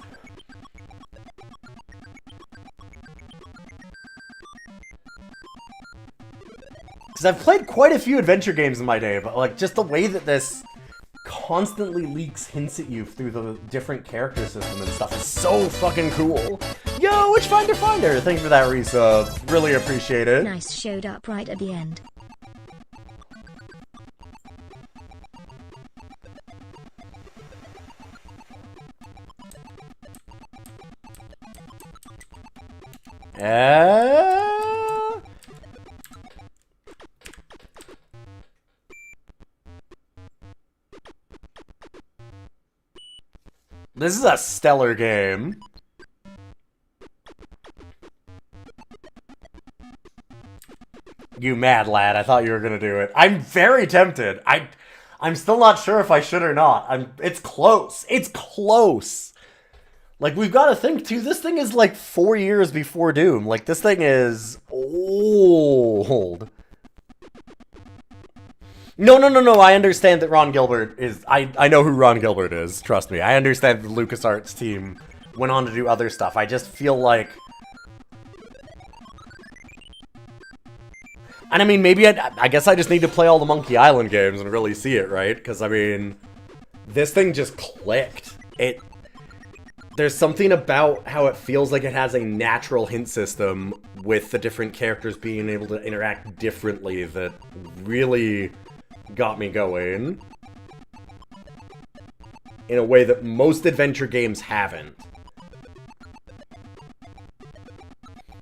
Because I've played quite a few adventure games in my day, but, like, just the way that this constantly leaks hints at you through the different character system and stuff is so fucking cool. Yo, Witchfinder Finder! Thanks for that resub. Really appreciate it. Nice, showed up right at the end. This is a stellar game. You mad lad, I thought you were gonna do it. I'm very tempted. I'm still not sure if I should or not. It's close. It's close. Like, we've got to think, too, this thing is, like, 4 years before Doom. Like, this thing is old. No, I understand that Ron Gilbert is... I know who Ron Gilbert is, trust me. I understand the LucasArts team went on to do other stuff. I just feel like... And, I mean, maybe I guess I just need to play all the Monkey Island games and really see it, right? Because, I mean, this thing just clicked. There's something about how it feels like it has a natural hint system with the different characters being able to interact differently that really got me going. In a way that most adventure games haven't.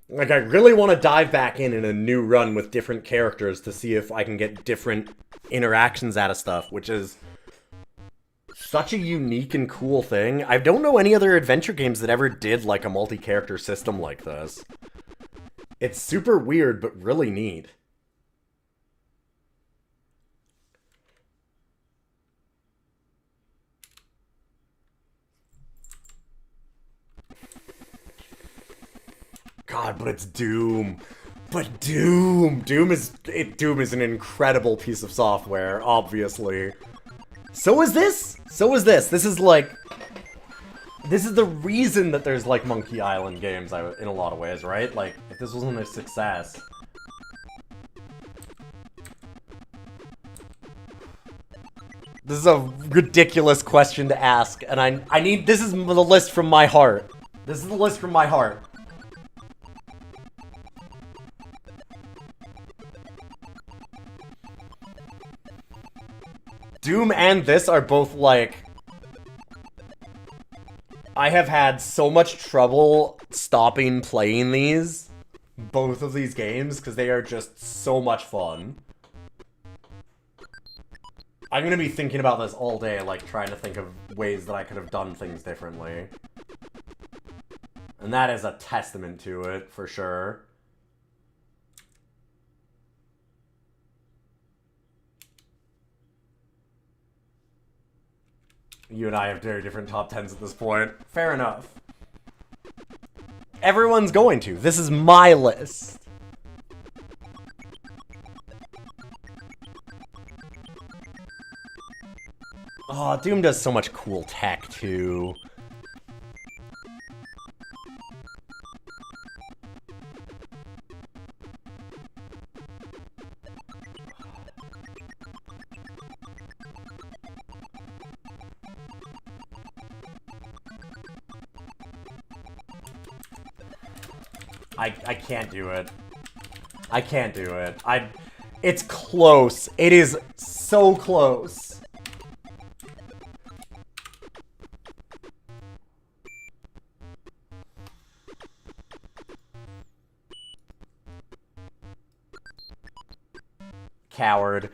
Like, I really want to dive back in a new run with different characters to see if I can get different interactions out of stuff, which is... such a unique and cool thing. I don't know any other adventure games that ever did, like, a multi-character system like this. It's super weird, but really neat. God, but it's Doom. But Doom! Doom is an incredible piece of software, obviously. So is this! So is this! This is like... This is the reason that there's, like, Monkey Island games, in a lot of ways, right? Like, if this wasn't a success... This is a ridiculous question to ask, and I need... This is the list from my heart. This is the list from my heart. Doom and this are both, like... I have had so much trouble stopping playing these. Both of these games, because they are just so much fun. I'm gonna be thinking about this all day, like, trying to think of ways that I could have done things differently. And that is a testament to it, for sure. You and I have very different top 10s at this point. Fair enough. Everyone's going to. This is my list. Oh, Doom does so much cool tech, too. I can't do it. I can't do it. It's close. It is so close. Coward.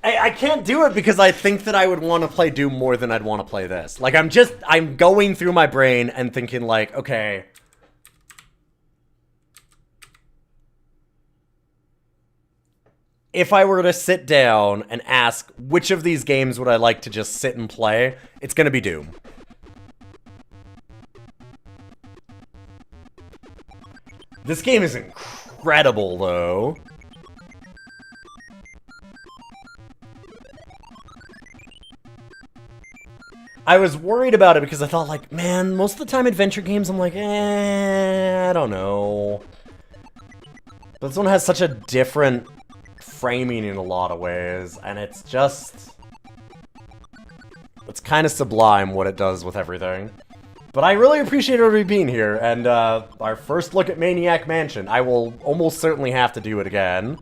I can't do it because I think that I would want to play Doom more than I'd want to play this. Like, I'm going through my brain and thinking, like, okay. If I were to sit down and ask which of these games would I like to just sit and play, it's gonna be Doom. This game is incredible, though. I was worried about it because I thought, like, man, most of the time adventure games, I'm like, I don't know. But this one has such a different framing in a lot of ways, and it's just... It's kind of sublime what it does with everything. But I really appreciate everybody being here, and our first look at Maniac Mansion. I will almost certainly have to do it again.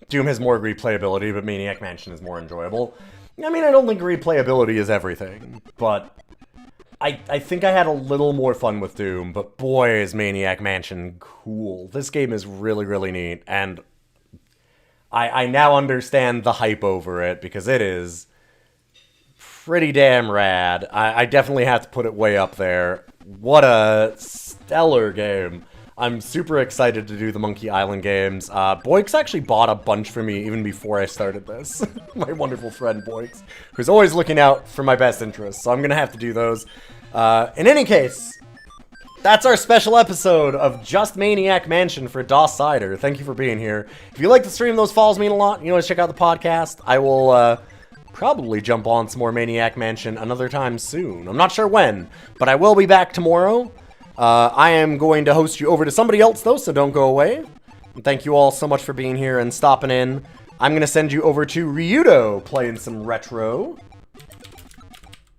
Doom has more replayability, but Maniac Mansion is more enjoyable. I mean, I don't think replayability is everything, but I think I had a little more fun with Doom, but boy is Maniac Mansion cool. This game is really, really neat, and I now understand the hype over it, because it is pretty damn rad. I definitely have to put it way up there. What a stellar game. I'm super excited to do the Monkey Island games. Boix actually bought a bunch for me even before I started this. My wonderful friend Boix, who's always looking out for my best interests, so I'm gonna have to do those. In any case, that's our special episode of Just Maniac Mansion for DOScider. Thank you for being here. If you like the stream, those follows mean a lot. You can always check out the podcast. I will probably jump on some more Maniac Mansion another time soon. I'm not sure when, but I will be back tomorrow. I am going to host you over to somebody else, though, so don't go away. And thank you all so much for being here and stopping in. I'm going to send you over to Ryudo playing some retro.